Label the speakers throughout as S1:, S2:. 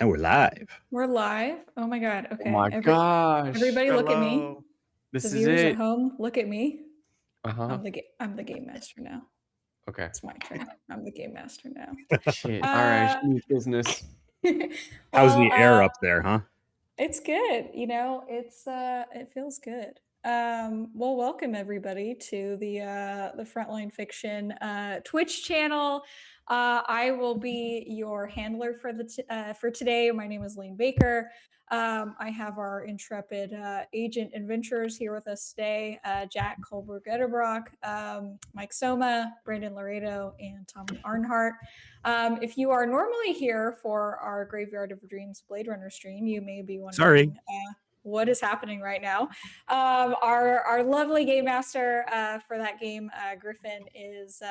S1: And we're live.
S2: We're live. Oh my God. Okay.
S3: Oh my gosh.
S2: Everybody look at me.
S3: This
S2: The
S3: is
S2: viewers
S3: it.
S2: at home, look at me.
S3: Uh-huh.
S2: I'm the game master now.
S3: Okay.
S2: It's my turn. I'm the game master now.
S3: Shit. All right. Business.
S1: How's the air up there, huh?
S2: It's good. You know, it feels good. Well, welcome everybody to the Frontline Fiction Twitch channel. I will be your handler for for today. My name is Laine Baker. I have our intrepid agent adventurers here with us today: Jack Kolberg-Edelbrock, Mike Somma, Branden Laredo, and Tommy Arnhart. If you are normally here for our Graveyard of Dreams Blade Runner stream, you may be wondering what is happening right now. Our lovely game master for that game, Griffin, is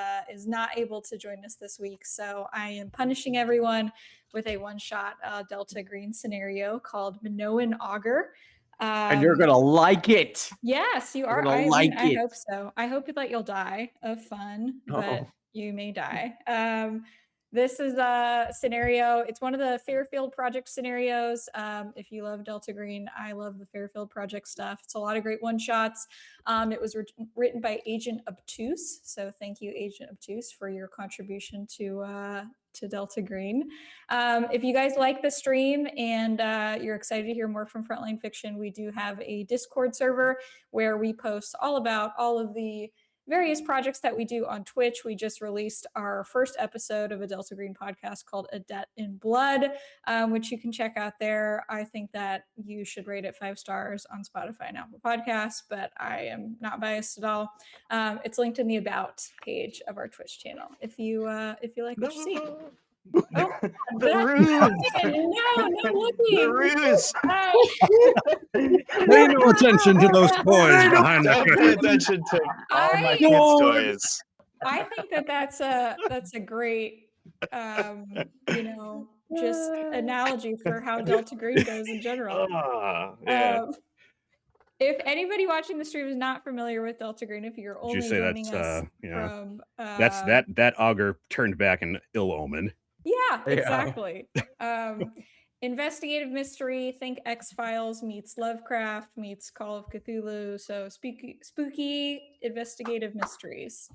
S2: not able to join us this week, so I am punishing everyone with a one-shot Delta Green scenario called Minoan Augur.
S3: And you're gonna like it.
S2: Yes, you are. I hope so. I hope that you'll die of fun, but you may die. This is a scenario. It's one of the Fairfield Project scenarios. If you love Delta Green, I love the Fairfield Project stuff. It's a lot of great one-shots. It was written by Agent Obtuse. So thank you, Agent Obtuse, for your contribution to Delta Green. If you guys like the stream and you're excited to hear more from Frontline Fiction, we do have a Discord server where we post all about all of the various projects that we do on Twitch. We just released our first episode of a Delta Green podcast called A Debt in Blood, which you can check out there. I think that you should rate it 5 stars on Spotify and Apple Podcasts, but I am not biased at all. It's linked in the About page of our Twitch channel if you like what you see. Oh,
S3: the ruse!
S2: No looking!
S3: The ruse!
S1: Pay no attention to those toys behind the curtain.
S3: Pay attention to all my kids' toys.
S2: I think that's a great, just analogy for how Delta Green goes in general.
S3: Yeah.
S2: If anybody watching the stream is not familiar with Delta Green, if you're only joining us from
S1: that augur turned back an ill omen.
S2: Yeah, exactly. Investigative mystery, think X-Files meets Lovecraft meets Call of Cthulhu, so spooky investigative mysteries.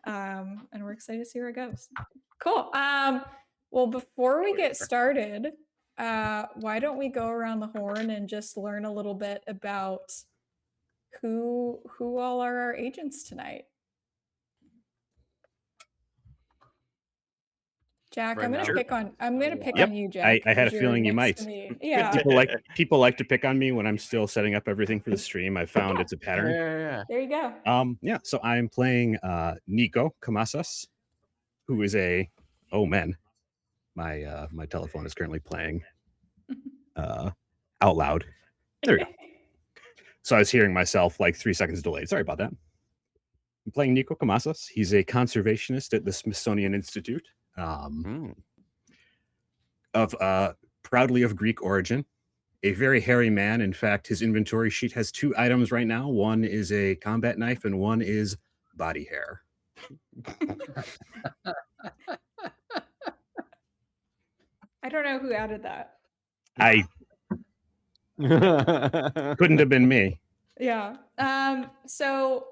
S2: And we're excited to see where it goes. Cool. Well, before we get started, why don't we go around the horn and just learn a little bit about who all are our agents tonight? Jack, I'm gonna pick on you, Jack.
S1: I had a feeling you might.
S2: Yeah.
S1: People like to pick on me when I'm still setting up everything for the stream. I found it's a pattern.
S3: Yeah.
S2: There you go.
S1: So I'm playing Nico Kamaras, who is my telephone is currently playing out loud. There we go. So I was hearing myself like 3 seconds delayed. Sorry about that. I'm playing Nico Kamaras. He's a conservationist at the Smithsonian Institute. Proudly of Greek origin, a very hairy man. In fact, his inventory sheet has 2 items right now. One is a combat knife and one is body hair.
S2: I don't know who added that.
S1: I couldn't have been me.
S2: Yeah. So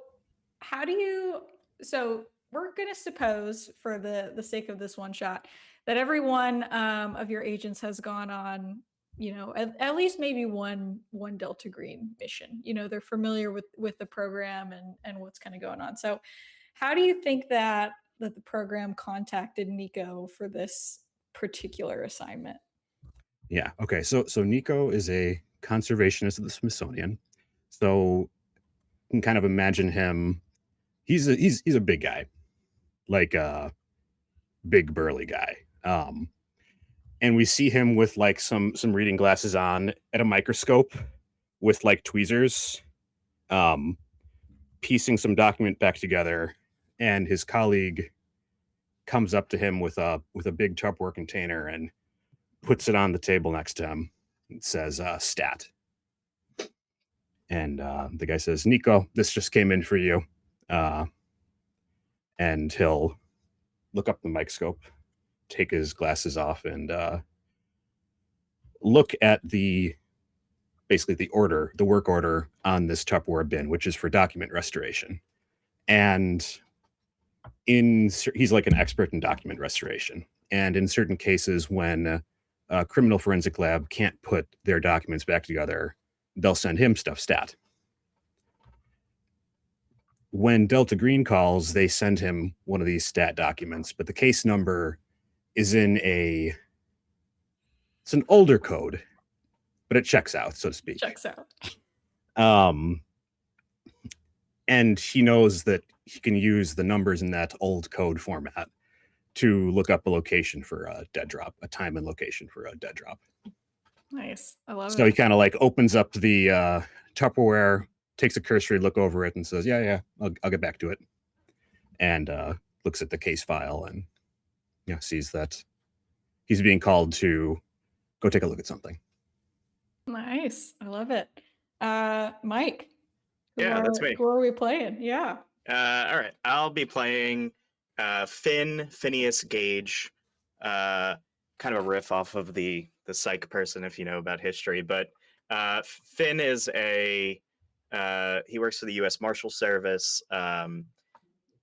S2: we're going to suppose, for the sake of this one shot, that every one of your agents has gone on, at least maybe one Delta Green mission. They're familiar with the program and what's kind of going on. So how do you think that the program contacted Nico for this particular assignment?
S1: Yeah. Okay. So Nico is a conservationist at the Smithsonian. So you can kind of imagine him. He's a big guy. Like a big burly guy. And we see him with like some reading glasses on at a microscope with like tweezers, piecing some document back together, and his colleague comes up to him with a big Tupperware container and puts it on the table next to him and says, stat. And the guy says, Nico, this just came in for you. And he'll look up the microscope, take his glasses off, and look at basically the work order on this Tupperware bin, which is for document restoration. And he's like an expert in document restoration. And in certain cases, when a criminal forensic lab can't put their documents back together, they'll send him stuff stat. When Delta Green calls, they send him one of these stat documents, but the case number is it's an older code, but it checks out, so to speak.
S2: Checks out.
S1: And he knows that he can use the numbers in that old code format to look up a location for a dead drop, a time and location for a dead drop.
S2: Nice. I love it.
S1: So he kind of like opens up the Tupperware, takes a cursory look over it and says, yeah, I'll get back to it. And looks at the case file and sees that he's being called to go take a look at something.
S2: Nice. I love it. Mike.
S3: That's me.
S2: Who are we playing? Yeah.
S3: All right. I'll be playing Finneas, Gage. Kind of a riff off of the psych person, if you know about history. But Finn is he works for the U.S. Marshal Service.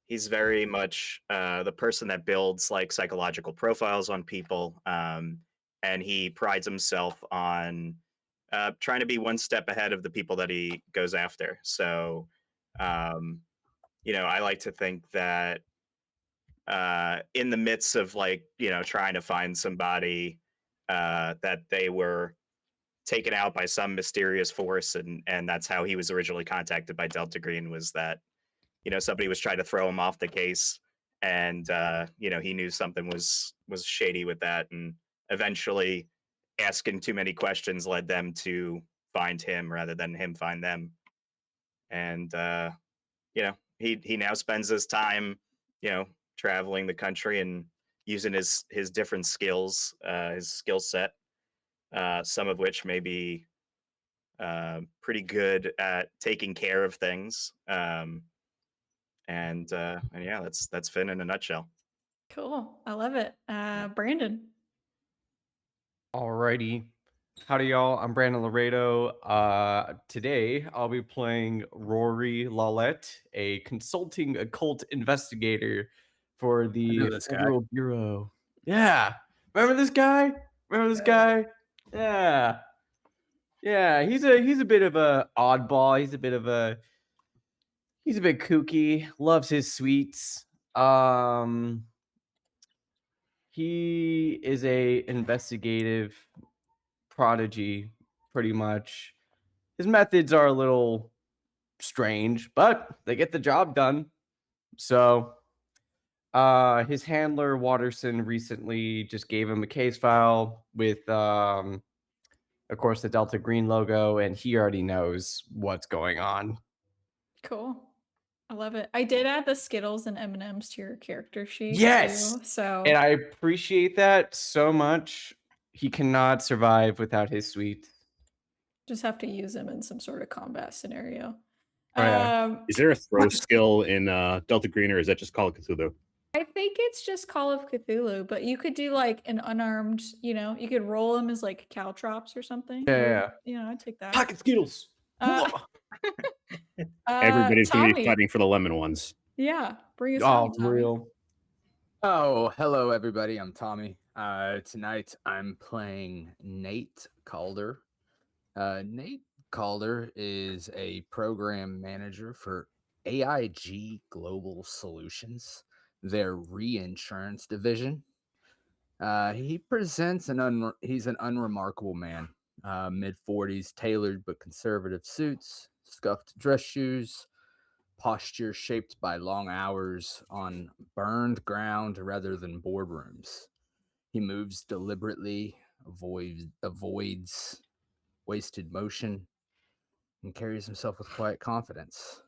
S3: He's very much the person that builds like psychological profiles on people. And he prides himself on trying to be one step ahead of the people that he goes after. So, I like to think that in the midst of like, trying to find somebody that they were taken out by some mysterious force, and that's how he was originally contacted by Delta Green, was that, somebody was trying to throw him off the case, and he knew something was shady with that, and eventually asking too many questions led them to find him rather than him find them. And he now spends his time traveling the country and using his different skills, his skill set, some of which may be pretty good at taking care of things. And yeah, that's Finn in a nutshell.
S2: Cool. I love it. Branden.
S4: Alrighty. Howdy, y'all. I'm Branden Laredo. Today, I'll be playing Rory Lawlett, a consulting occult investigator for the Federal Bureau. Yeah. Remember this guy? Yeah. Yeah, he's a bit of a oddball. He's a bit kooky. Loves his sweets. He is a investigative prodigy, pretty much. His methods are a little strange, but they get the job done. So his handler Watterson recently just gave him a case file with of course the Delta Green logo, and he already knows what's going on.
S2: Cool. I love it. I did add the Skittles and M&Ms to your character sheet.
S4: Yes.
S2: Too, so
S4: and I appreciate that so much. He cannot survive without his sweets.
S2: Just have to use them in some sort of combat scenario.
S4: Oh, yeah.
S1: Is there a throw skill in Delta Green, or is that just Call of Cthulhu?
S2: I think it's just Call of Cthulhu, but you could do like an unarmed, you could roll them as like caltrops or something.
S4: Yeah.
S2: I'd take that.
S4: Pocket Skittles.
S1: Everybody's going to be
S2: Tommy.
S1: fighting for the lemon ones.
S2: Yeah, bring us
S4: Oh,
S2: on,
S4: for
S2: Tommy.
S4: real.
S5: Oh, hello everybody. I'm Tommy. Tonight I'm playing Nate Calder. Nate Calder is a program manager for AIG Global Solutions, their reinsurance division. He presents he's an unremarkable man. Mid-40s, tailored but conservative suits, scuffed dress shoes, posture shaped by long hours on burned ground rather than boardrooms. He moves deliberately, avoids wasted motion, and carries himself with quiet confidence.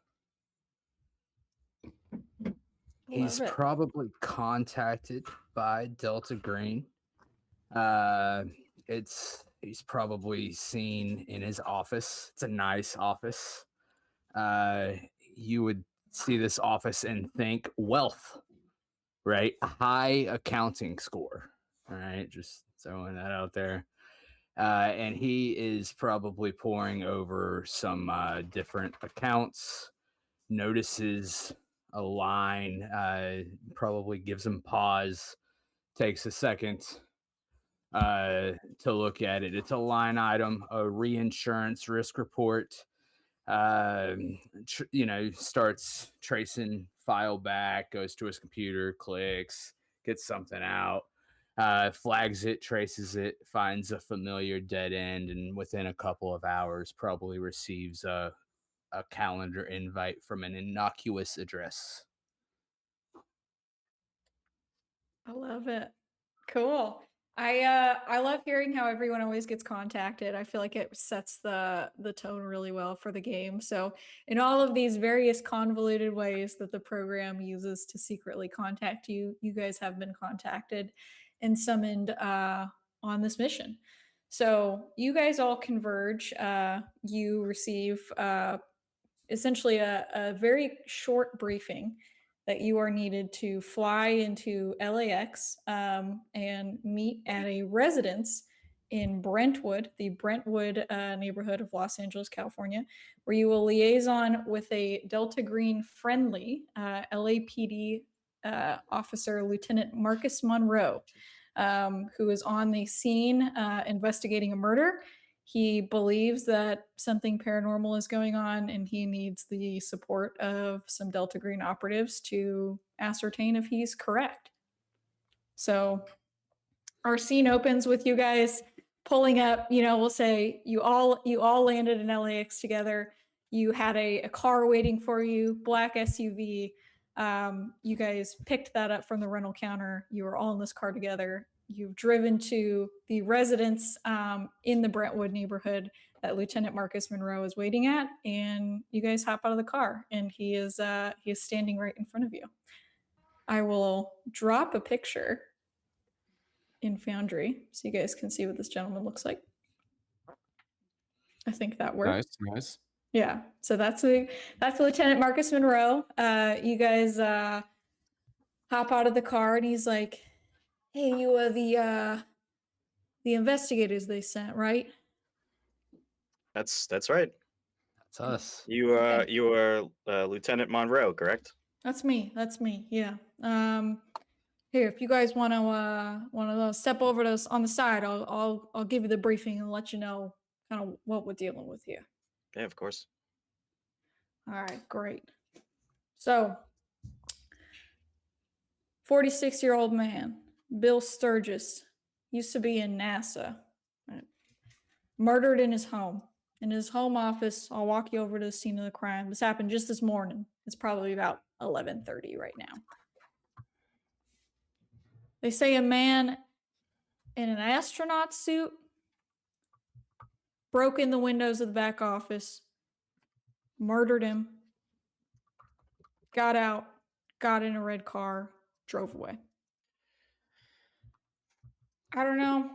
S5: He's probably contacted by Delta Green. He's probably seen in his office. It's a nice office. You would see this office and think wealth, right? A high accounting score. All right, just throwing that out there. and he is probably poring over some different accounts, notices a line, probably gives him pause, takes a second to look at it. It's a line item, a reinsurance risk report. Starts tracing file back, goes to his computer, clicks, gets something out, flags it, traces it, finds a familiar dead end, and within a couple of hours probably receives a calendar invite from an innocuous address.
S2: I love it. Cool. I love hearing how everyone always gets contacted. I feel like it sets the tone really well for the game. So in all of these various convoluted ways that the program uses to secretly contact you, you guys have been contacted and summoned on this mission. So you guys all converge. You receive essentially a very short briefing that you are needed to fly into LAX and meet at a residence in Brentwood, the Brentwood neighborhood of Los Angeles, California, where you will liaison with a Delta Green friendly LAPD officer, Lieutenant Marcus Monroe, who is on the scene investigating a murder. He believes that something paranormal is going on and he needs the support of some Delta Green operatives to ascertain if he's correct. So our scene opens with you guys pulling up, we'll say you all landed in LAX together. You had a car waiting for you, black SUV. You guys picked that up from the rental counter. You were all in this car together. You've driven to the residence in the Brentwood neighborhood that Lieutenant Marcus Monroe is waiting at, and you guys hop out of the car, and he is standing right in front of you. I will drop a picture in Foundry so you guys can see what this gentleman looks like. I think that works.
S4: Nice.
S2: Yeah, so that's Lieutenant Marcus Monroe. You guys hop out of the car, and he's like, "Hey, you are the investigators they sent, right?"
S3: That's right.
S5: That's us.
S3: You are Lieutenant Monroe, correct?
S2: That's me. Yeah. Here, if you guys want to step over to us on the side, I'll give you the briefing and let you know kind of what we're dealing with here.
S3: Yeah, of course.
S2: All right, great. So, 46-year-old man, Bill Sturgis, used to be in NASA, right? Murdered in his home office. I'll walk you over to the scene of the crime. This happened just this morning. It's probably about 11:30 right now. They say a man in an astronaut suit broke in the windows of the back office, murdered him, got out, got in a red car, drove away. I don't know.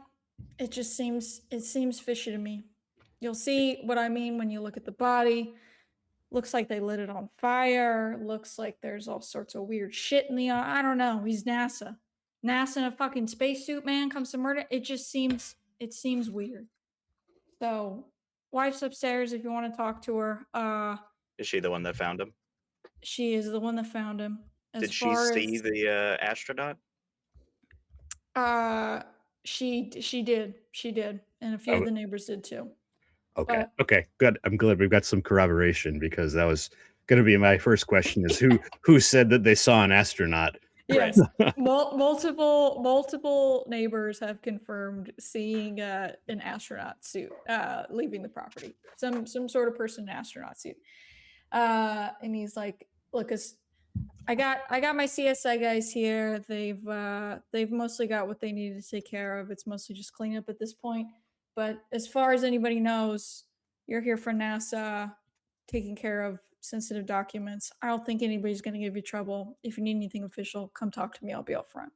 S2: It seems fishy to me. You'll see what I mean when you look at the body. Looks like they lit it on fire. Looks like there's all sorts of weird shit in the I don't know. He's NASA. NASA in a fucking spacesuit, man, comes to murder. It seems weird. So, wife's upstairs if you want to talk to her.
S3: Is she the one that found him?
S2: She is the one that found him.
S3: Did she see the astronaut?
S2: She did, and a few of the neighbors did too.
S1: Okay. Okay. Good. I'm glad we've got some corroboration because that was going to be my first question: is who said that they saw an astronaut?
S2: Yes, multiple neighbors have confirmed seeing an astronaut suit leaving the property. Some sort of person in an astronaut suit. And he's like, "Look, I got my CSI guys here. They've mostly got what they needed to take care of. It's mostly just cleanup at this point. But as far as anybody knows, you're here for NASA, taking care of sensitive documents. I don't think anybody's going to give you trouble. If you need anything official, come talk to me. I'll be up front."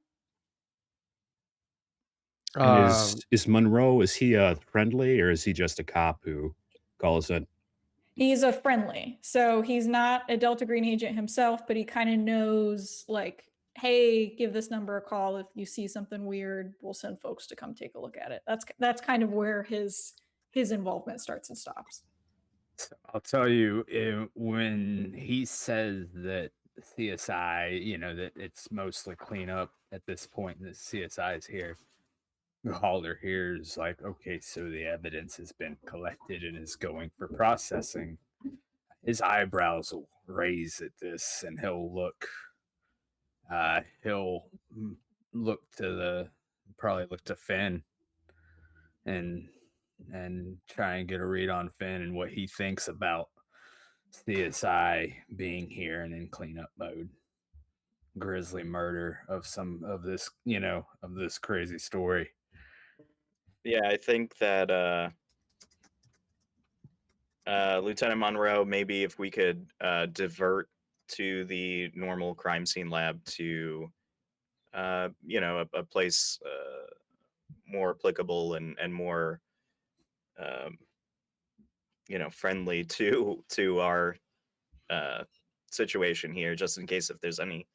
S1: And is Monroe, is he friendly or is he just a cop who calls in?
S2: He's a friendly. So he's not a Delta Green agent himself, but he kind of knows, like, hey, give this number a call if you see something weird. We'll send folks to come take a look at it. That's kind of where his involvement starts and stops.
S5: So I'll tell you, when he says that CSI, that it's mostly cleanup at this point, and the CSI is here, Calder here is like, okay, so the evidence has been collected and is going for processing. His eyebrows will raise at this, and he'll look probably look to Finn and try and get a read on Finn and what he thinks about CSI being here and in cleanup mode. Grisly murder of this crazy story.
S3: Yeah, I think that Lieutenant Monroe, maybe if we could divert to the normal crime scene lab to a place more applicable and more friendly to our situation here, just in case if there's any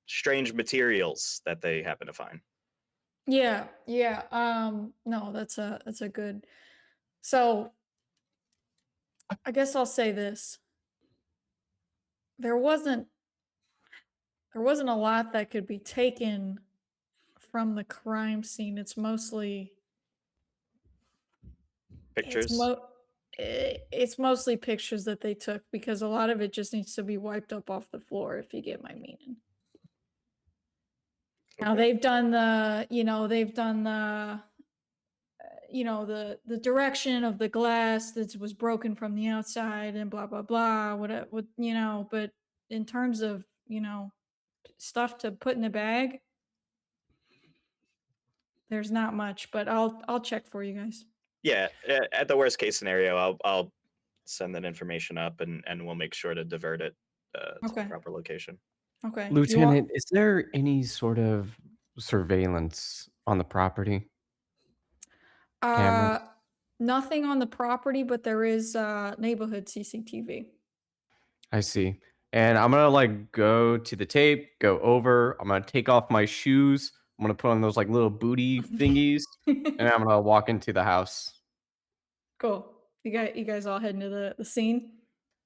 S3: strange materials that they happen to find.
S2: Yeah. No, that's a good. So I guess I'll say this. There wasn't a lot that could be taken from the crime scene. It's mostly
S3: Pictures.
S2: It's mostly pictures that they took, because a lot of it just needs to be wiped up off the floor, if you get my meaning. Now
S3: Okay.
S2: they've done the the direction of the glass that was broken from the outside and blah blah blah, what but in terms of stuff to put in the bag, there's not much, but I'll check for you guys.
S3: Yeah, at the worst case scenario, I'll send that information up and we'll make sure to divert it to the
S2: Okay.
S3: proper location.
S2: Okay.
S6: Lieutenant, is there any sort of surveillance on the property? Cameras?
S2: Nothing on the property, but there is neighborhood CCTV.
S6: I see. And I'm gonna go to the tape, go over. I'm gonna take off my shoes. I'm gonna put on those little booty thingies, and I'm gonna walk into the house.
S2: Cool. You guys all heading to the scene?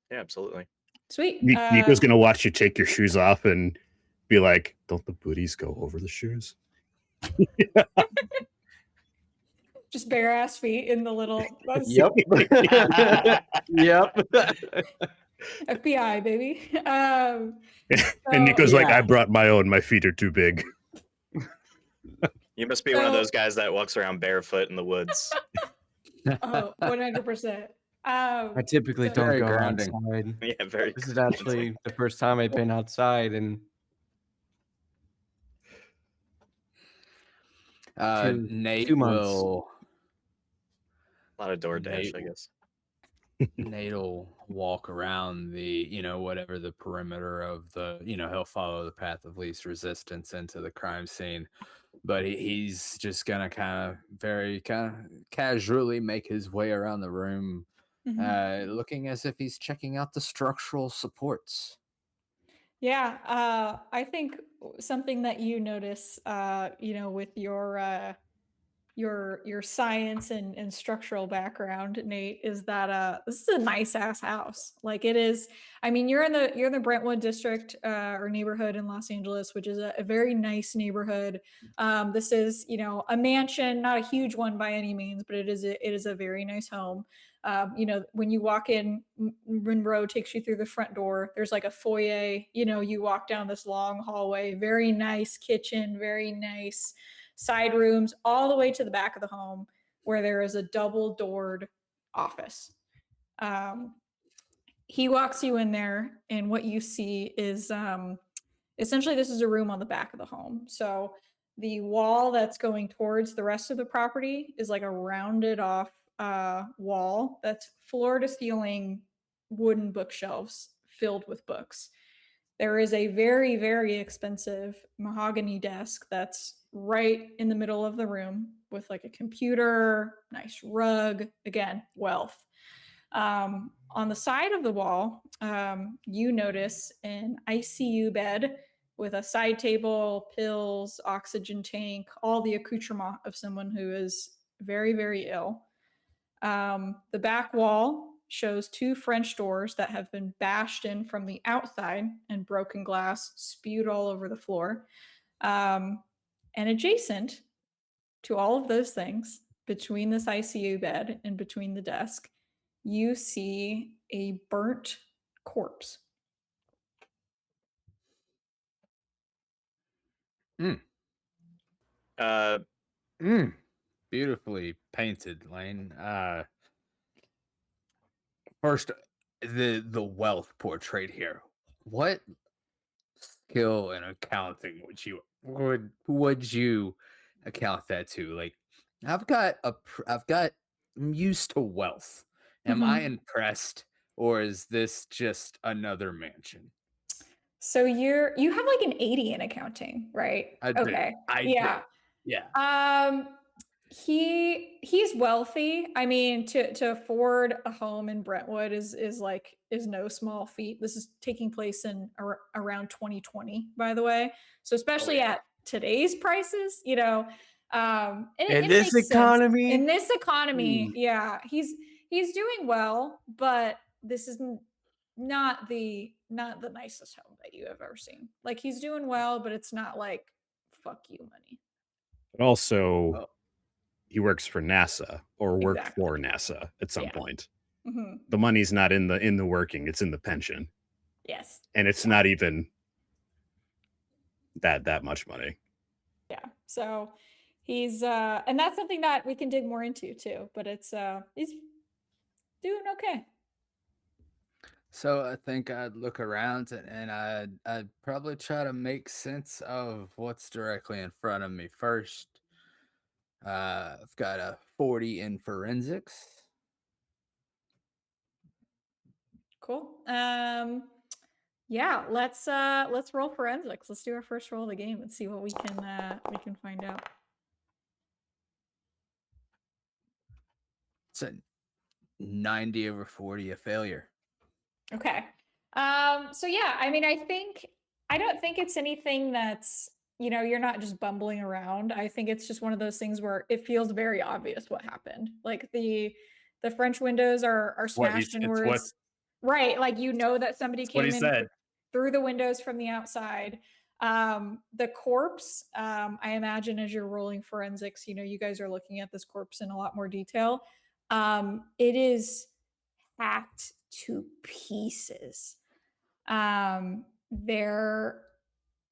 S3: Yeah, absolutely.
S2: Sweet.
S1: Nico's gonna watch you take your shoes off and be like, "Don't the booties go over the shoes?"
S2: Just bare ass feet in the little.
S6: Yep. Yep.
S2: FBI, baby.
S1: And Nico's like,
S4: Yeah.
S1: "I brought my own. My feet are too big."
S3: You must be one of
S2: So-
S3: those guys that walks around barefoot in the woods.
S2: Oh, 100%.
S6: I typically
S2: so-
S6: don't
S5: Very
S6: go
S5: grounding.
S6: outside.
S3: Yeah, very.
S6: This is actually the first time I've been outside, and
S5: Nate
S6: 2 months.
S5: will
S3: A lot of DoorDash, I
S5: Nate-
S3: guess.
S5: Nate'll walk around the, whatever the perimeter of the, he'll follow the path of least resistance into the crime scene. But he's just going to very casually make his way around the room,
S2: Mhm.
S5: looking as if he's checking out the structural supports.
S2: Yeah, I think something that you notice, with your science and structural background, Nate, is that this is a nice ass house. Like it is. I mean, you're in the Brentwood district or neighborhood in Los Angeles, which is a very nice neighborhood. This is a mansion, not a huge one by any means, but it is a very nice home. When you walk in, Monroe takes you through the front door. There's like a foyer. You walk down this long hallway. Very nice kitchen. Very nice side rooms, all the way to the back of the home, where there is a double-doored office. He walks you in there, and what you see is essentially this is a room on the back of the home. So the wall that's going towards the rest of the property is like a rounded off wall that's floor to ceiling wooden bookshelves filled with books. There is a very, very expensive mahogany desk that's right in the middle of the room with like a computer, nice rug, again, wealth. On the side of the wall, you notice an ICU bed with a side table, pills, oxygen tank, all the accoutrement of someone who is very, very ill. The back wall shows 2 French doors that have been bashed in from the outside and broken glass spewed all over the floor. And adjacent to all of those things, between this ICU bed and between the desk, you see a burnt corpse.
S5: Beautifully painted, Laine. First, the wealth portrayed here. What skill in accounting would you account that to? Like, I'm used to wealth. Am I impressed, or is this just another mansion?
S2: So you have like an 80 in accounting, right?
S5: I do.
S2: Okay.
S5: I
S2: Yeah.
S5: do. Yeah.
S2: He's wealthy. I mean, to afford a home in Brentwood is no small feat. This is taking place in around 2020, by the way. So especially at today's prices, you know,
S6: In
S2: it
S6: this
S2: makes sense.
S6: economy?
S2: In this economy, yeah, he's doing well, but this is not the nicest home that you have ever seen. Like, he's doing well, but it's not like fuck you money.
S1: But also, he works for NASA or worked
S2: Exactly.
S1: for NASA at some
S2: Yeah.
S1: point.
S2: Mhm.
S1: The money's not in the working; it's in the pension,
S2: Yes.
S1: and it's not even that much money.
S2: Yeah. So he's and that's something that we can dig more into too, but it's he's doing okay.
S5: So I think I'd look around and I'd probably try to make sense of what's directly in front of me first. I've got a 40 in forensics.
S2: Cool. Yeah, let's roll forensics. Let's do our first roll of the game and see what we can find out.
S5: It's a 90 over 40, a failure.
S2: Okay. So yeah, I mean, I don't think it's anything that's, you know, you're not just bumbling around. I think it's just one of those things where it feels very obvious what happened. Like the French windows are smashed inwards. Right, like, you know that somebody came in through the windows from the outside. The corpse, I imagine as you're rolling forensics, you know, you guys are looking at this corpse in a lot more detail. It is hacked to pieces. There,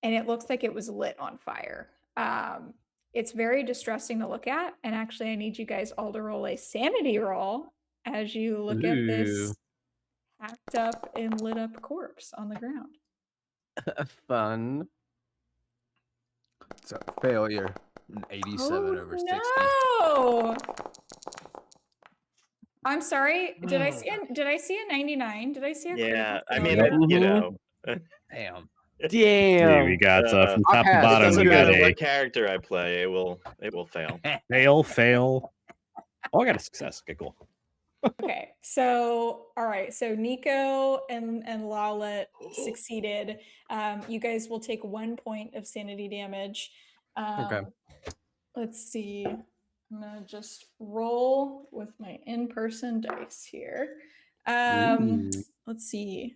S2: and it looks like it was lit on fire. It's very distressing to look at. And actually, I need you guys all to roll a sanity roll as you look at this hacked up and lit up corpse on the ground.
S6: Fun.
S5: So failure, an 87 over 60.
S2: No. I'm sorry. Did I see a 99? Did I see a
S3: Yeah,
S2: critical
S3: I mean,
S2: failure?
S3: you know,
S5: Damn.
S6: Damn.
S1: We got from top to
S6: It
S3: it
S1: bottom.
S3: doesn't
S1: We got
S3: matter
S1: a
S3: what character I play, it will fail.
S1: fail. Oh, I got a success. Okay, cool.
S2: Okay, so all right, so Nico and Lawlett succeeded. You guys will take 1 point of sanity damage.
S6: Okay.
S2: Let's see. I'm gonna just roll with my in-person dice here. Let's see.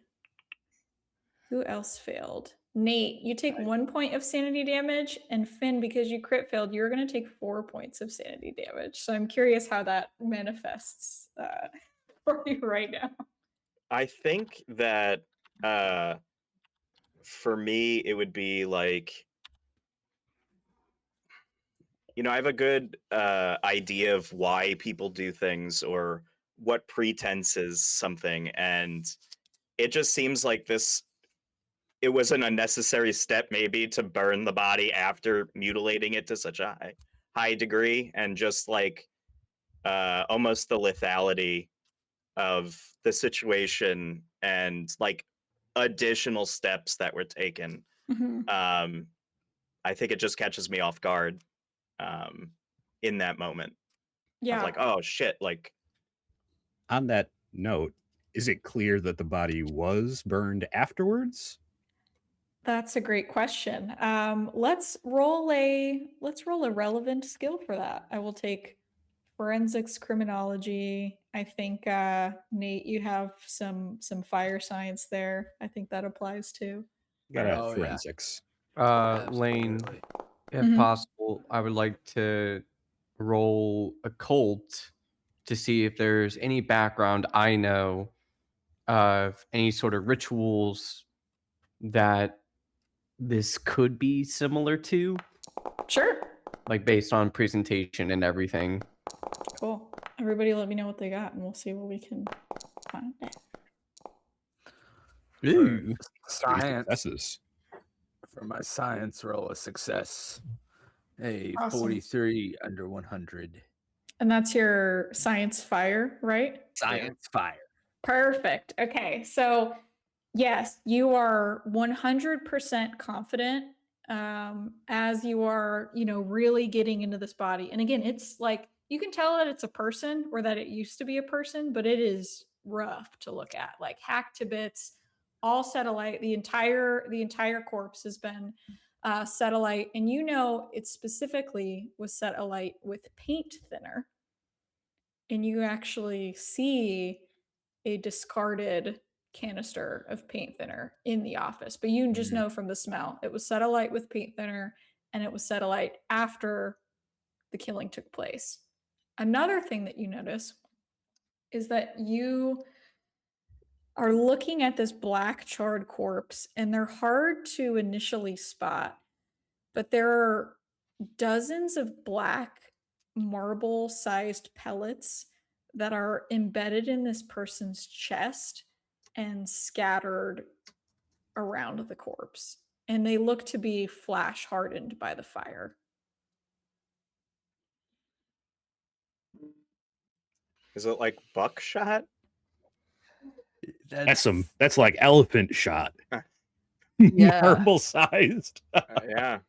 S2: Who else failed? Nate, you take 1 point of sanity damage, and Finn, because you crit failed, you're going to take 4 points of sanity damage. So I'm curious how that manifests for you right now.
S3: I think that for me, it would be like, you know, I have a good idea of why people do things or what pretenses something, and it just seems like it was an unnecessary step maybe to burn the body after mutilating it to such a high degree, and just like almost the lethality of the situation and like additional steps that were taken. I think it just catches me off guard in that moment.
S2: Yeah.
S3: Of like, oh shit, like,
S1: On that note, is it clear that the body was burned afterwards?
S2: That's a great question. Let's roll a relevant skill for that. I will take forensics criminology. I think Nate, you have some fire science there. I think that applies too.
S1: Got a
S5: Oh, yeah.
S1: forensics.
S6: Lane,
S5: Absolutely.
S6: if
S2: Mhm.
S6: possible, I would like to roll occult to see if there's any background I know of any sort of rituals that this could be similar to,
S2: Sure.
S6: like based on presentation and everything.
S2: Cool. Everybody let me know what they got and we'll see what we can find.
S5: For
S6: Ooh.
S5: science.
S1: Successes.
S5: For my science roll, a success. A
S2: Awesome.
S5: 43 under 100.
S2: And that's your science fire, right?
S5: Science fire.
S2: Perfect. Okay. So, yes, you are 100% confident as you are, really getting into this body. And again, it's like you can tell that it's a person or that it used to be a person, but it is rough to look at, like hacked to bits, all satellite. The entire corpse has been satellite, and it specifically was satellite with paint thinner. And you actually see a discarded canister of paint thinner in the office, but you just know from the smell it was satellite with paint thinner, and it was satellite after the killing took place. Another thing that you notice is that you are looking at this black charred corpse, and they're hard to initially spot, but there are dozens of black marble sized pellets that are embedded in this person's chest and scattered around the corpse. And they look to be flash hardened by the fire.
S3: Is it like buckshot?
S1: That's like elephant shot.
S5: Yeah.
S1: Marble sized.
S3: Yeah.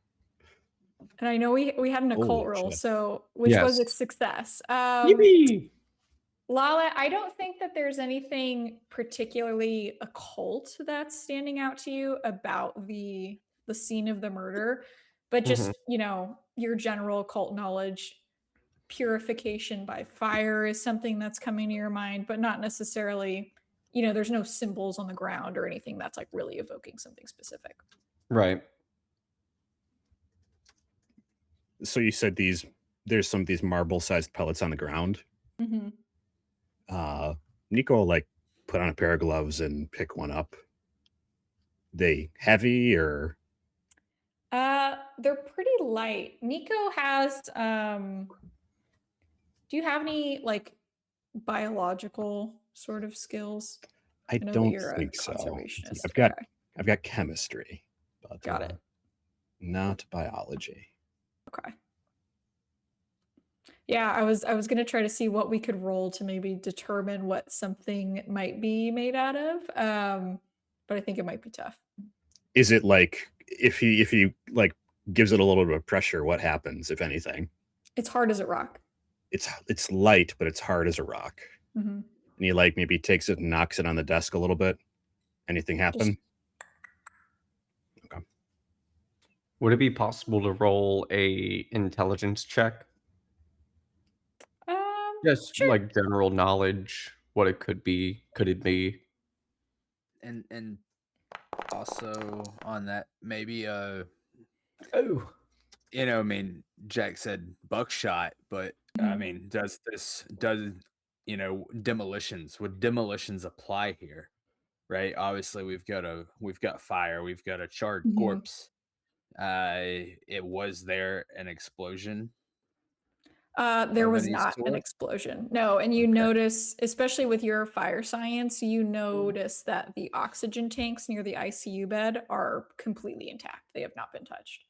S2: And I know we had an occult
S1: Holy
S2: roll,
S1: shit.
S2: so which was a
S6: Yes.
S2: success.
S6: Yippee!
S2: Lawlett, I don't think that there's anything particularly occult that's standing out to you about the scene of the murder, but just, your general occult knowledge, purification by fire is something that's coming to your mind, but not necessarily, there's no symbols on the ground or anything that's like really evoking something specific.
S6: Right.
S1: So you said there's some of these marble sized pellets on the ground.
S2: Mm-hmm.
S1: Nico will like put on a pair of gloves and pick one up. They heavy or?
S2: They're pretty light. Nico has do you have any like biological sort of skills?
S1: I
S2: know that
S1: don't
S2: you're a
S1: think so.
S2: conservationist.
S1: I've got chemistry, but
S2: Got it.
S1: not biology.
S2: Okay. Yeah, I was gonna try to see what we could roll to maybe determine what something might be made out of. But I think it might be tough.
S1: Is it like if he like gives it a little bit of pressure, what happens, if anything?
S2: It's hard as a rock.
S1: It's light, but it's hard as a rock.
S2: Mm-hmm.
S1: And he like maybe takes it and knocks it on the desk a little bit. Anything happen? Okay.
S6: Would it be possible to roll a intelligence check? Just
S2: Sure.
S6: like general knowledge, what it could be. Could it be?
S5: And also on that, maybe
S6: Oh.
S5: I mean, Jack said buckshot, but I mean, does demolitions, would demolitions apply here? Right? Obviously we've got fire, we've got a charred corpse. Was there an explosion?
S2: There was
S5: any
S2: not an
S5: sort?
S2: explosion. No, and you notice, especially with your fire science, you notice that the oxygen tanks near the ICU bed are completely intact. They have not been touched.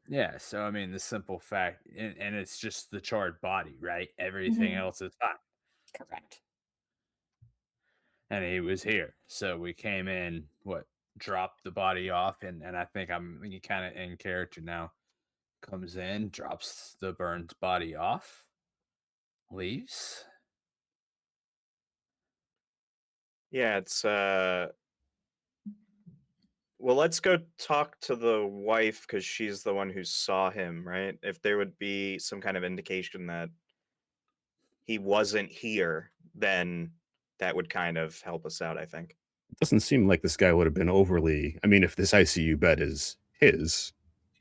S5: Yeah, so I mean, the simple fact, and it's just the charred body, right? Everything else is fine.
S2: Correct.
S5: And he was here, so we came in, dropped the body off, and I think I'm kind of in character now. Comes in, drops the burned body off, leaves.
S3: Yeah, it's Well, let's go talk to the wife because she's the one who saw him, right? If there would be some kind of indication that he wasn't here, then that would kind of help us out, I think.
S1: It doesn't seem like this guy would have been overly. I mean, if this ICU bed is his,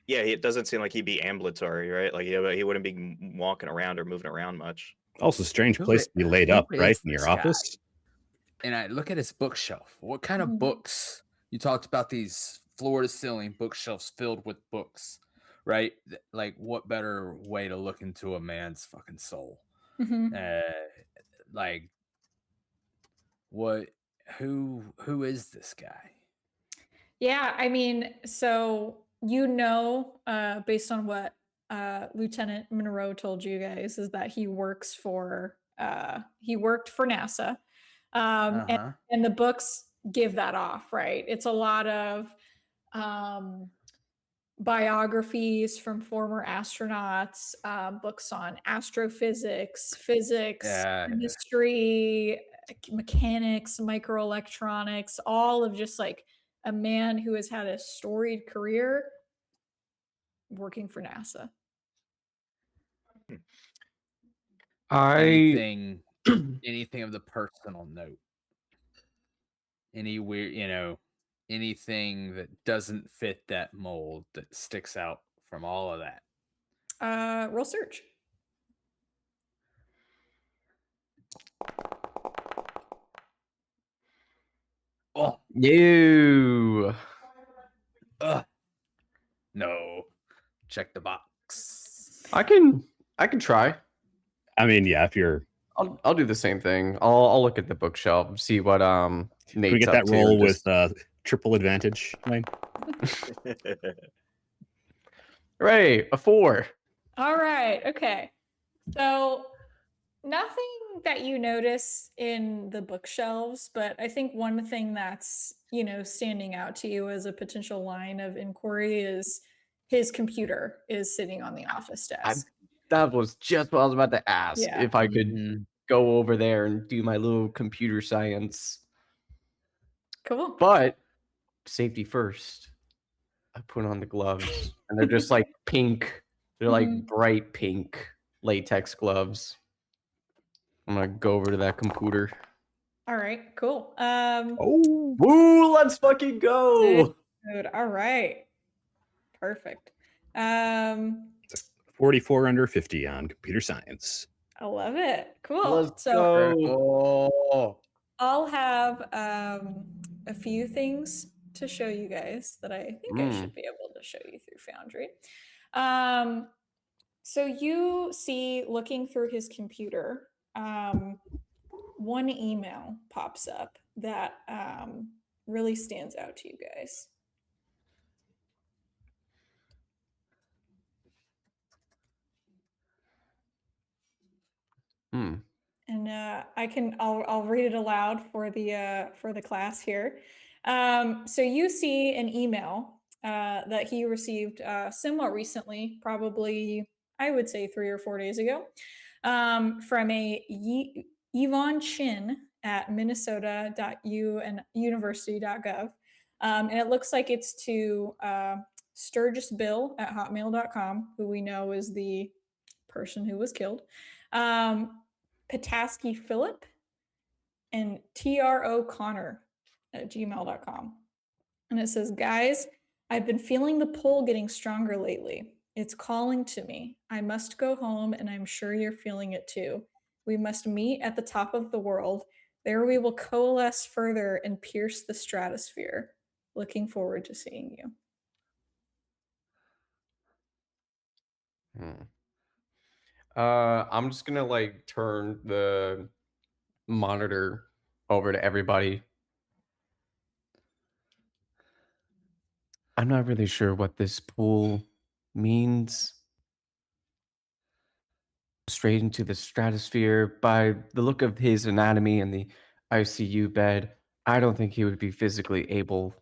S3: Yeah, it doesn't seem like he'd be ambulatory, right? Like he wouldn't be walking around or moving around much.
S1: also strange place to be laid up, right? In your office.
S5: And I look at his bookshelf. What kind of books? You talked about these floor-to-ceiling bookshelves filled with books, right? Like, what better way to look into a man's fucking soul? Like, what? Who is this guy?
S2: Yeah, I mean, so based on what Lieutenant Monroe told you guys, is that he worked for NASA, and the books give that off, right? It's a lot of biographies from former astronauts, books on astrophysics, physics, chemistry, mechanics, microelectronics, all of just like a man who has had a storied career working for NASA.
S5: Anything of the personal note? Any weird, anything that doesn't fit that mold that sticks out from all of that?
S2: Roll search.
S5: Oh,
S6: You.
S5: no. Check the box.
S6: I can try.
S1: I mean, yeah, if you're.
S6: I'll do the same thing. I'll look at the bookshelf, see what
S1: Can we
S6: Nate's
S1: get that
S6: up to,
S1: roll
S6: just-
S1: with triple advantage, Laine?
S6: Hooray, a 4.
S2: All right. Okay. So nothing that you notice in the bookshelves, but I think one thing that's, standing out to you as a potential line of inquiry is his computer is sitting on the office desk.
S6: That was just what I was about to ask.
S2: Yeah.
S6: If I could go over there and do my little computer science.
S2: Cool.
S6: But safety first. I put on the gloves, and they're just like pink. They're like bright pink latex gloves. I'm gonna go over to that computer.
S2: All right, cool.
S6: Woo, let's fucking go.
S2: Dude, all right. Perfect.
S1: 44 under 50 on computer science.
S2: I love it. Cool.
S6: Let's go.
S2: I'll have a few things to show you guys that I think I should be able to show you through Foundry. So you see, looking through his computer, one email pops up that really stands out to you guys. And I'll read it aloud for the class here. So you see an email that he received somewhat recently, probably I would say 3 or 4 days ago, from a Yvonne Chin at minnesota.university.gov. And it looks like it's to sturgisbill@hotmail.com, who we know is the person who was killed. Pataski Philip and TRO Connor at gmail.com. And it says, guys, I've been feeling the pull getting stronger lately. It's calling to me. I must go home, and I'm sure you're feeling it too. We must meet at the top of the world. There we will coalesce further and pierce the stratosphere. Looking forward to seeing you.
S6: I'm just gonna turn the monitor over to everybody. I'm not really sure what this pool means. Straight into the stratosphere. By the look of his anatomy and the ICU bed, I don't think he would be physically able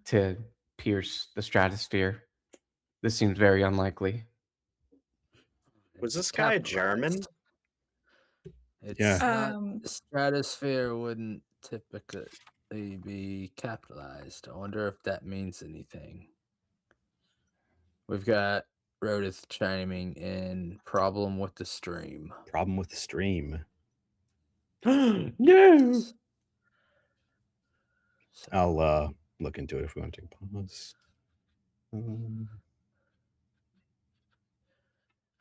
S6: to pierce the stratosphere. This seems very unlikely.
S3: Was this guy German?
S5: It's
S1: Yeah.
S5: not, the stratosphere wouldn't typically. be capitalized. I wonder if that means anything. We've got Rodith chiming in. Problem with the stream.
S1: Problem with the stream.
S4: No.
S5: So,
S1: I'll look into it if we want to take a pause.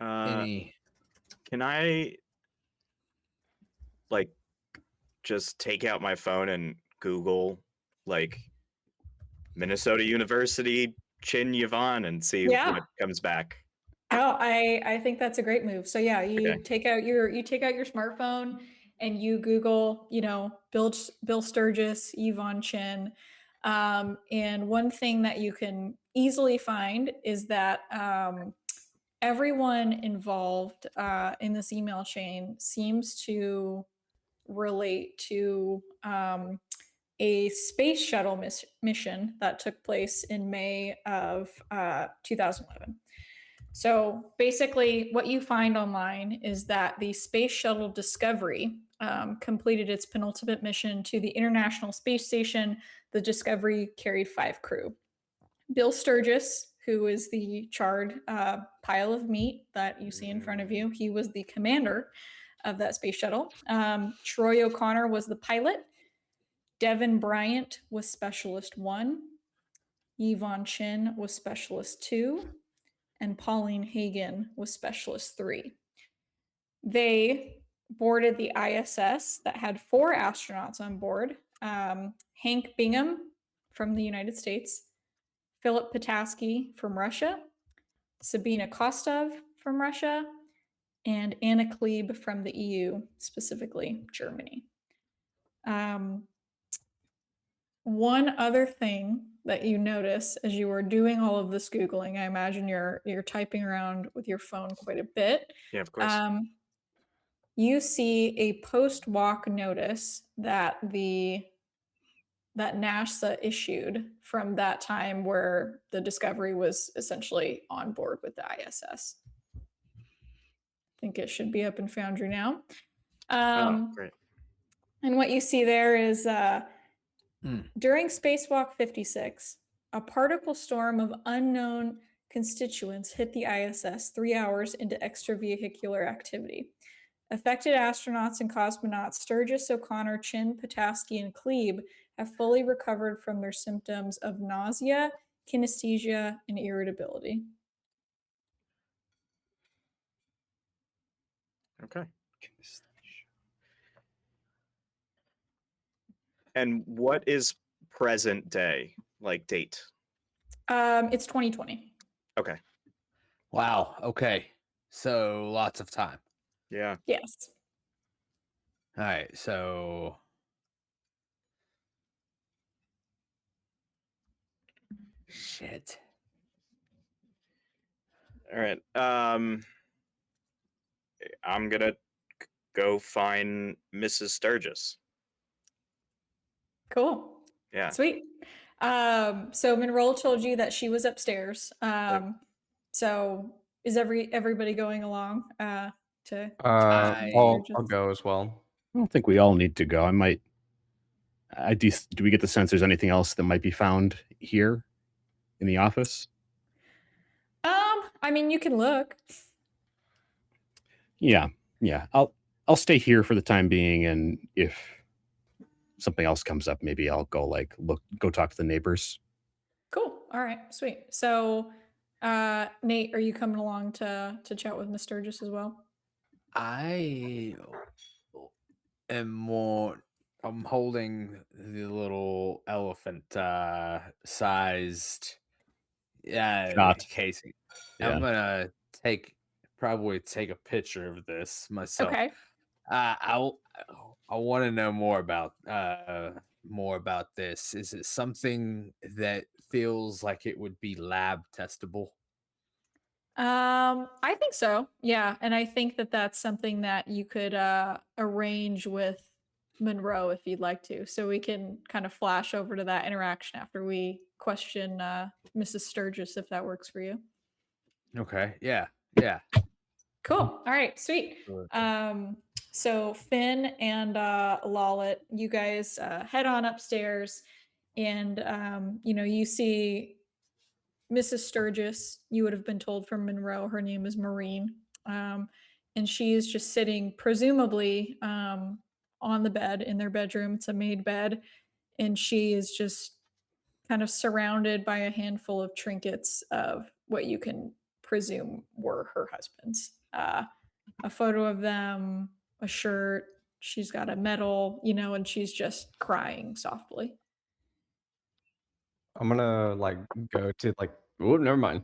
S5: any
S3: Can I like just take out my phone and Google like Minnesota University Chin Yvonne and see
S2: Yeah.
S3: what comes back?
S2: Oh, I think that's a great move. So yeah, you
S3: Okay.
S2: take out your smartphone and you Google, Bill Sturgis, Yvonne Chin. And one thing that you can easily find is that everyone involved in this email chain seems to relate to a space shuttle mission that took place in May of 2011. So basically, what you find online is that the Space Shuttle Discovery completed its penultimate mission to the International Space Station. The Discovery carried 5 crew. Bill Sturgis, who is the charred pile of meat that you see in front of you, he was the commander of that space shuttle. Troy O'Connor was the pilot. Devin Bryant was Specialist 1. Yvonne Chin was Specialist 2. And Pauline Hagen was Specialist 3. They boarded the ISS that had 4 astronauts on board. Hank Bingham from the United States, Philip Petaski from Russia, Sabina Kostov from Russia, and Anna Klebe from the EU, specifically Germany. One other thing that you notice as you were doing all of this Googling, I imagine you're typing around with your phone quite a bit.
S3: Yeah, of course.
S2: You see a post-walk notice that NASA issued from that time where the Discovery was essentially on board with the ISS. I think it should be up in Foundry now.
S3: Great.
S2: And what you see there is during Spacewalk 56, a particle storm of unknown constituents hit the ISS 3 hours into extravehicular activity. Affected astronauts and cosmonauts Sturgis, O'Connor, Chin, Petaski, and Klebe have fully recovered from their symptoms of nausea, kinesthesia, and irritability.
S3: Okay. And what is present day, like date?
S2: It's 2020.
S3: Okay.
S5: wow. Okay. So lots of time.
S3: Yeah.
S2: Yes.
S5: All right. So shit.
S3: All right. I'm gonna go find Mrs. Sturgis.
S2: Cool.
S3: Yeah.
S2: Sweet. So Monroe told you that she was upstairs. So is everybody going along to
S6: I'll go as well.
S1: I don't think we all need to go. Do we get the sense there's anything else that might be found here in the office?
S2: I mean, you can look.
S1: Yeah. I'll stay here for the time being, and if something else comes up, maybe I'll go go talk to the neighbors.
S2: Cool. All right. Sweet. So, Nate, are you coming along to chat with Miss Sturgis as well?
S5: I am more. I'm holding the little elephant sized
S1: Shot.
S5: casing.
S1: Yeah.
S5: I'm gonna probably take a picture of this myself.
S2: Okay.
S5: I want to know more about this. Is it something that feels like it would be lab testable?
S2: I think so. Yeah, and I think that that's something that you could arrange with Monroe if you'd like to. So we can kind of flash over to that interaction after we question Mrs. Sturgis, if that works for you.
S5: Okay. Yeah.
S2: Cool. All right. Sweet.
S5: Sure.
S2: So Finn and Lawlett, you guys head on upstairs, and you see Mrs. Sturgis. You would have been told from Monroe. Her name is Maureen, and she is just sitting, presumably, on the bed in their bedroom. It's a made bed, and she is just kind of surrounded by a handful of trinkets of what you can presume were her husband's. A photo of them, a shirt. She's got a medal, and she's just crying softly.
S6: I'm gonna like go to like. Oh, never mind.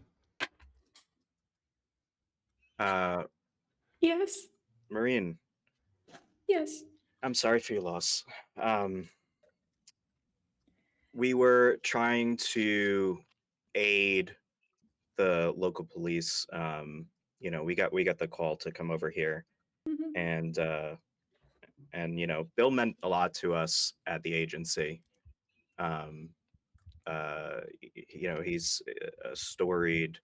S2: Yes.
S3: Marine,
S2: Yes.
S3: I'm sorry for your loss. We were trying to aid the local police. We got the call to come over here,
S2: Mhm.
S3: and Bill meant a lot to us at the agency. He's a storied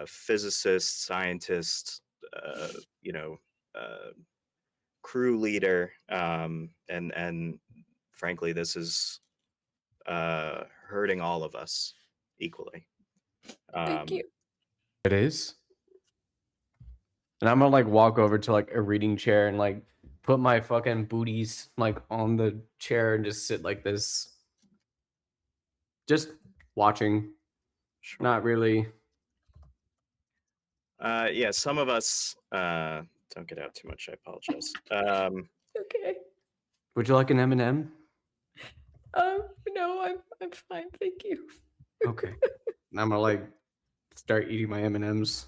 S3: physicist, scientist, crew leader, and frankly, this is hurting all of us equally.
S2: Thank you.
S6: It is. And I'm gonna like walk over to like a reading chair and like put my fucking booties like on the chair and just sit like this. Just watching.
S3: Sure.
S6: Not really.
S3: Yeah, some of us don't get out too much. I apologize.
S2: Okay.
S6: Would you like an M&M?
S2: No, I'm fine. Thank you.
S6: Okay. And I'm gonna like start eating my M&Ms.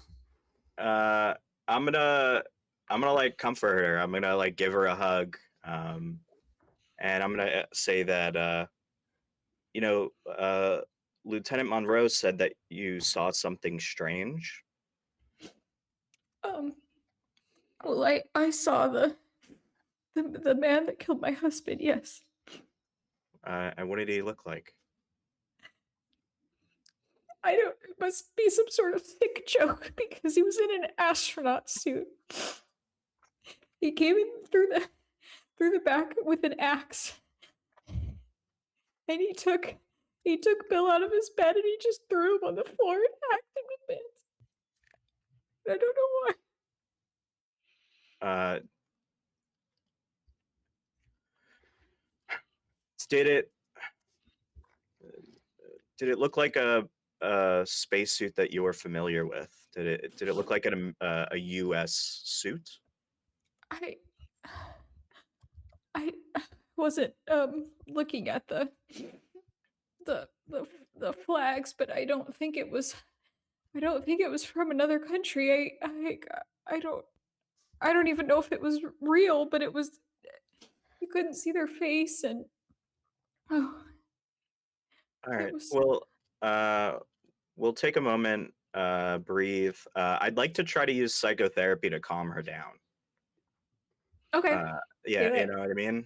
S3: I'm gonna like comfort her. I'm gonna like give her a hug, and I'm gonna say that Lieutenant Monroe said that you saw something strange.
S2: Well, I saw the man that killed my husband. Yes.
S3: And what did he look like?
S2: I don't. It must be some sort of thick joke because he was in an astronaut suit. He came in through the back with an axe, and he took Bill out of his bed and he just threw him on the floor and hacked him to bits. I don't know why.
S3: Did it look like a spacesuit that you were familiar with? Did it look like a U.S. suit?
S2: I wasn't looking at the flags, but I don't think it was from another country. I don't even know if it was real, but it was. You couldn't see their face, and
S3: All right. Well, we'll take a moment, breathe. I'd like to try to use psychotherapy to calm her down.
S2: Okay.
S3: Yeah, you know what I mean?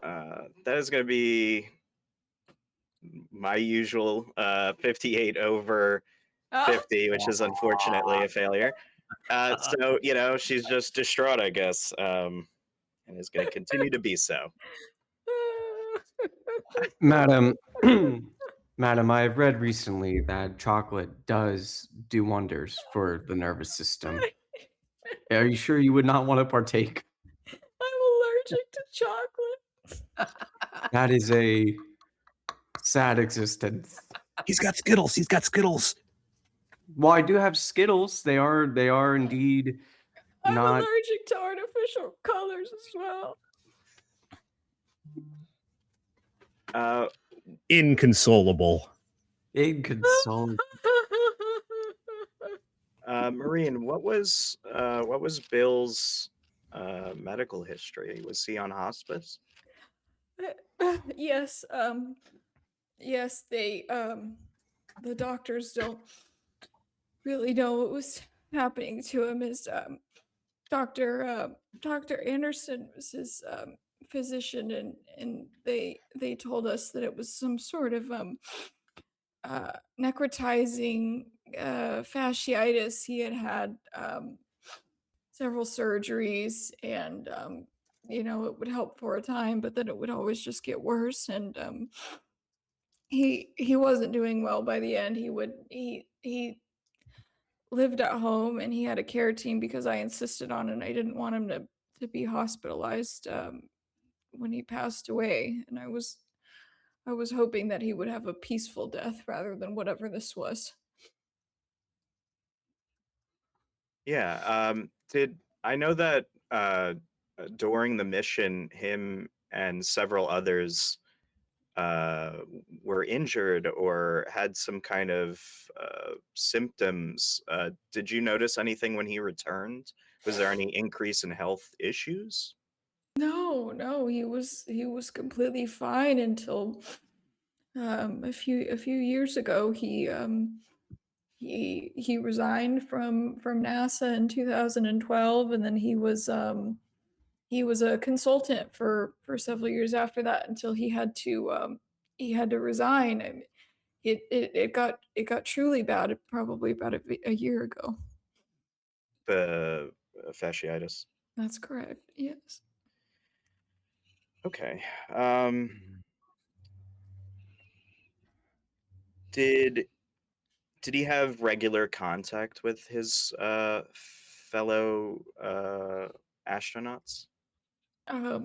S3: That is going to be my usual 58 over 50, which is unfortunately a failure. So, she's just distraught, I guess, and is going to continue to be so.
S6: Madam, Madam, I've read recently that chocolate does do wonders for the nervous system. Are you sure you would not want to partake?
S2: I'm allergic to chocolate.
S6: That is a sad existence.
S1: He's got Skittles.
S6: Well, I do have Skittles. They are indeed
S2: I'm
S6: not
S2: allergic to artificial colors as well.
S1: Inconsolable.
S3: Marine, what was Bill's medical history? Was he on hospice?
S2: Yes. Yes. They. The doctors don't really know what was happening to him. His Dr. Anderson was his physician, and they told us that it was some sort of necrotizing fasciitis. He had several surgeries, and it would help for a time, but then it would always just get worse. And he wasn't doing well by the end. He lived at home, and he had a care team because I insisted on it. And I didn't want him to be hospitalized when he passed away, and I was hoping that he would have a peaceful death rather than whatever this was.
S3: Yeah. Did I know that during the mission, him and several others were injured or had some kind of symptoms? Did you notice anything when he returned? Was there any increase in health issues?
S2: No, he was completely fine until a few years ago. He resigned from NASA in 2012, and then he was a consultant for several years after that until he had to resign. I mean, it got truly bad probably about a year ago.
S3: The fasciitis.
S2: That's correct. Yes.
S3: Okay. Did he have regular contact with his fellow astronauts?
S2: I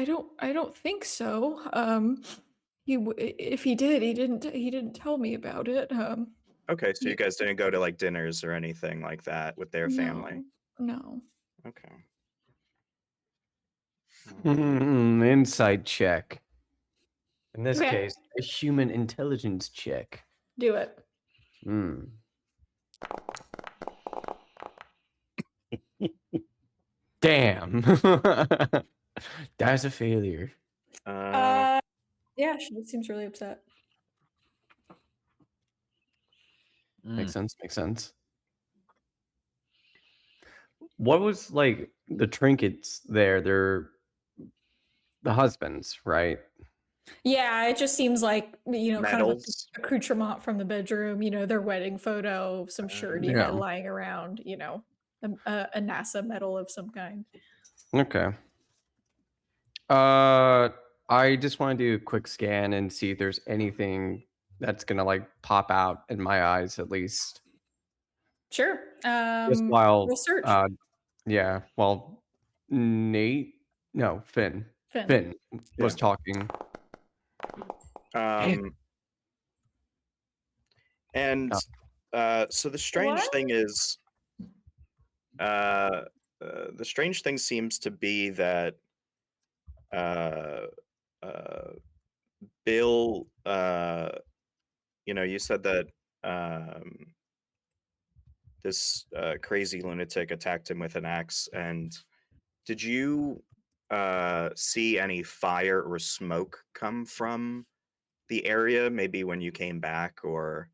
S2: don't think so. If he did, he didn't tell me about it.
S3: Okay, so
S2: he-
S3: you guys didn't go to like dinners or anything like that with their family?
S2: No.
S3: Okay.
S4: Insight check. In this
S2: Okay.
S4: case, a human intelligence check.
S2: Do it.
S4: Damn. That's a failure.
S2: Yeah, she seems really upset.
S4: Makes sense. What was like the trinkets there? They're the husbands, right?
S2: Yeah, it just seems like, kind of
S3: Medals.
S2: accoutrement from the bedroom, their wedding photo, some surety
S4: Yeah.
S2: lying around, a NASA medal of some kind.
S4: Okay. I just want to do a quick scan and see if there's anything that's gonna like pop out in my eyes at least.
S2: Sure.
S4: Just while
S2: research.
S4: yeah, while Finn was talking.
S3: And so the strange thing is, the strange thing seems to be that Bill, you said that this crazy lunatic attacked him with an axe, and did you see any fire or smoke come from the area, maybe when you came back or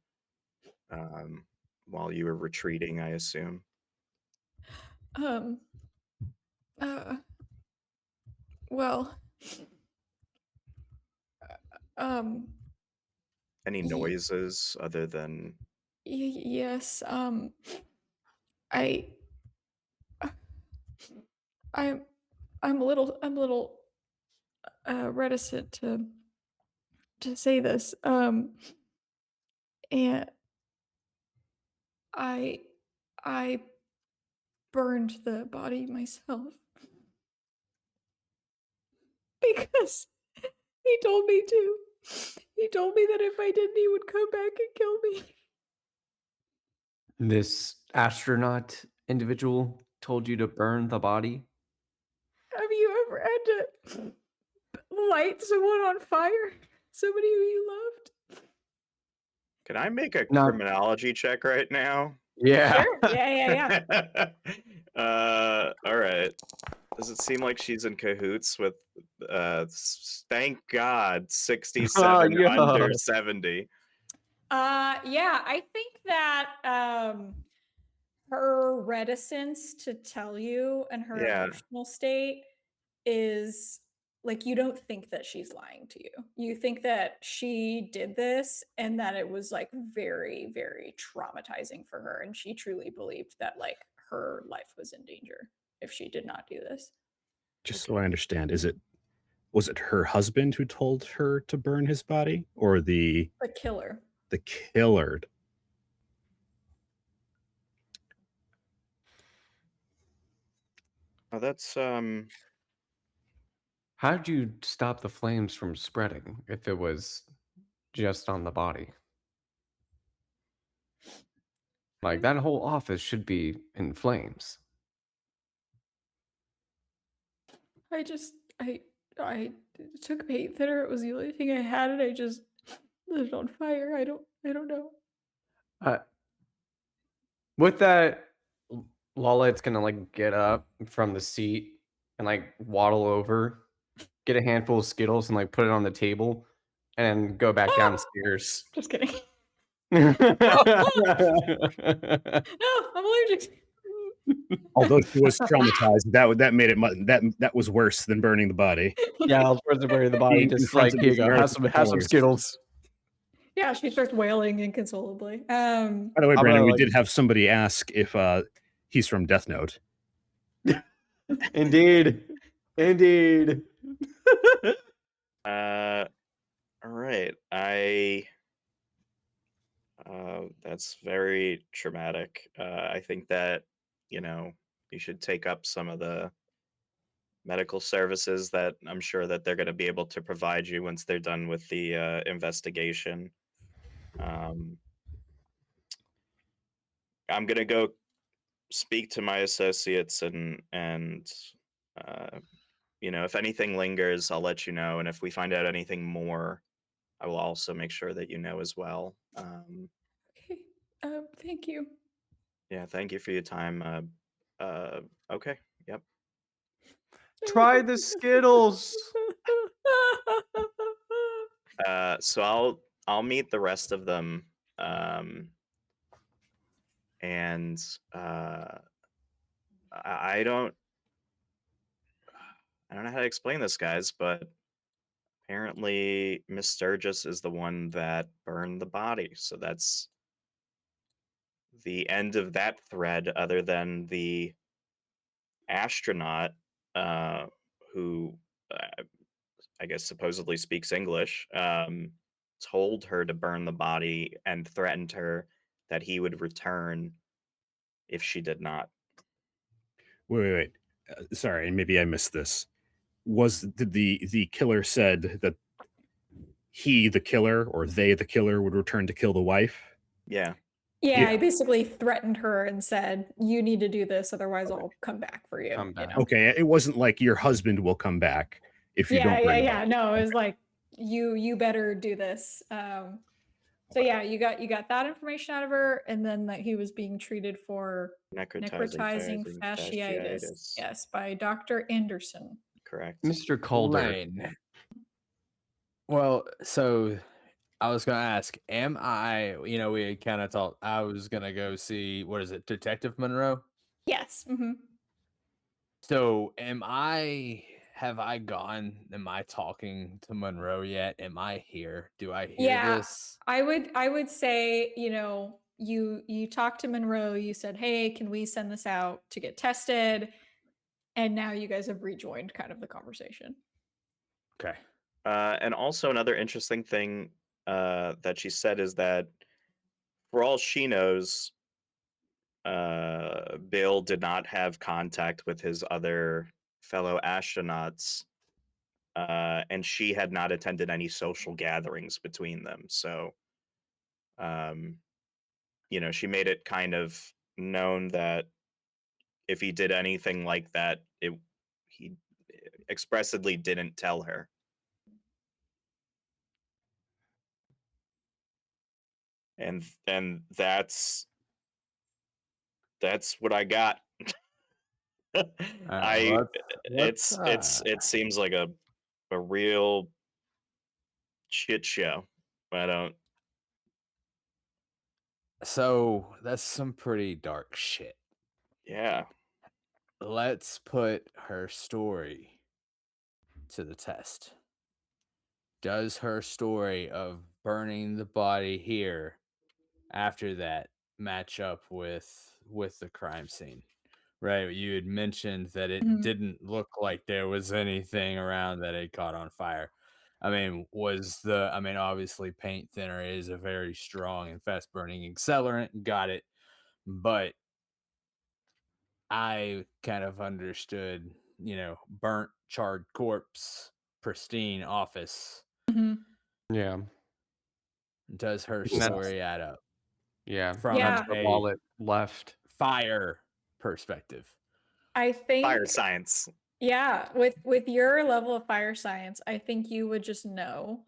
S3: while you were retreating, I assume?
S2: Well,
S3: any noises other than
S2: yes, I'm a little reticent to say this. And I burned the body myself because he told me to. He told me that if I didn't, he would come back and kill me.
S4: This astronaut individual told you to burn the body?
S2: Have you ever had to light someone on fire? Somebody who you loved?
S3: Can I make a criminology check right now?
S4: Yeah.
S2: Sure. Yeah.
S3: All right. Does it seem like she's in cahoots with thank God 67 under 70?
S2: Yeah, I think that her reticence to tell you and her emotional state is like, you don't think that she's lying to you. You think that she did this and that it was like very, very traumatizing for her. And she truly believed that like her life was in danger if she did not do this.
S1: Just so I understand, was it her husband who told her to burn his body, or the
S2: killer?
S1: The killer?
S3: Oh, that's
S6: How did you stop the flames from spreading if it was just on the body? Like, that whole office should be in flames.
S2: I took paint thinner. It was the only thing I had, and I just lit it on fire. I don't know.
S6: With that, Lawlett's gonna like get up from the seat and like waddle over, get a handful of Skittles and like put it on the table, and go back downstairs.
S2: Just kidding. No, I'm allergic.
S1: Although she was traumatized, that made it that was worse than burning the body.
S4: Yeah, I was supposed to bury the body.
S1: Being
S4: Just like,
S1: confronted
S4: here you
S1: with
S4: go.
S1: your
S4: Have some
S1: colors.
S4: Skittles.
S2: Yeah, she starts wailing inconsolably.
S1: By the way,
S4: I'm
S1: Brandon,
S4: gonna,
S1: we
S4: like-
S1: did have somebody ask if he's from Death Note.
S4: Indeed.
S3: all right. That's very traumatic. I think that, you should take up some of the medical services that I'm sure that they're going to be able to provide you once they're done with the investigation. I'm going to go speak to my associates and if anything lingers, I'll let you know. And if we find out anything more, I will also make sure that you know as well.
S2: Okay. Thank you.
S3: Yeah, thank you for your time. Okay. Yep.
S6: Try the Skittles.
S3: So I'll meet the rest of them, and I don't know how to explain this, guys, but apparently Miss Sturgis is the one that burned the body. So that's the end of that thread, other than the astronaut who I guess supposedly speaks English, told her to burn the body and threatened her that he would return if she did not.
S1: Wait. Sorry, maybe I missed this. Did the killer said that he, the killer, or they, the killer, would return to kill the wife?
S3: Yeah.
S2: Yeah, I basically threatened her and said, "You need to do this, otherwise I'll come back for you."
S6: Come back.
S1: Okay, it wasn't like your husband will come back if you don't bring him back.
S2: No, it was like you better do this. So yeah, you got that information out of her, and then that he was being treated for necrotizing fasciitis. Yes, by Dr. Anderson.
S3: Correct.
S6: Mr. Calder.
S5: Laine. Well, so I was gonna ask, am I? We had kind of thought I was gonna go see, what is it, Detective Monroe?
S2: Yes.
S5: So am I? Have I gone? Am I talking to Monroe yet? Am I here? Do I hear this?
S2: I would say, you talked to Monroe, you said, "Hey, can we send this out to get tested?" And now you guys have rejoined kind of the conversation.
S5: Okay.
S3: And also another interesting thing that she said is that, for all she knows, Bill did not have contact with his other fellow astronauts, and she had not attended any social gatherings between them. So, she made it kind of known that if he did anything like that, he expressly didn't tell her. And that's what I got. It seems like a real shit show. I don't.
S5: So that's some pretty dark shit.
S3: Yeah.
S5: Let's put her story to the test. Does her story of burning the body here after that match up with the crime scene? Right, you had mentioned that it
S2: Mhm.
S5: didn't look like there was anything around that had caught on fire. I mean, obviously paint thinner is a very strong and fast burning accelerant, got it. But I kind of understood, burnt, charred corpse, pristine office.
S2: Mhm.
S6: Yeah.
S5: Does her
S6: And that's
S5: story add up
S6: yeah.
S5: from
S6: That's
S2: Yeah.
S6: where
S5: a
S6: Lawlett left.
S5: fire perspective?
S2: I
S3: Fire
S2: think
S3: science.
S2: yeah, with your level of fire science, I think you would just know.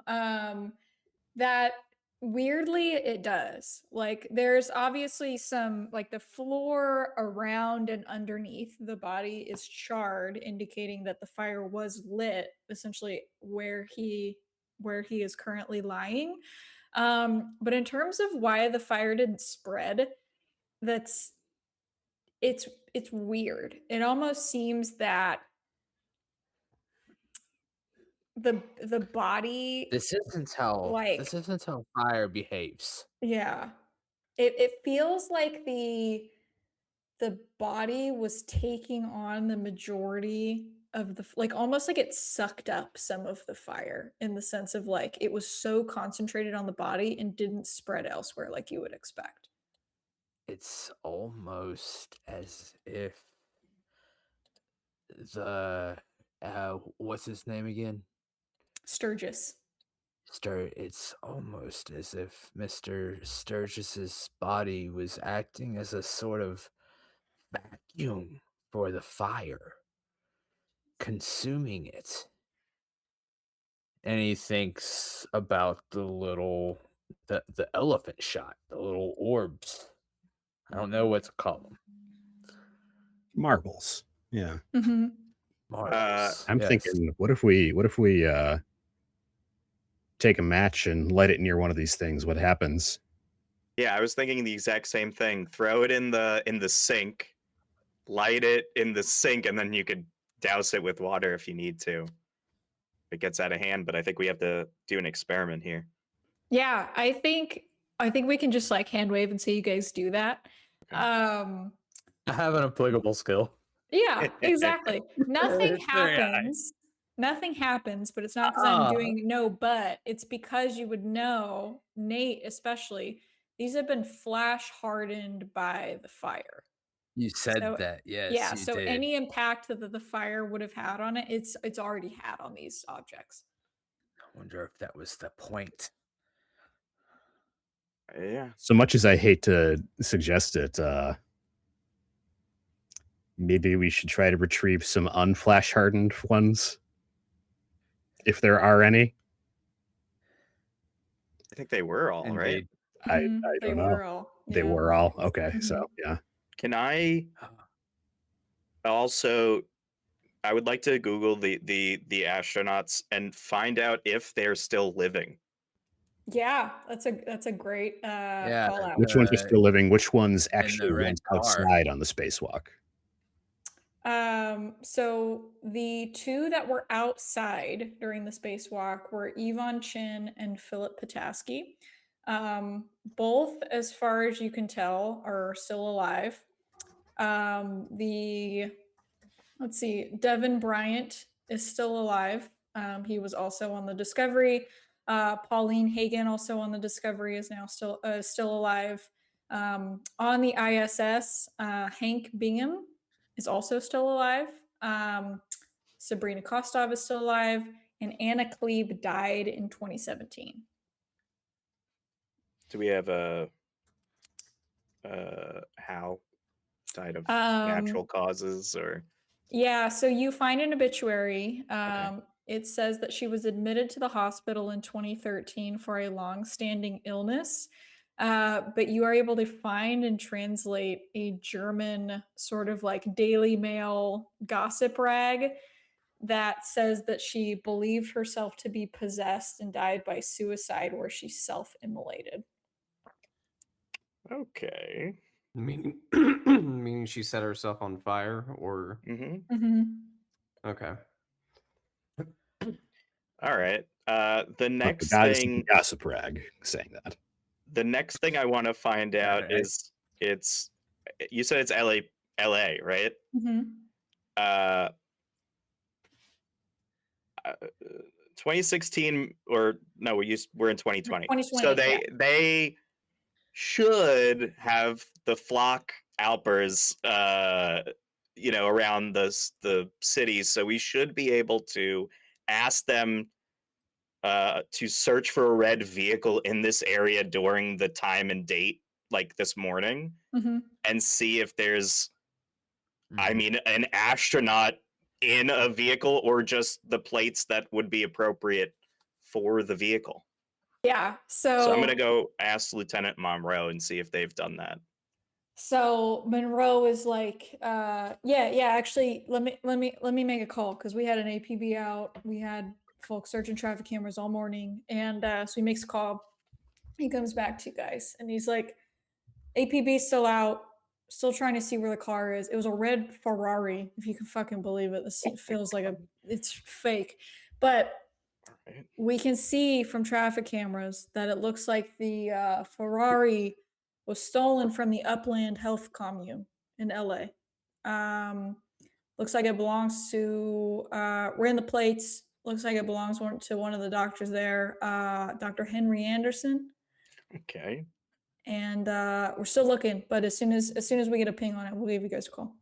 S2: That weirdly it does. Like there's obviously some like the floor around and underneath the body is charred, indicating that the fire was lit essentially where he is currently lying. But in terms of why the fire didn't spread, that's it's weird. It almost seems that the body
S5: This isn't how
S2: like
S5: fire behaves.
S2: yeah. It feels like the body was taking on the majority of the like almost like it sucked up some of the fire in the sense of like it was so concentrated on the body and didn't spread elsewhere like you would expect.
S5: It's almost as if the what's his name again?
S2: Sturgis.
S5: It's almost as if Mr. Sturgis's body was acting as a sort of vacuum for the fire, consuming it. And he thinks about the elephant shot, the little orbs. I don't know what to call them.
S1: Marbles. Yeah.
S2: Mhm.
S5: Marbles.
S1: I'm
S5: yes.
S1: thinking, what if we take a match and light it near one of these things? What happens?
S3: Yeah, I was thinking the exact same thing. Throw it in the sink, light it in the sink, and then you could douse it with water if you need to. It gets out of hand, but I think we have to do an experiment here.
S2: Yeah, I think we can just like hand wave and see you guys do that.
S3: Okay.
S5: I have an applicable skill.
S2: Yeah, exactly. Nothing
S5: It's very high.
S2: happens. Nothing happens, but it's not because I'm doing no, but it's because you would know, Nate especially, these have been flash hardened by the fire.
S5: You said
S2: So
S5: that, yes,
S2: yeah,
S5: you
S2: so
S5: did.
S2: any impact that the fire would have had on it, it's already had on these objects.
S5: I wonder if that was the point.
S3: Yeah.
S1: So much as I hate to suggest it, maybe we should try to retrieve some unflash hardened ones, if there are any.
S3: I think they were all, right?
S5: Indeed.
S1: I
S2: They
S1: don't know.
S2: were all.
S1: They
S2: Yeah.
S1: were all okay. So
S2: Mhm.
S1: yeah.
S3: Can I also I would like to Google the astronauts and find out if they're still living.
S2: Yeah, that's a great
S5: Yeah,
S2: call out.
S1: Which ones are still living? Which ones
S5: in
S1: actually
S5: the red
S1: went
S5: car.
S1: outside on the spacewalk?
S2: So the two that were outside during the spacewalk were Yvonne Chin and Philip Pataski. Both, as far as you can tell, are still alive. Let's see, Devin Bryant is still alive. He was also on the Discovery. Pauline Hagen, also on the Discovery, is now still alive. On the ISS, Hank Bingham is also still alive. Sabrina Kostov is still alive, and Anna Klebe died in 2017.
S3: Do we have a how died of natural causes or?
S2: Yeah, so you find an obituary.
S3: Okay.
S2: It says that she was admitted to the hospital in 2013 for a long-standing illness, but you are able to find and translate a German sort of like Daily Mail gossip rag that says that she believed herself to be possessed and died by suicide, where she self-immolated.
S3: Okay.
S6: Meaning, meaning she set herself on fire, or
S3: Mm-hmm.
S2: Mm-hmm.
S6: okay.
S3: All right. The
S1: Look, the
S3: next
S1: god is
S3: thing,
S1: gossip rag saying that.
S3: the next thing I want to find out
S5: Alright.
S3: is it's. You said it's LA, right?
S2: Mm-hmm.
S3: Uh, 2016 or no, we're in 2020.
S2: 2020,
S3: So
S2: yeah.
S3: they should have the flock Alpers, around the cities. So we should be able to ask them to search for a red vehicle in this area during the time and date, like this morning,
S2: Mm-hmm.
S3: and see if there's, I
S5: Mhm.
S3: mean, an astronaut in a vehicle or just the plates that would be appropriate for the vehicle.
S2: Yeah.
S3: So I'm gonna
S2: So
S3: go ask Lieutenant Monroe and see if they've done that.
S2: so Monroe is like, yeah, actually, let me make a call because we had an APB out. We had folks searching traffic cameras all morning, and so he makes a call. He comes back to you guys, and he's like, APB's still out, still trying to see where the car is. It was a red Ferrari, if you can fucking believe it. This feels like it's fake, but
S3: Right.
S2: we can see from traffic cameras that it looks like the Ferrari was stolen from the Upland Health Commune in LA. Looks like it belongs to, ran the plates. Looks like it belongs to one of the doctors there, Dr. Henry Anderson.
S3: Okay.
S2: And we're still looking, but as soon as we get a ping on it, we'll give you guys a call.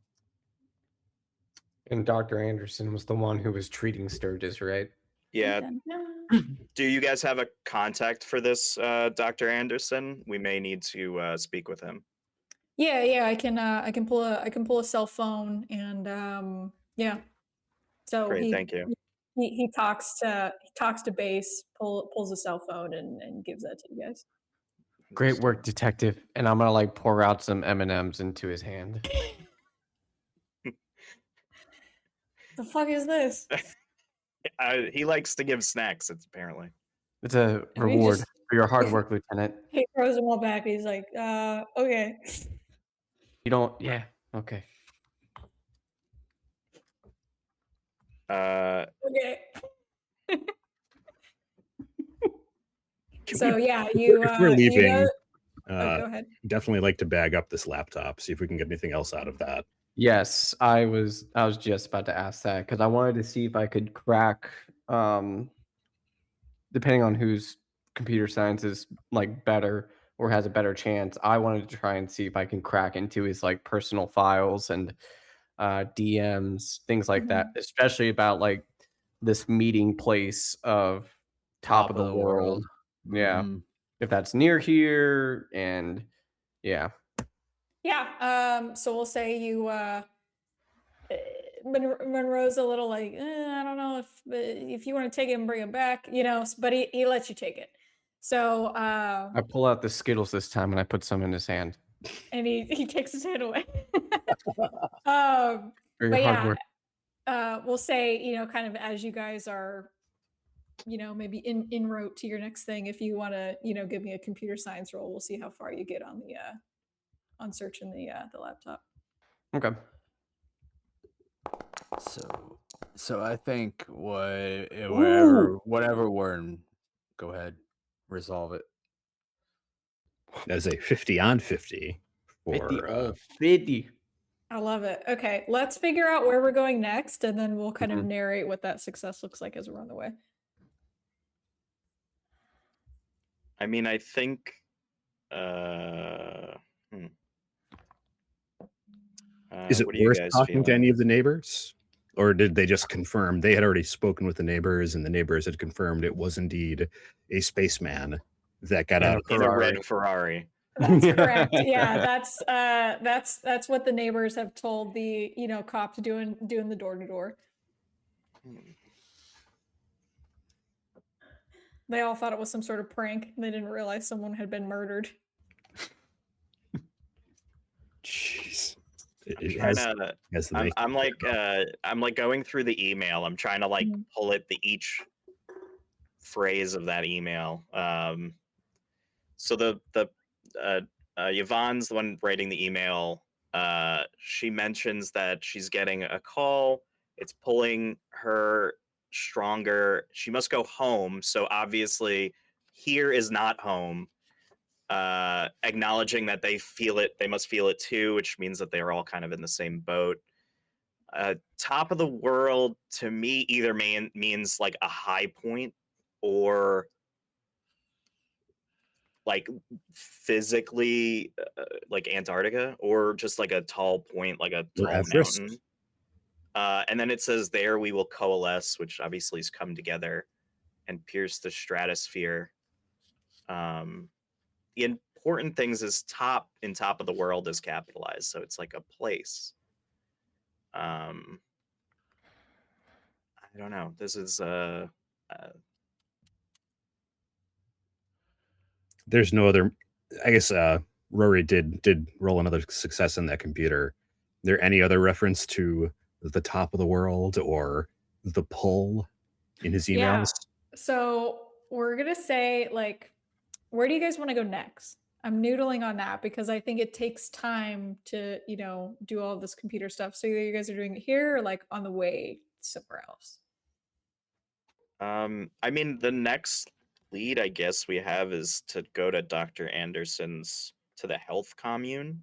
S6: And Dr. Anderson was the one who was treating Sturgis, right?
S3: Yeah.
S2: Dun, dun.
S3: Do you guys have a contact for this Dr. Anderson? We may need to speak with him.
S2: Yeah, I can pull a cell phone and yeah. So
S3: Great, thank you.
S2: he talks to base, pulls a cell phone and gives that to you guys.
S6: Great work, detective. And I'm gonna like pour out some M&Ms into his hand.
S2: The fuck is this?
S3: He likes to give snacks, it's apparently.
S6: It's a
S2: He
S6: reward
S2: just-
S6: for your hard work, Lieutenant.
S2: He throws them all back. He's like, okay.
S6: You don't, yeah, okay.
S2: Okay.
S1: Can
S2: So
S1: we,
S2: yeah, you
S1: if we're
S2: you
S1: leaving,
S2: know, oh, go ahead.
S1: definitely like to bag up this laptop, see if we can get anything else out of that.
S6: Yes, I was just about to ask that because I wanted to see if I could crack, depending on whose computer science is like better or has a better chance. I wanted to try and see if I can crack into his like personal files and DMs, things like that, especially about like this meeting place of top of the world. Yeah,
S5: Mhm.
S6: if that's near here, and yeah.
S2: Yeah. So we'll say you Monroe's a little like, I don't know if you want to take it and bring it back, but he lets you take it. So
S6: I pull out the Skittles this time and I put some in his hand.
S2: and he takes his hand away.
S6: For your
S2: But
S6: hard
S2: yeah,
S6: work.
S2: we'll say, kind of as you guys are, maybe en route to your next thing, if you want to, give me a computer science roll, we'll see how far you get on the on searching the laptop.
S6: Okay.
S5: So I think whatever we're in, go ahead, resolve it.
S1: As a 50 on 50
S6: 50
S1: for
S6: all 50.
S2: I love it. Okay, let's figure out where we're going next, and then we'll kind of
S6: Mhm.
S2: narrate what that success looks like as we're on the way.
S3: I mean, I think. Uh,
S1: is it
S3: what do you
S1: worth
S3: guys
S1: talking to
S3: feeling?
S1: any of the neighbors? Or did they just confirm they had already spoken with the neighbors and the neighbors had confirmed it was indeed a spaceman that got out of
S3: In a red Ferrari.
S2: That's correct. Yeah, that's what the neighbors have told the cops doing the door to door. They all thought it was some sort of prank. They didn't realize someone had been murdered.
S1: Jeez.
S3: I'm like going through the email. I'm trying to like pull at each phrase of that email. So the Yvonne's the one writing the email. She mentions that she's getting a call. It's pulling her. stronger. She must go home. So obviously, here is not home. Acknowledging that they feel it, they must feel it too, which means that they're all kind of in the same boat. Top of the world to me either means like a high point or like physically like Antarctica, or just like a tall point, like a
S1: Or
S3: tall
S1: Everest.
S3: mountain. And then it says, there we will coalesce, which obviously is come together and pierce the stratosphere. The important things is top of the world is capitalized, so it's like a place. I don't know. This is
S1: There's no other. I guess Rory did roll another success in that computer. There any other reference to the top of the world or the pull in his emails?
S2: Yeah. So we're gonna say, like, where do you guys want to go next? I'm noodling on that because I think it takes time to, do all this computer stuff. So either you guys are doing it here or like on the way somewhere else.
S3: I mean, the next lead I guess we have is to go to Dr. Anderson's, to the health commune.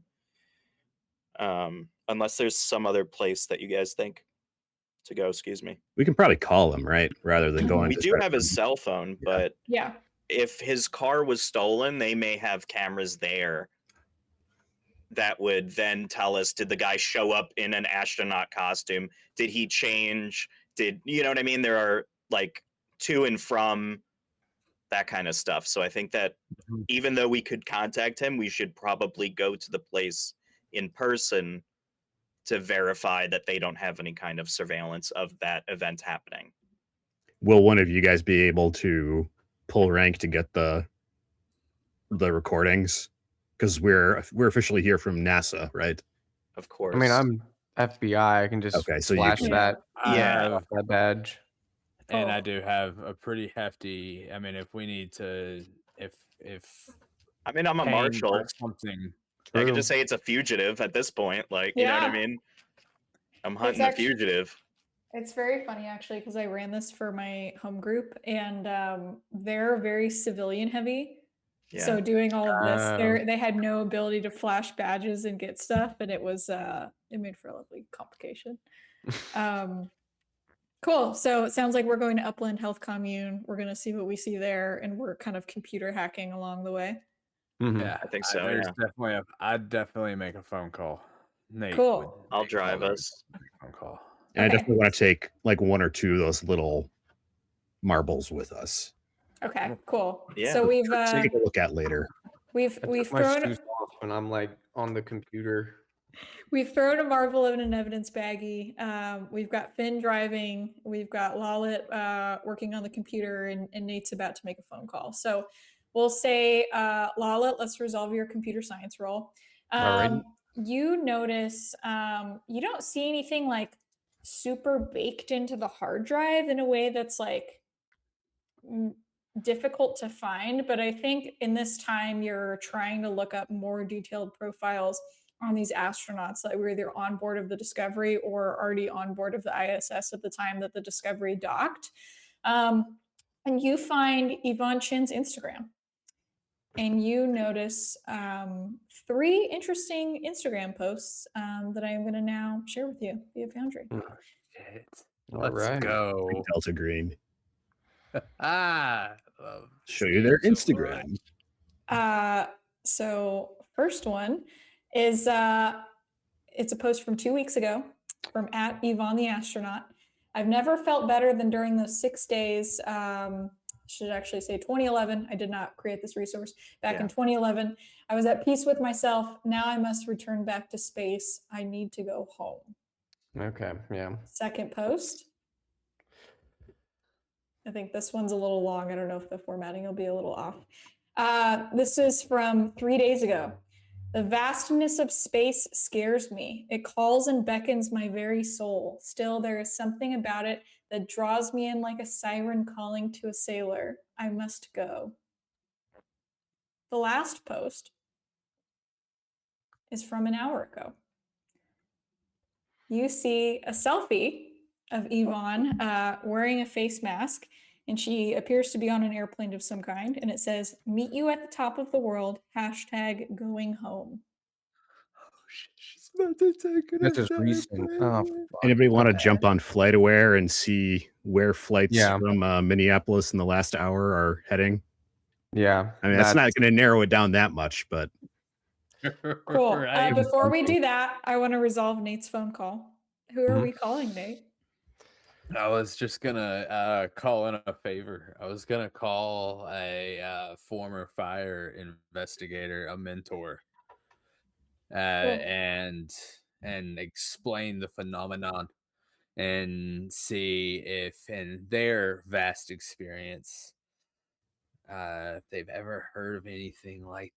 S3: Unless there's some other place that you guys think to go, excuse me.
S1: We can probably call him, right? Rather than going
S3: We
S1: to
S3: do
S1: try to
S3: have his
S1: find-
S3: cell phone, but
S2: Yeah.
S3: if his car was stolen, they may have cameras there that would then tell us, did the guy show up in an astronaut costume? Did he change? You know what I mean? There are like to and from, that kind of stuff. So I think that even though we could contact him, we should probably go to the place in person to verify that they don't have any kind of surveillance of that event happening.
S1: Will one of you guys be able to pull rank to get the recordings? Because we're officially here from NASA, right?
S3: Of course.
S6: I mean, I'm FBI. I can just
S1: Okay, so you
S6: flash
S1: can-
S6: that.
S3: Yeah.
S6: Off that badge.
S5: And I
S2: Oh.
S5: do have a pretty hefty. I mean, if we need to, if
S3: I mean, I'm a
S5: pain
S3: marshal.
S5: or something.
S3: I could
S6: True.
S3: just say it's a fugitive at this point. Like, you know what I
S2: Yeah.
S3: mean? I'm hunting a
S2: actually-
S3: fugitive.
S2: It's very funny actually because I ran this for my home group and they're very civilian heavy.
S3: Yeah.
S2: So doing all of this,
S6: Oh.
S2: they had no ability to flash badges and get stuff, and it was it made for a lovely complication. Cool. So it sounds like we're going to Upland Health Commune. We're gonna see what we see there, and we're kind of computer hacking along the way.
S6: Mhm.
S5: Yeah,
S3: I think so,
S5: There's
S3: yeah.
S5: definitely I'd definitely make a phone call. Nate
S2: Cool.
S5: would
S3: I'll
S5: make
S3: drive
S5: all the
S3: us.
S5: phone call.
S1: And I
S2: Okay.
S1: definitely want to take like one or two of those little marbles with us.
S2: Okay. Cool.
S3: Yeah.
S2: So we've
S1: to take a look at later.
S2: we've
S6: I
S2: we've
S6: took my
S2: thrown
S6: shoes off when I'm like on the computer.
S2: We've thrown a marvel in an evidence baggie. We've got Finn driving. We've got Lawlett working on the computer, and Nate's about to make a phone call. So we'll say, Lawlett, let's resolve your computer science role.
S6: Alrighty.
S2: You notice you don't see anything like super baked into the hard drive in a way that's like difficult to find. But I think in this time, you're trying to look up more detailed profiles on these astronauts that were either on board of the Discovery or already on board of the ISS at the time that the Discovery docked. And you find Yvonne Chin's Instagram. And you notice 3 interesting Instagram posts that I am going to now share with you via Foundry.
S5: Shit.
S6: All
S5: Let's
S6: right.
S5: go.
S1: Delta Green.
S5: Love
S1: Show you their
S5: Steve so much.
S1: Instagram.
S2: So first one is it's a post from 2 weeks ago from at Yvonne the Astronaut. I've never felt better than during those 6 days. Should actually say 2011. I did not create this resource. Back in 2011, I was at peace with myself. Now I must return back to space. I need to go home.
S6: Okay. Yeah.
S2: Second post. I think this one's a little long. I don't know if the formatting will be a little off. This is from 3 days ago. The vastness of space scares me. It calls and beckons my very soul. Still, there is something about it that draws me in like a siren calling to a sailor. I must go. The last post is from an hour ago. You see a selfie of Yvonne wearing a face mask, and she appears to be on an airplane of some kind, and it says, "Meet you at the top of the world, #going home."
S5: Oh shit, she's about to take
S6: That's just recent. Oh, fuck.
S1: Anybody want to
S6: Okay.
S1: jump on FlightAware and see where flights
S6: Yeah.
S1: from Minneapolis in the last hour are heading?
S6: Yeah.
S1: I mean, that's not going to narrow it down that much, but
S2: Cool.
S5: Right.
S2: Before we do that, I want to resolve Nate's phone call. Who are
S6: Mhm.
S2: we calling, Nate?
S5: I was just gonna call in a favor. I was gonna call a former fire investigator, a mentor, and explain the phenomenon and see if, in their vast experience, if they've ever heard of anything like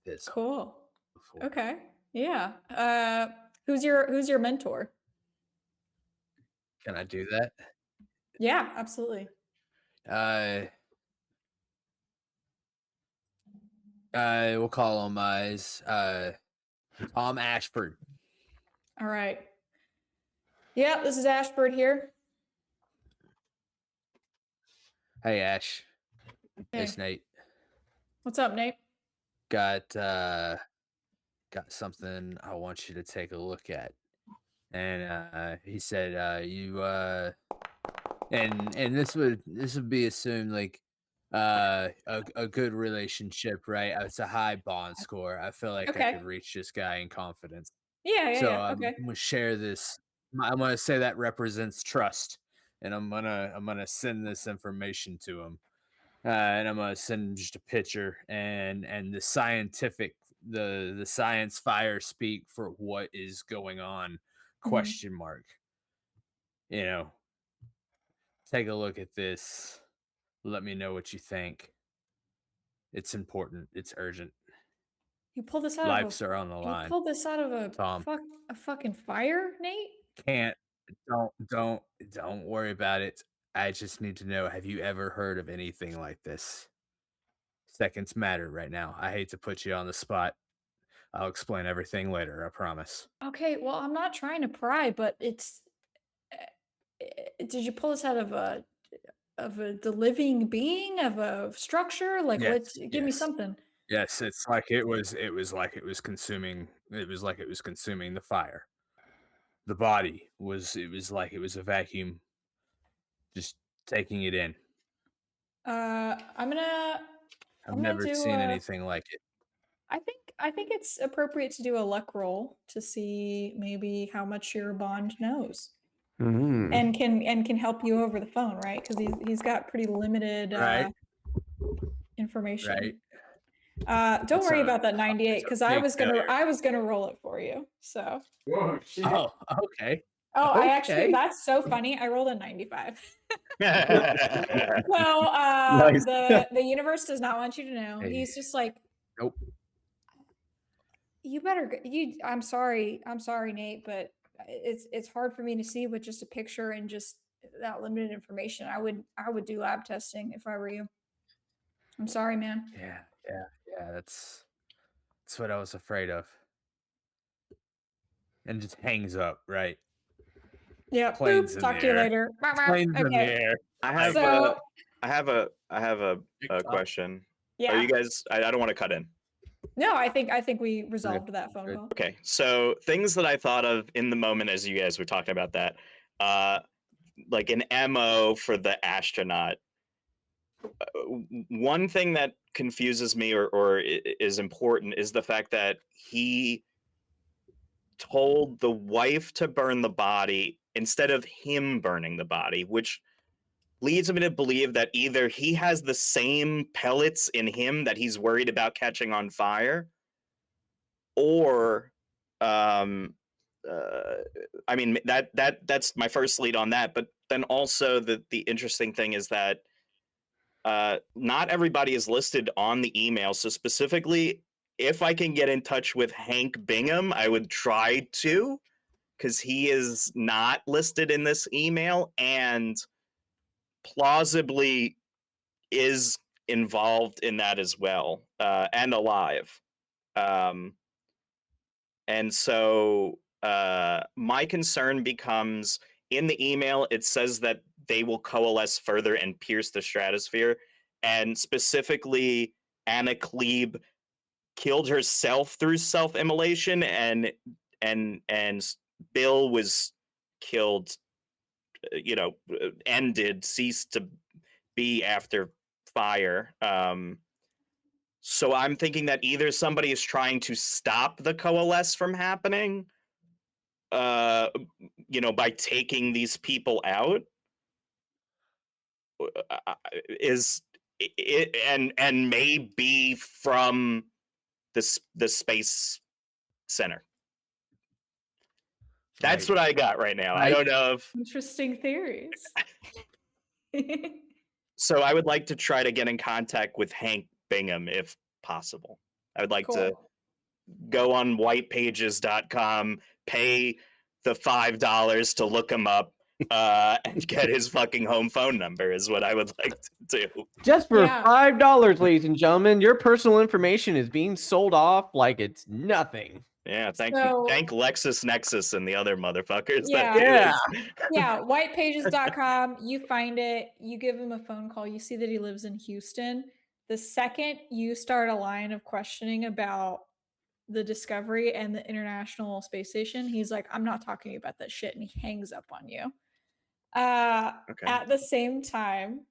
S5: this
S2: Cool.
S5: before.
S2: Okay. Yeah. Who's your mentor?
S5: Can I do that?
S2: Yeah, absolutely.
S5: We'll call him as Tom Ashford.
S2: All right. Yeah, this is Ashford here.
S5: Hey Ash,
S2: Hey.
S5: it's Nate.
S2: What's up, Nate?
S5: Got something I want you to take a look at. And he said you and this would be assumed like a good relationship, right? It's a high bond score. I feel like I
S2: Okay.
S5: could reach this guy in confidence.
S2: Yeah.
S5: So
S2: Okay.
S5: I'm gonna share this. I'm gonna say that represents trust, and I'm gonna send this information to him, and I'm gonna send him just a picture and the scientific the science fire speak for what is going on. Question mark. You know, take a look at this. Let me know what you think. It's important. It's urgent.
S2: You pulled this out
S5: Lives
S2: of
S5: are on the
S2: you
S5: line.
S2: pulled this out of
S5: Tom.
S2: a fucking fire, Nate?
S5: Can't don't worry about it. I just need to know, have you ever heard of anything like this? Seconds matter right now. I hate to put you on the spot. I'll explain everything later, I promise.
S2: Okay, well, I'm not trying to pry, but it's did you pull this out of the living being, of a structure? Like,
S5: Yes,
S2: let's give me
S5: yes.
S2: something.
S5: Yes, it's like it was consuming the fire. The body was like it was a vacuum just taking it in.
S2: I'm gonna
S5: I've never
S2: do
S5: seen anything like it.
S2: I think it's appropriate to do a luck roll to see maybe how much your bond knows. And can help you over the phone, right? Because he's got pretty limited
S5: Right.
S2: information.
S5: Right.
S2: Don't
S5: It's
S2: worry
S5: a-
S2: about that 98
S5: it's a
S2: because I
S5: big
S2: was
S5: failure.
S2: gonna roll it for you. So
S4: Whoa, shit.
S5: Oh, okay.
S2: I actually
S5: Okay.
S2: that's so funny. I rolled a 95.
S3: Yeah.
S2: So
S6: Nice.
S2: the universe does not want you to know.
S5: Hey.
S2: He's just like,
S5: Nope.
S2: you better I'm sorry, Nate, but it's hard for me to see with just a picture and just that limited information. I would do lab testing if I were you. I'm sorry, man.
S5: Yeah. That's what I was afraid of. And just hangs up, right?
S2: Yeah.
S5: Planes
S2: Boop,
S5: in
S2: talk
S5: the
S2: to you
S5: air.
S2: later.
S5: Planes in the
S2: Okay.
S5: air.
S3: I have
S2: So
S3: I have a question. Are
S2: yeah.
S3: you guys? I don't want to cut in.
S2: No, I think we resolved that phone
S4: Good.
S2: call.
S3: Okay, so things that I thought of in the moment as you guys were talking about that, like an MO for the astronaut. One thing that confuses me or is important is the fact that he told the wife to burn the body instead of him burning the body, which leads me to believe that either he has the same pellets in him that he's worried about catching on fire, or I mean that's my first lead on that. But then also the interesting thing is that not everybody is listed on the email. So specifically, if I can get in touch with Hank Bingham, I would try to, because he is not listed in this email and plausibly is involved in that as well, and alive. And so my concern becomes in the email, it says that they will coalesce further and pierce the stratosphere. And specifically, Anna Klebe killed herself through self-immolation, and Bill was killed, ceased to be after fire. So I'm thinking that either somebody is trying to stop the coalesce from happening, by taking these people out, is it, and maybe from the space center. That's what I got right now. I don't know if
S2: interesting theories.
S3: So I would like to try to get in contact with Hank Bingham if possible. I would like to go on whitepages.com, pay the $5 to look him up, and get his fucking home phone number is what I would like to do.
S4: Just for $5, ladies and gentlemen, your personal information is being sold off like it's nothing.
S3: Yeah, thank LexisNexis and the other motherfuckers.
S2: Yeah, whitepages.com. You find it, you give him a phone call, you see that he lives in Houston. The second you start a line of questioning about the Discovery and the International Space Station, he's like, I'm not talking about that shit, and he hangs up on you. At the same time,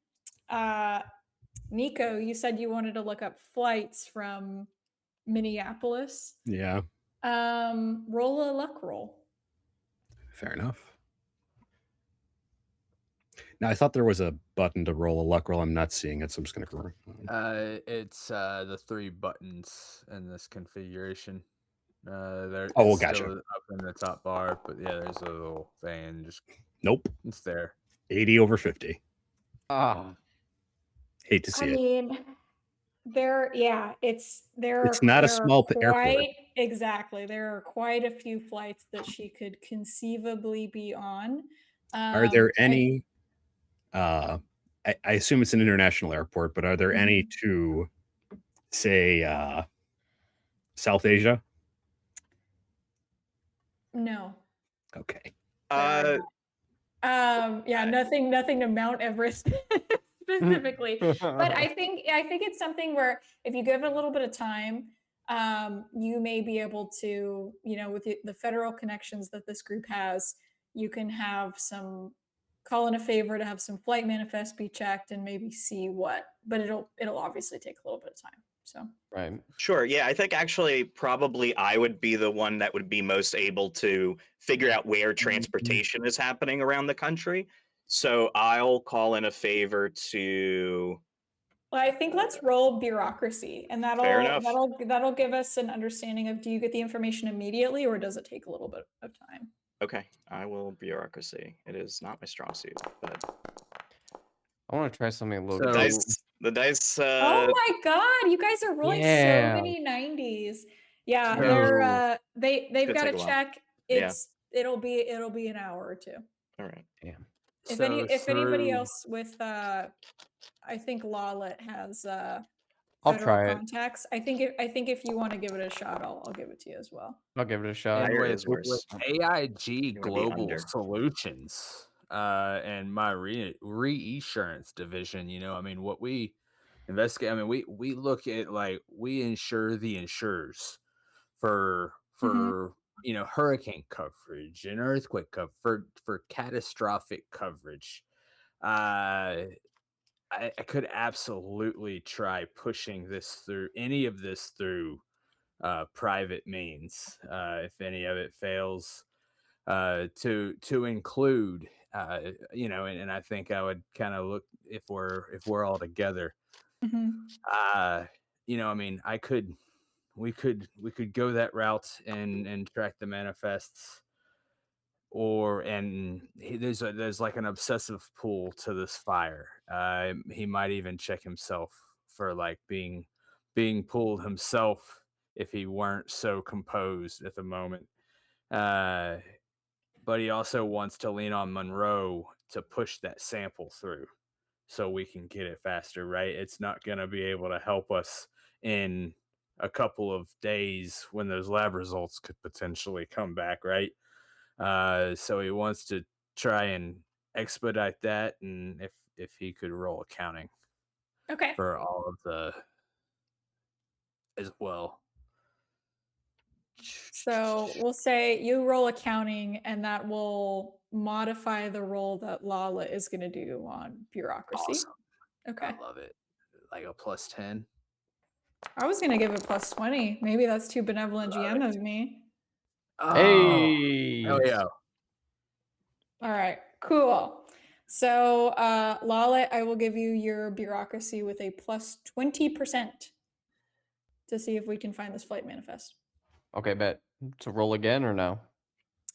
S2: Nico, you said you wanted to look up flights from Minneapolis.
S1: Yeah.
S2: Roll a luck roll.
S1: Fair enough. Now, I thought there was a button to roll a luck roll. I'm not seeing it, so I'm just going to...
S5: It's the 3 buttons in this configuration.
S1: Gotcha.
S5: Still up in the top bar, but yeah, there's a little thing. Just
S1: nope.
S5: It's there.
S1: 80 over 50. Hate to see it.
S2: I mean, it's
S1: not a small airport.
S2: Exactly. There are quite a few flights that she could conceivably be on.
S1: Are there any... I assume it's an international airport, but are there any to, say, South Asia?
S2: No.
S1: Okay.
S2: Nothing to Mount Everest specifically. But I think it's something where if you give it a little bit of time, you may be able to, with the federal connections that this group has, you can have call in a favor to have some flight manifest be checked and maybe see what, but it'll obviously take a little bit of time. So
S4: right.
S3: Sure. Yeah, I think actually probably I would be the one that would be most able to figure out where transportation is happening around the country. So I'll call in a favor to...
S2: Well, I think let's roll bureaucracy, and that'll give us an understanding of, do you get the information immediately or does it take a little bit of time?
S3: Okay, I will bureaucracy. It is not my strong suit, but
S6: I want to try something a little
S3: the dice.
S2: Oh my god, you guys are rolling so many 90s. Yeah, they've got to check. It'll be an hour or two.
S3: All right.
S4: Damn.
S2: If anybody else with I think Lawlett has
S6: I'll try
S2: contacts. I think if you want to give it a shot, I'll give it to you as well.
S6: I'll give it a shot.
S5: With AIG Global Solutions and my reinsurance division, what we investigate, we look at, like, we insure the insurers for hurricane coverage and earthquake coverage, for catastrophic coverage. I could absolutely try pushing any of this through private means, if any of it fails, to include, and I think I would kind of look, if we're all together, we could go that route and track the manifests, there's like an obsessive pull to this fire. He might even check himself for, like, being pulled himself if he weren't so composed at the moment. But he also wants to lean on Monroe to push that sample through so we can get it faster, right? It's not going to be able to help us in a couple of days when those lab results could potentially come back, right? So he wants to try and expedite that, and if he could roll accounting
S2: Okay.
S5: for all of the as well.
S2: So we'll say you roll accounting, and that will modify the roll that Lawlett is going to do on bureaucracy.
S5: Awesome.
S2: Okay.
S5: I love it. Like a +10.
S2: I was going to give it +20. Maybe that's too benevolent
S5: Love
S2: GM of me.
S5: Oh,
S4: Hey.
S5: hell yeah.
S2: All right, cool. So Lawlett, I will give you your bureaucracy with a +20% to see if we can find this flight manifest.
S6: Okay, bet. To roll again or no?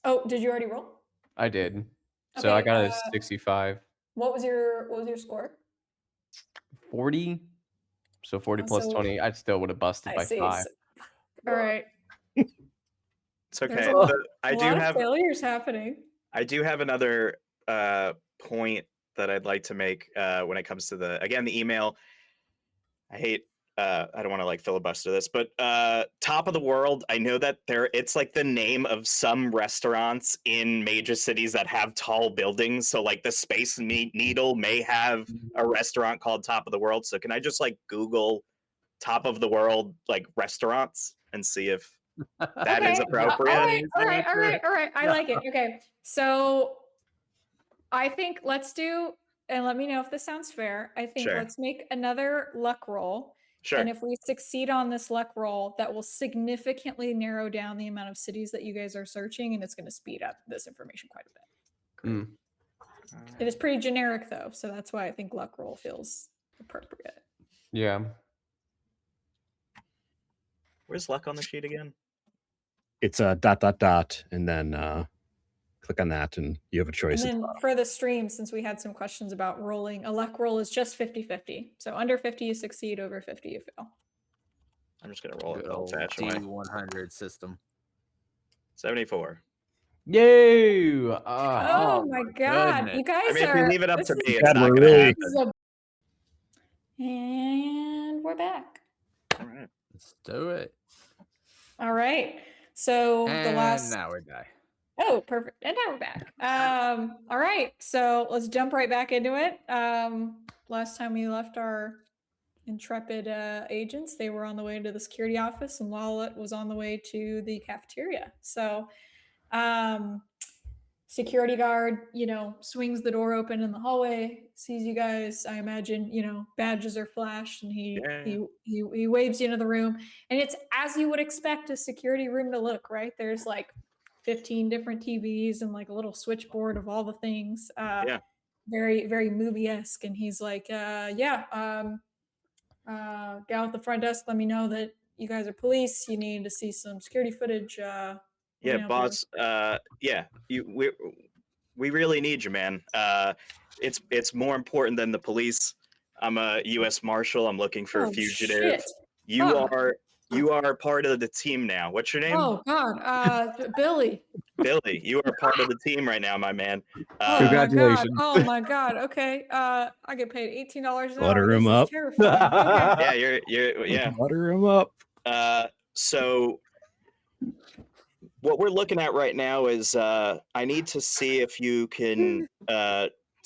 S2: Oh, did you already roll?
S6: I did. So I
S2: Okay,
S6: got a 65.
S2: What was your score?
S6: 40. So 40 plus
S2: So
S6: 20. I still would have busted
S2: I
S6: by
S2: see.
S6: 5.
S2: All right.
S3: It's okay.
S2: There's a
S3: but
S2: A lot of failures happening.
S3: I do have another point that I'd like to make when it comes to the email. I hate I don't want to like filibuster this, but Top of the World, I know that it's like the name of some restaurants in major cities that have tall buildings. So like the Space Needle may have a restaurant called Top of the World. So can I just like Google Top of the World like restaurants and see if that is appropriate?
S2: All right. I like it. Okay. So I think let's do, and let me know if this sounds fair. I think let's make another luck roll.
S3: Sure.
S2: And if we succeed on this luck roll, that will significantly narrow down the amount of cities that you guys are searching, and it's going to speed up this information quite a bit. It is pretty generic though, so that's why I think luck roll feels appropriate.
S6: Yeah.
S3: Where's luck on the sheet again?
S1: It's a ... and then click on that and you have a choice.
S2: And then for the stream, since we had some questions about rolling, a luck roll is just 50-50. So under 50 you succeed, over 50 you fail.
S3: I'm just gonna roll it
S5: Good old D100 system.
S3: 74.
S4: Yay!
S2: Oh my god,
S5: goodness.
S2: you guys
S3: I mean, if
S2: are.
S3: you leave it up to
S2: this
S3: me,
S2: is-
S3: it's not
S1: we're
S3: gonna
S1: really-
S3: happen.
S2: And we're back.
S3: All right.
S5: Let's do it.
S2: All right. So
S5: And
S2: the last.
S5: now we die.
S2: Oh, perfect. And now we're back. All right. So let's jump right back into it. Last time we left our intrepid agents, they were on the way to the security office, and Lawlett was on the way to the cafeteria. So security guard, swings the door open in the hallway, sees you guys. I imagine, badges are flashed, and he waves you into the room. And it's as you would expect a security room to look, right? There's like 15 different TVs and like a little switchboard of all the things. Very, very movie-esque. And he's like, gal at the front desk, let me know that you guys are police. You need to see some security footage.
S3: Boss. We really need you, man. It's more important than the police. I'm a U.S. Marshal. I'm looking for a fugitive.
S2: Shit.
S3: You are part of the team now. What's your name?
S2: Oh God, Billy.
S3: Billy, you are part of the team right now, my man.
S6: Congratulations.
S2: Oh my God. Okay. I get paid $18 an hour.
S1: Butter him
S2: This
S1: up.
S2: is terrifying. Okay.
S3: Yeah.
S1: Butter him up.
S3: So what we're looking at right now is I need to see if you can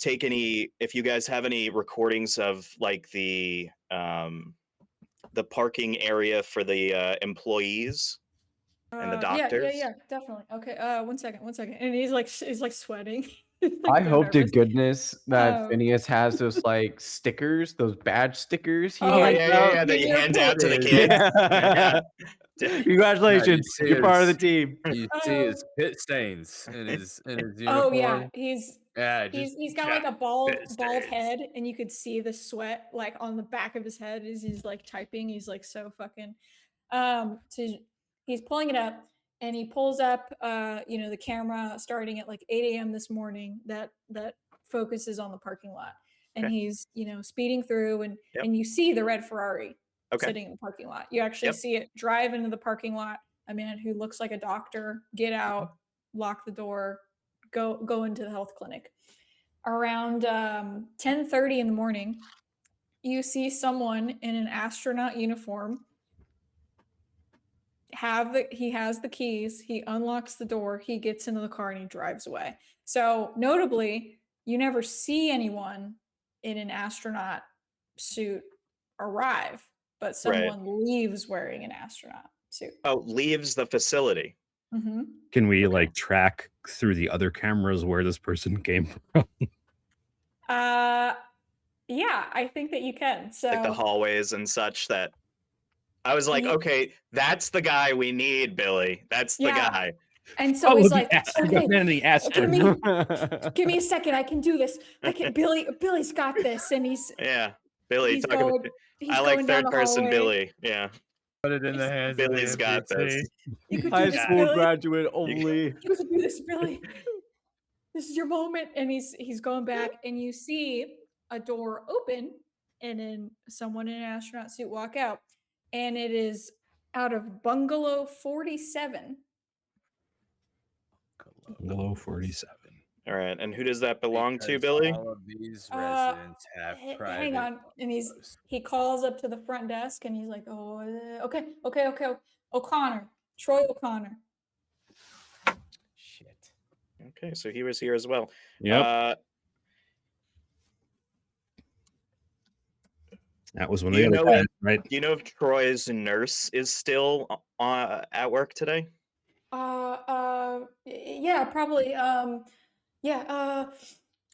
S3: if you guys have any recordings of like the parking area for the employees and the doctors.
S2: Yeah, definitely. Okay. 1 second. And he's like sweating.
S6: I hope to goodness that Finneas has those like stickers, those badge stickers.
S3: That you hand out to the kids.
S4: Congratulations, you're part of the team.
S5: You see his pit stains in his uniform.
S2: Oh yeah, he's got like a bald
S5: stains.
S2: head, and you could see the sweat like on the back of his head as he's like typing. He's like so fucking. So he's pulling it up, and he pulls up the camera starting at like 8 a.m. this morning that focuses on the parking lot, and he's speeding through, and you see the red Ferrari sitting in the parking lot. You actually see it drive into the parking lot. A man who looks like a doctor get out, lock the door, go into the health clinic. Around 10:30 in the morning, you see someone in an astronaut uniform he has the keys. He unlocks the door. He gets into the car and he drives away. So notably, you never see anyone in an astronaut suit arrive, but someone leaves wearing an astronaut suit.
S3: Oh, leaves the facility.
S2: Mm-hmm.
S1: Can we like track through the other cameras where this person came from?
S2: Yeah, I think that you can. So
S3: Like the hallways and such that I was like, okay, that's the guy we need, Billy. That's the guy.
S2: And so he's like,
S1: okay, man in the Astro.
S2: give me a second. I can do this. Billy's got this. And
S3: Billy.
S2: he's
S3: I like
S2: going down
S3: third
S2: the
S3: person
S2: hallway.
S3: Billy. Yeah.
S5: Put it in the hands
S3: Billy's
S5: of the
S3: got this.
S2: You could do
S4: High
S2: this,
S4: school
S2: Billy.
S4: graduate only.
S2: You could do this, Billy. This is your moment. And he's going back, and you see a door open, and then someone in an astronaut suit walk out, and it is out of Bungalow 47.
S1: Bungalow 47.
S3: All right. And who does that belong to, Billy?
S5: All of these residents have private.
S2: Hang on. And he calls up to the front desk, and he's like, "Oh, okay. O'Connor, Troy O'Connor."
S5: Shit.
S3: Okay, so he was here as well.
S1: Yep. That was one of
S3: You
S1: the
S3: know
S1: other guys, right?
S3: Do you know if Troy's nurse is still at work today?
S2: Yeah, probably. Yeah.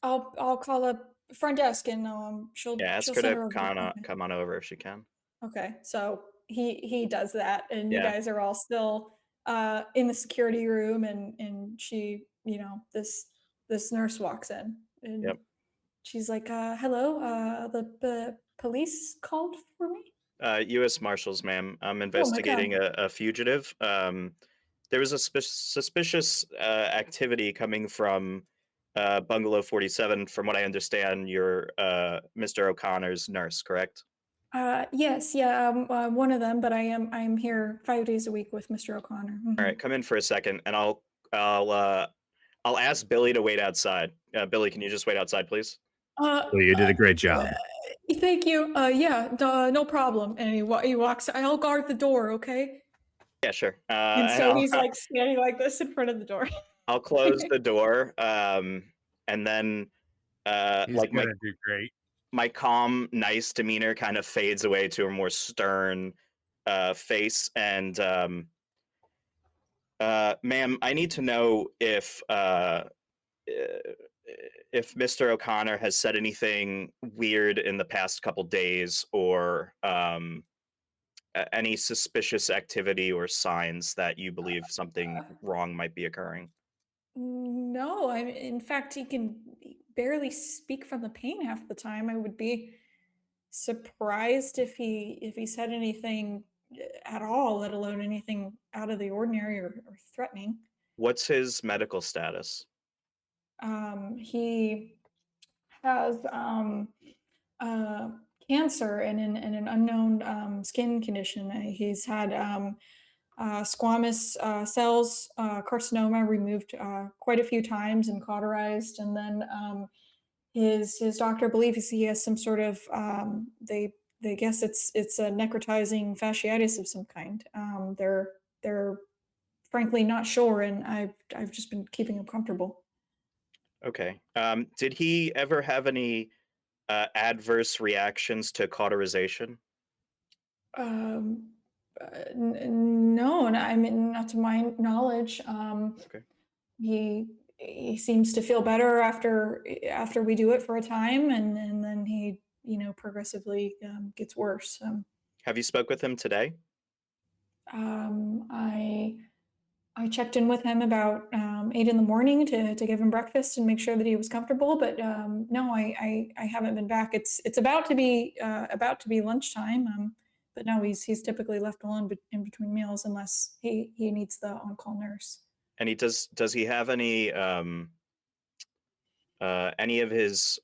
S2: I'll call up front desk, and she'll
S3: Ask
S2: she'll
S3: her
S2: send
S3: to
S2: her over.
S3: come on over if she can.
S2: Okay, so he does that, and you
S3: Yeah.
S2: guys are all still in the security room, and she, this nurse walks in, and
S3: Yep.
S2: she's like, "Hello, the police called for me."
S3: U.S. Marshals, ma'am. I'm
S2: Oh my
S3: investigating
S2: God.
S3: a fugitive. There was a suspicious activity coming from Bungalow 47. From what I understand, you're Mr. O'Connor's nurse, correct?
S2: Yes, yeah, one of them, but I'm here 5 days a week with Mr. O'Connor.
S3: All right, come in for a second, and I'll ask Billy to wait outside. Billy, can you just wait outside, please?
S1: Well, you did a great job.
S2: Thank you. Yeah, no problem. And he walks. I'll guard the door, okay?
S3: Yeah, sure.
S2: And so he's like standing like this in front of the door.
S3: I'll close the door, and then
S5: He's gonna do great.
S3: my calm, nice demeanor kind of fades away to a more stern face. And ma'am, I need to know if Mr. O'Connor has said anything weird in the past couple days, or any suspicious activity or signs that you believe something wrong might be occurring.
S2: No, in fact, he can barely speak from the pain half the time. I would be surprised if he said anything at all, let alone anything out of the ordinary or threatening.
S3: What's his medical status?
S2: He has cancer and an unknown skin condition. He's had squamous cells carcinoma removed quite a few times and cauterized, and then his doctor believes he has some sort of they guess it's a necrotizing fasciitis of some kind. They're frankly not sure, and I've just been keeping him comfortable.
S3: Okay. Did he ever have any adverse reactions to cauterization?
S2: No, and I mean, not to my knowledge.
S3: Okay.
S2: He seems to feel better after we do it for a time, and then he progressively gets worse.
S3: Have you spoke with him today?
S2: I checked in with him about 8 in the morning to give him breakfast and make sure that he was comfortable. But no, I haven't been back. It's about to be lunchtime. But no, he's typically left alone in between meals unless he needs the on-call nurse.
S3: And does he have any of his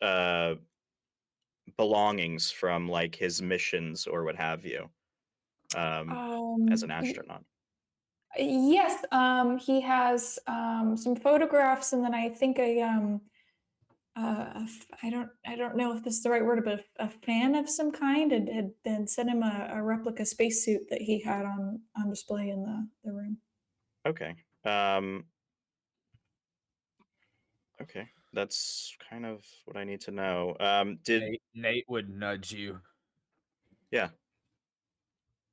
S3: belongings from like his missions or what have you, as an astronaut?
S2: Yes, he has some photographs, and then I think I don't know if this is the right word, but a fan of some kind had then sent him a replica spacesuit that he had on display in the room.
S3: Okay. Okay, that's kind of what I need to know.
S5: Nate would nudge you.
S3: Yeah.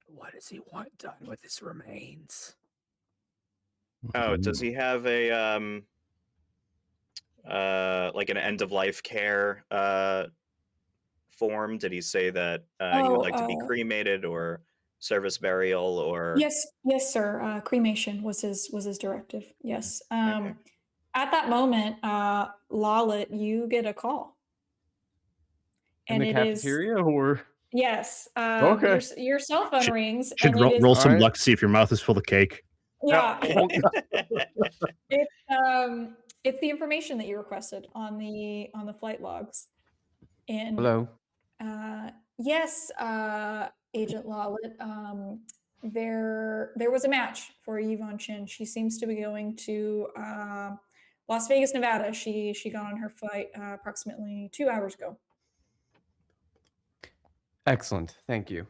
S5: What does he want done with his remains?
S3: Oh, does he have a like an end of life care form? Did he say that he would like to be cremated or service burial or?
S2: Yes, sir. Cremation was his directive. Yes.
S3: Okay.
S2: At that moment, Lawlett, you get a call,
S4: In the cafeteria, or
S2: yes.
S4: Okay.
S2: Your cell phone rings,
S1: Should
S2: and it is
S1: roll some
S4: Alright.
S1: luck to see if your mouth is full of cake.
S2: yeah.
S4: Oh,
S2: It's the information that you requested on the flight logs. And
S4: hello.
S2: yes, Agent Lawlett, there was a match for Yvonne Chin. She seems to be going to Las Vegas, Nevada. She got on her flight approximately 2 hours ago.
S4: Excellent, thank you.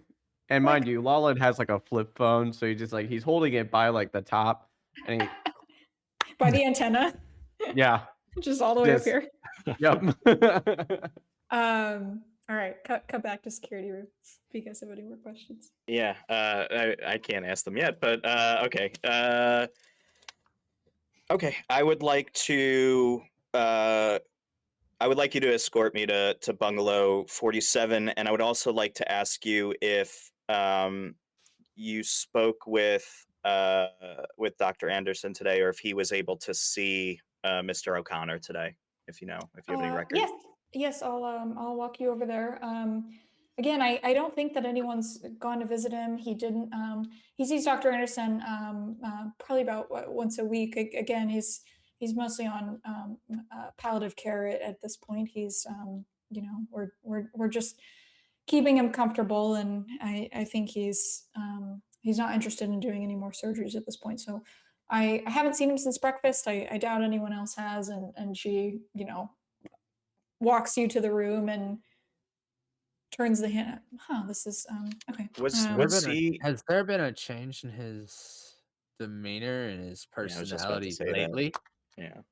S4: And mind you, Lawlett has like a flip phone, so he's holding it by like the top, and
S2: By the antenna.
S4: yeah,
S2: Just all the way up
S4: Just-
S2: here.
S4: yep.
S2: All right, cut back to security room. If you guys have any more questions.
S3: Yeah, I can't ask them yet, but okay. Okay, I would like you to escort me to bungalow 47, and I would also like to ask you if you spoke with Dr. Anderson today, or if he was able to see Mr. O'Connor today. If you have any record.
S2: Yes, I'll walk you over there. Again, I don't think that anyone's gone to visit him. He didn't. He sees Dr. Anderson probably about once a week. Again, he's mostly on palliative care at this point. He's we're just keeping him comfortable, and I think he's not interested in doing any more surgeries at this point. So I haven't seen him since breakfast. I doubt anyone else has, and she walks you to the room and turns the hand. This is okay.
S5: Has there been a change in his demeanor and his
S3: Yeah, I was just about to
S5: personality
S3: say that.
S5: lately?
S3: Yeah.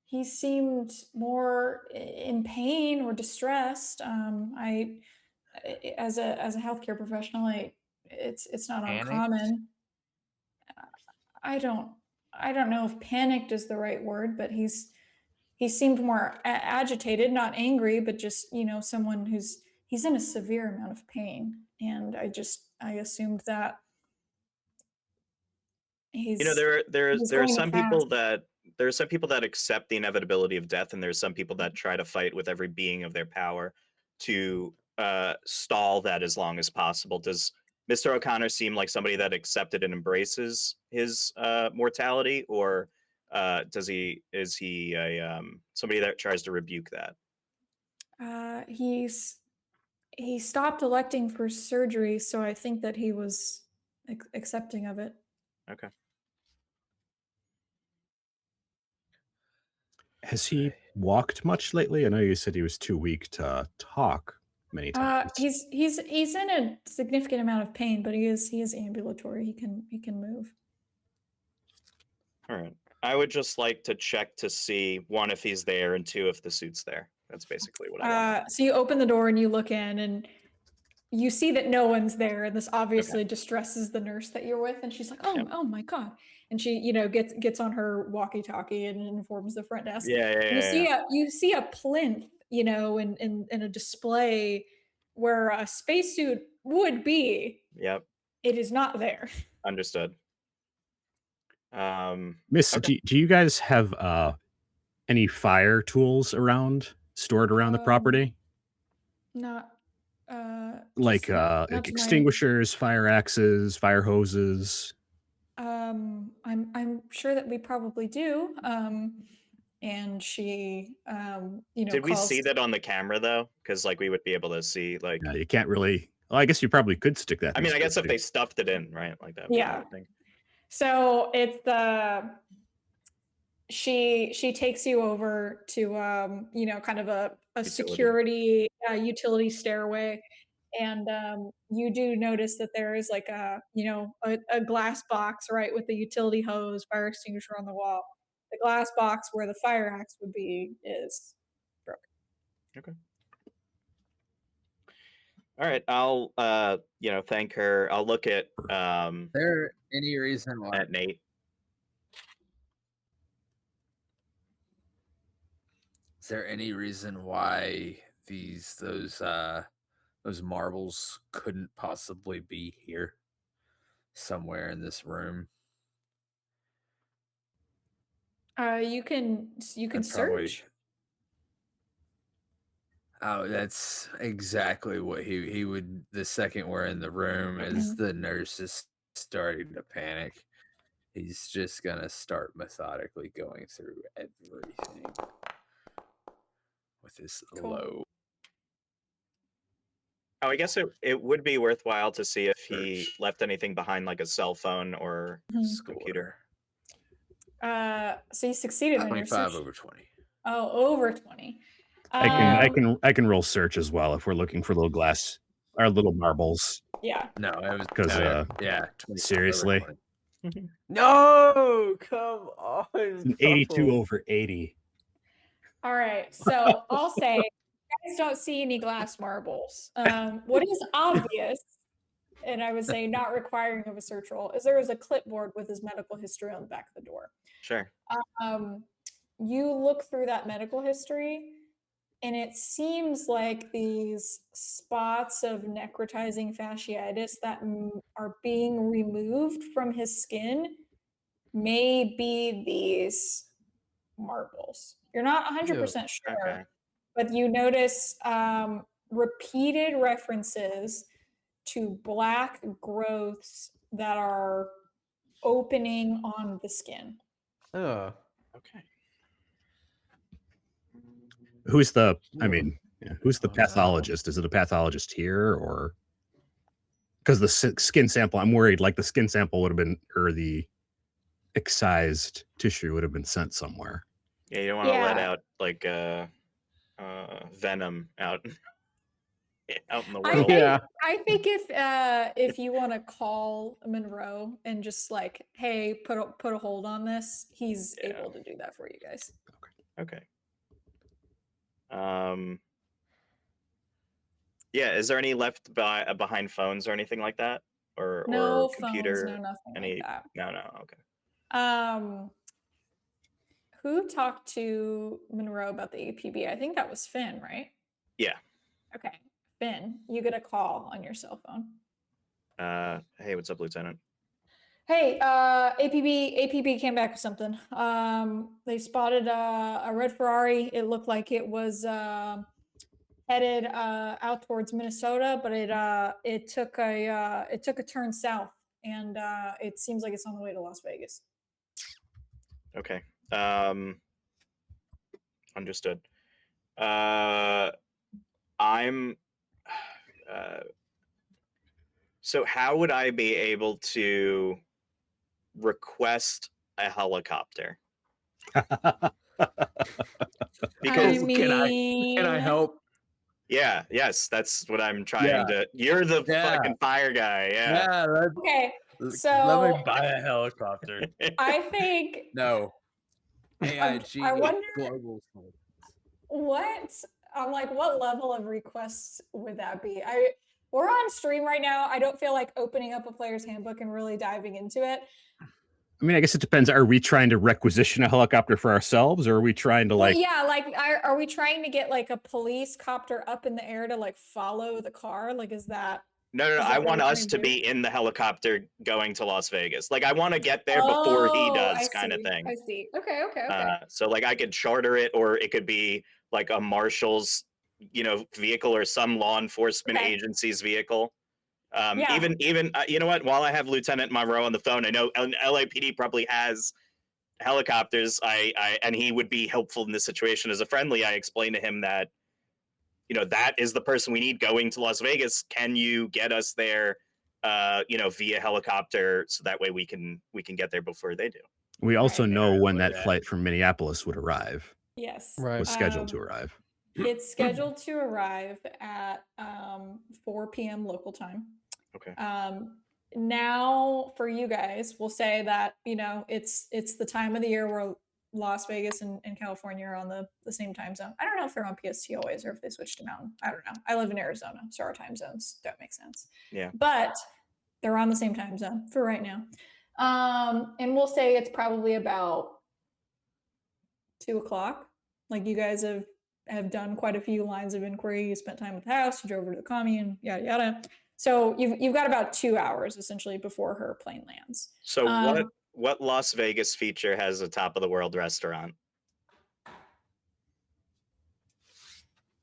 S2: He seemed more in pain or distressed. As a healthcare professional, it's not
S5: Panicked?
S2: uncommon. I don't know if panicked is the right word, but he seemed more agitated, not angry, but just someone he's in a severe amount of pain, and I assumed that he's
S3: there are
S2: going
S3: some
S2: to
S3: people
S2: pass.
S3: that accept the inevitability of death, and there's some people that try to fight with every being of their power to stall that as long as possible. Does Mr. O'Connor seem like somebody that accepted and embraces his mortality, or is he somebody that tries to rebuke that?
S2: He stopped electing for surgery, so I think that he was accepting of it.
S3: Okay.
S1: Has he walked much lately? I know you said he was too weak to talk many times.
S2: He's in a significant amount of pain, but he is ambulatory. He can move.
S3: All right. I would just like to check to see, one, if he's there, and two, if the suit's there. That's basically what I want.
S2: So you open the door and you look in, and you see that no one's there, and this obviously distresses the nurse that you're with, and she's like, "Oh my god!" And she, gets on her walkie-talkie and informs the front desk. You see a plinth, in a display where a spacesuit would be.
S3: Yep.
S2: It is not there.
S3: Understood.
S1: Miss, do you guys have any fire tools stored around the property?
S2: Not
S1: Like extinguishers, fire axes, fire hoses.
S2: I'm sure that we probably do. And she
S3: did we see that on the camera though? Because we would be able to see
S1: No, you can't really. Well, I guess you probably could stick that.
S3: I mean, I guess if they stuffed it in, right, like that.
S2: Yeah. So it's the she takes you over to kind of a
S3: Utility.
S2: security utility stairway, and you do notice that there is like a glass box, right, with the utility hose, fire extinguisher on the wall. The glass box where the fire axe would be is broken.
S3: Okay. All right, I'll thank her. I'll look at
S5: Is there any reason why?
S3: at Nate.
S5: Is there any reason why those marbles couldn't possibly be here, somewhere in this room?
S2: You can
S5: I'd probably-
S2: search.
S5: Oh, that's exactly what he would. The second we're in the room, as the nurse is starting to panic, he's just gonna start methodically going through everything with his
S2: Cool.
S5: low.
S3: Oh, I guess it would be worthwhile to see if he
S5: Search.
S3: left anything behind, like a cell phone or computer.
S2: So you succeeded on your
S5: 25
S2: search.
S5: over 20.
S2: Oh, over 20.
S1: I can roll search as well if we're looking for little marbles.
S2: Yeah.
S5: No, it was
S1: 'Cause,
S5: yeah, 25 over
S1: seriously?
S5: 20.
S4: No, come on.
S1: It's an 82 over 80.
S2: All right. So I'll say, you guys don't see any glass marbles. What is obvious, and I would say not requiring of a search roll, is there is a clipboard with his medical history on the back of the door.
S3: Sure.
S2: You look through that medical history, and it seems like these spots of necrotizing fasciitis that are being removed from his skin may be these marbles. You're not 100% sure,
S3: Okay.
S2: but you notice repeated references to black growths that are opening on the skin.
S4: Ugh.
S3: Okay.
S1: Who's the pathologist?
S5: No.
S1: Is it a pathologist here, or because the skin sample? I'm worried like the skin sample would have been, or the excised tissue would have been sent somewhere.
S3: Yeah, you don't want to let
S2: Yeah.
S3: out like venom out in the
S2: I
S3: world.
S2: think, I think if you want to call Monroe and just like, hey, put a hold on this, he's able to do that for you guys.
S3: Okay. Yeah, is there any left behind phones or anything like that, or
S2: No
S3: computer?
S2: phones, no nothing like that.
S3: No. Okay.
S2: Who talked to Monroe about the APB? I think that was Finn, right?
S3: Yeah.
S2: Okay, Finn, you get a call on your cell phone.
S3: Hey, what's up, Lieutenant?
S2: Hey, APB came back with something. They spotted a red Ferrari. It looked like it was headed out towards Minnesota, but it took a turn south, and it seems like it's on the way to Las Vegas.
S3: Okay. Understood. So how would I be able to request a helicopter? Because
S5: can I help?
S3: Yeah, yes, that's what I'm trying to. You're the fucking fire guy. Yeah.
S2: Okay,
S5: let
S2: so
S5: me buy a helicopter.
S2: I think
S5: No.
S2: I
S5: AIG
S2: wonder
S5: Global.
S2: what I'm like. What level of requests would that be? We're on stream right now. I don't feel like opening up a player's handbook and really diving into it.
S1: I mean, I guess it depends. Are we trying to requisition a helicopter for ourselves, or are we trying to
S2: Well, yeah, like are we trying to get like a police copter up in the air to like follow the car? Like, is that?
S3: No.
S2: Is that
S3: I
S2: what
S3: want
S2: we're
S3: us
S2: trying
S3: to
S2: do?
S3: be in the helicopter going to Las Vegas. Like, I want to get there before he
S2: Oh,
S3: does,
S2: I
S3: kind of
S2: see.
S3: thing.
S2: I see. Okay.
S3: So like I could charter it, or it could be like a marshal's, vehicle, or some law enforcement
S2: Okay.
S3: agency's vehicle.
S2: Yeah.
S3: Even you know what? While I have Lieutenant Monroe on the phone, I know LAPD probably has helicopters. And he would be helpful in this situation. As a friendly, I explained to him that, that is the person we need going to Las Vegas. Can you get us there, via helicopter, so that way we can get there before they do?
S1: We also
S2: Right.
S1: know when that
S5: Yeah.
S1: flight from Minneapolis would arrive.
S2: Yes.
S6: Right.
S1: Was scheduled to arrive.
S2: It's scheduled to arrive at 4 p.m. local time.
S3: Okay.
S2: Now for you guys, we'll say that, it's the time of the year where Las Vegas and California are on the same time zone. I don't know if they're on PST always or if they switched to Mountain. I don't know. I live in Arizona, so our time zones don't make sense.
S3: Yeah.
S2: But they're on the same time zone for right now. And we'll say it's probably about 2:00. Like, you guys have done quite a few lines of inquiry. You spent time at the house, you drove over to the commune, yada yada. So you've got about 2 hours essentially before her plane lands.
S3: So what Las Vegas feature has a top of the world restaurant?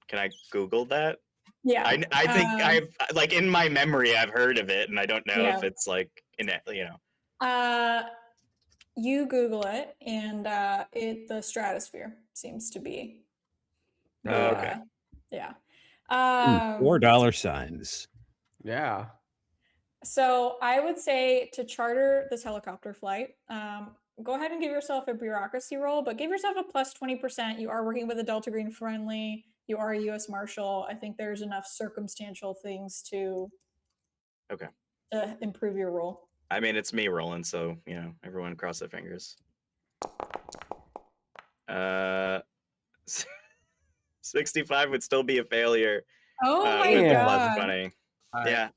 S3: Can I Google that?
S2: Yeah.
S3: I think I've like in my memory I've heard of it, and I don't know
S2: Yeah.
S3: if it's like in it, you know.
S2: You Google it, and the Stratosphere seems to be.
S3: Okay.
S2: Yeah.
S1: $4 signs.
S4: Yeah.
S2: So I would say to charter this helicopter flight, go ahead and give yourself a bureaucracy roll, but give yourself a plus 20%. You are working with a Delta Green friendly. You are a U.S. Marshal. I think there's enough circumstantial things to improve your roll.
S3: I mean, it's me rolling, so everyone cross their fingers. 65 would still be a failure.
S2: Oh my
S3: with the
S2: god!
S3: plus 20.
S5: Yeah.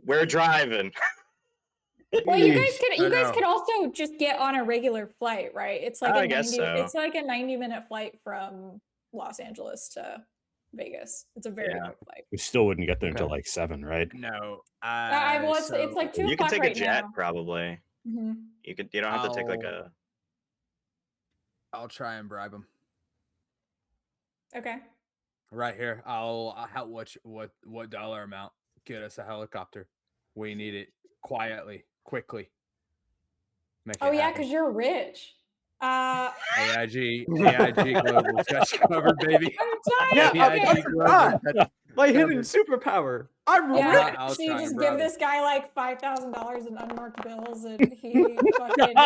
S3: We're driving.
S2: Well, you guys could also just get on a regular flight, right? It's like
S3: it's
S2: like a 90-minute flight from Los Angeles to Vegas. It's a very quick flight.
S1: We still wouldn't get there until like 7, right?
S5: No.
S2: Well, it's like 2
S3: You can
S2: o'clock
S3: take
S2: right
S3: a jet,
S2: now.
S3: probably.
S2: Mm-hmm.
S3: You don't have to take like a.
S5: I'll try and bribe him.
S2: Okay.
S5: Right here. I'll what dollar amount? Get us a helicopter. We need it quietly, quickly.
S2: Oh yeah, because you're rich.
S5: AIG Global Touch Cover, baby.
S2: I'm dying.
S4: Yeah,
S2: Okay.
S4: My hidden superpower. I'm
S2: Yeah,
S5: I'll
S2: so you
S5: try
S2: just
S5: and
S2: give
S5: bribe
S2: this guy like $5,000 in unmarked bills, and he makes it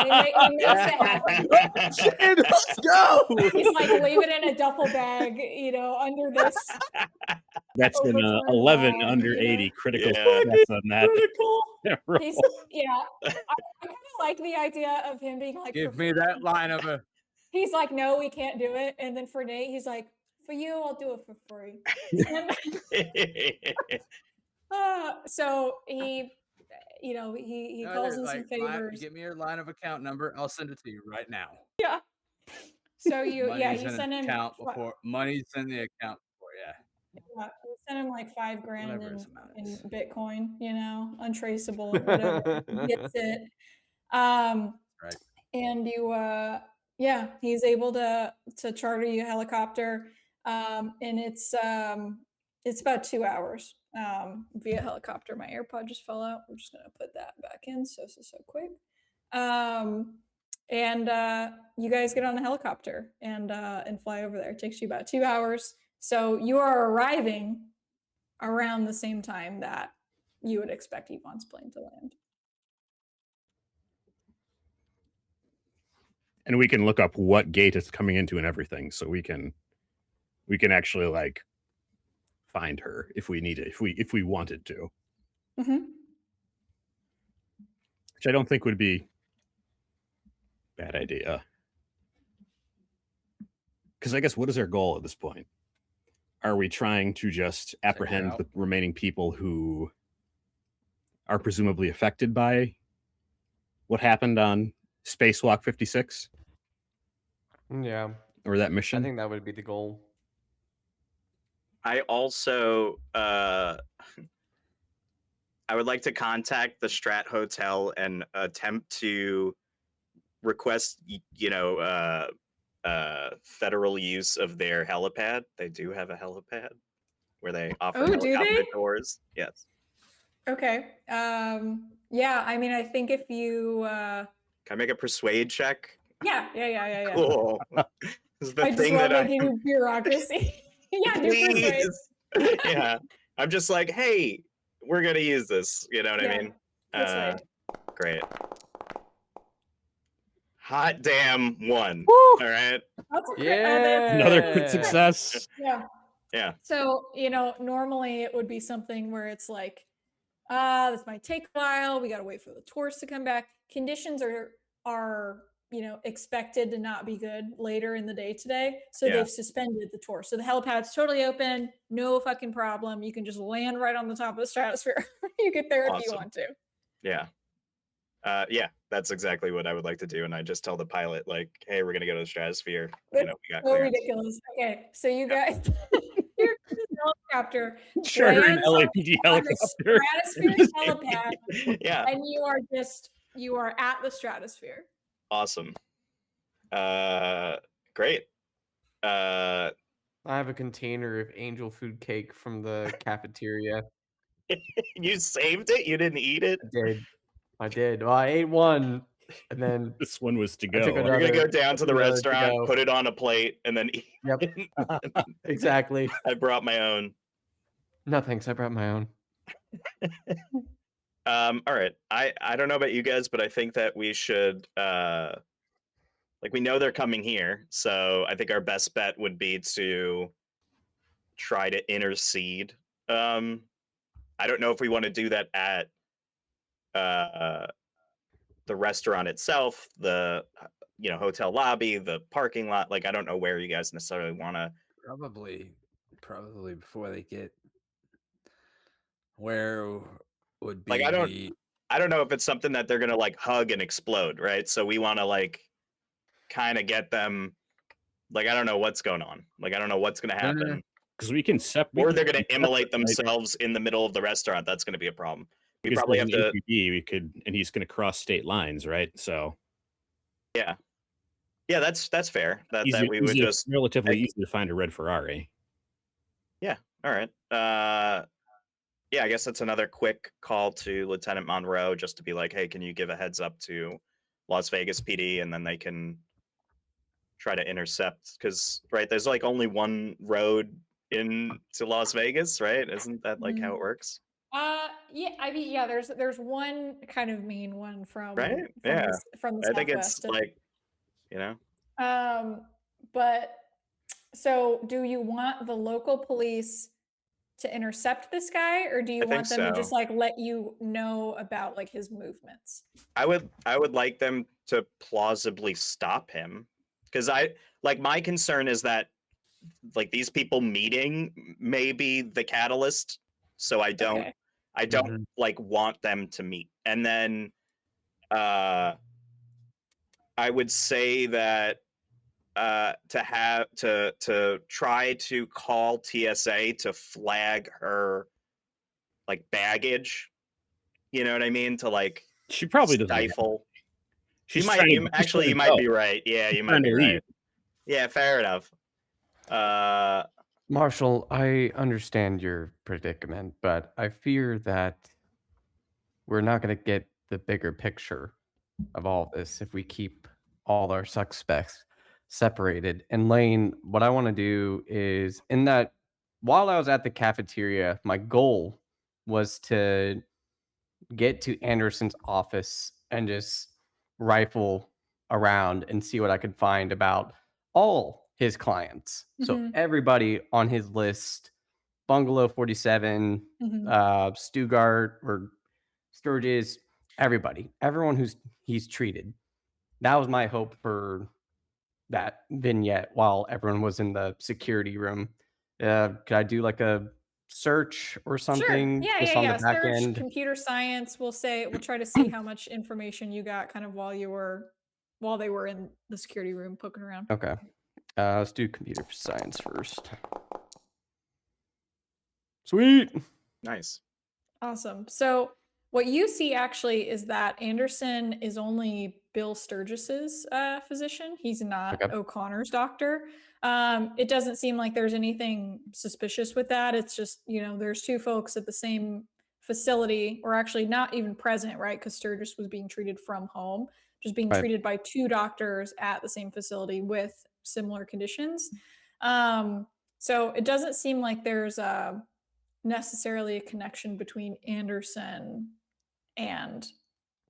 S2: happen.
S4: Let's go.
S2: He's like, leave it in a duffel bag, under this.
S1: That's an
S2: overturned
S1: 11
S2: log,
S1: under 80 critical
S3: Yeah.
S1: success on that.
S2: He's, I kind of like the idea of him being like,
S5: give me that line of a.
S2: He's like, no, we can't do it. And then for Nate, he's like, for you, I'll do it for free. So he calls in some favors.
S5: Give me your line of account number. I'll send it to you right now.
S2: Yeah. So you
S5: Money's
S2: send him
S5: money's in the account before,
S2: Yeah, we sent him like $5,000 in Bitcoin, untraceable or whatever. He gets it.
S5: Right.
S2: And you, he's able to charter you a helicopter, and it's about 2 hours via helicopter. My AirPod just fell out. We're just gonna put that back in. So quick. And you guys get on the helicopter and fly over there. It takes you about 2 hours. So you are arriving around the same time that you would expect Yvonne's plane to land.
S1: And we can look up what gate it's coming into and everything, so we can actually like find her if we need it, if we wanted to.
S2: Mm-hmm.
S1: Which I don't think would be a bad idea. Because I guess what is our goal at this point? Are we trying to just apprehend the remaining people who are presumably affected by what happened on Spacewalk 56?
S6: Yeah.
S1: Or that mission?
S6: I think that would be the goal.
S3: I also I would like to contact the Strat Hotel and attempt to request federal use of their helipad. They do have a helipad where they offer helicopter tours. Yes.
S2: Okay. Yeah, I mean, I think if you
S3: can I make a persuade check?
S2: Yeah.
S3: Cool. This is the
S2: I
S3: thing
S2: just
S3: that
S2: love making bureaucracy. Yeah, do persuade.
S3: Yeah. I'm just like, hey, we're gonna use this. You know what I mean?
S2: Persuade.
S3: Great. Hot damn one.
S6: Woo!
S3: All right.
S1: Another crit success.
S2: Yeah.
S3: Yeah.
S2: So, normally it would be something where it's like, this might take a while. We got to wait for the tours to come back. Conditions are expected to not be good later in the day today. So they've suspended the tour. So the helipad's totally open. No fucking problem. You can just land right on the top of the stratosphere. You get there if you want to.
S3: Yeah. Yeah, that's exactly what I would like to do. And I just tell the pilot, like, hey, we're going to go to the stratosphere. We got
S2: so
S3: clearance.
S2: ridiculous. Okay. So you guys, here's the helicopter.
S1: Charter an
S2: lands
S1: LAPD
S2: on the
S1: helicopter.
S2: stratosphere helipad.
S3: Yeah.
S2: And you are at the stratosphere.
S3: Awesome. Great.
S6: I have a container of angel food cake from the cafeteria.
S3: You saved it? You didn't eat it?
S6: I did. Well, I ate one, and then
S1: This one was to
S6: I took
S1: go.
S3: You're going to go down to the
S6: another to
S3: restaurant,
S6: go.
S3: put it on a plate, and then eat
S6: Yep.
S3: it.
S6: Exactly.
S3: I brought my own.
S6: No, thanks. I brought my own.
S3: All right. I don't know about you guys, but I think that we should we know they're coming here, so I think our best bet would be to try to intercede. I don't know if we want to do that at the restaurant itself, the hotel lobby, the parking lot. Like, I don't know where you guys necessarily want to.
S5: Probably before they get where would be
S3: Like, I don't know if it's something that they're gonna like hug and explode, right? So we want to like kind of get them. Like, I don't know what's going on. Like, I don't know what's gonna happen.
S1: Because we can
S3: Or they're gonna immolate themselves in the middle of the restaurant. That's gonna be a problem. We
S1: because
S3: probably
S1: there's
S3: have
S1: an
S3: to.
S1: APB, we could, and he's going to cross state lines, right? So
S3: Yeah, that's fair. That we would
S1: easy,
S3: just
S1: relatively easy to find a red Ferrari.
S3: Yeah. All right. Yeah, I guess that's another quick call to Lieutenant Monroe just to be like, hey, can you give a heads up to Las Vegas PD, and then they can try to intercept, because right, there's like only one road into Las Vegas, right? Isn't that like how it works?
S2: Yeah, I mean, yeah, there's one kind of main one from
S3: Right?
S2: from the
S3: I think
S2: southwest.
S3: it's like,
S2: but so do you want the local police to intercept this guy, or do you want them to just like let you know about like his movements?
S3: I would like them to plausibly stop him, because my concern is that like these people meeting may be the catalyst, so I don't like want them to meet. And then I would say that to try to call TSA to flag her like baggage, you know what I mean, to like
S1: She probably doesn't
S3: stifle.
S1: She's
S3: you might be right. Yeah, you might be right. Yeah, fair enough.
S6: Marshall, I understand your predicament, but I fear that we're not going to get the bigger picture of all this if we keep all our suspects separated. And Laine, what I want to do is, in that, while I was at the cafeteria, my goal was to get to Anderson's office and just rifle around and see what I could find about all his clients. So everybody on his list, Bungalow 47, Stugart or Sturgis, everyone he's treated. That was my hope for that vignette while everyone was in the security room. Could I do like a search or something?
S2: Sure.
S6: On the back
S2: Search,
S6: end?
S2: computer science. We'll try to see how much information you got kind of while they were in the security room poking around.
S6: Okay. Let's do computer science first. Sweet.
S3: Nice.
S2: Awesome. So what you see actually is that Anderson is only Bill Sturgis's physician. He's not O'Connor's doctor. It doesn't seem like there's anything suspicious with that. It's just, there's two folks at the same facility, or actually not even present, right? Because Sturgis was being treated from home, just being treated by two doctors at the same facility with similar conditions. So it doesn't seem like there's necessarily a connection between Anderson and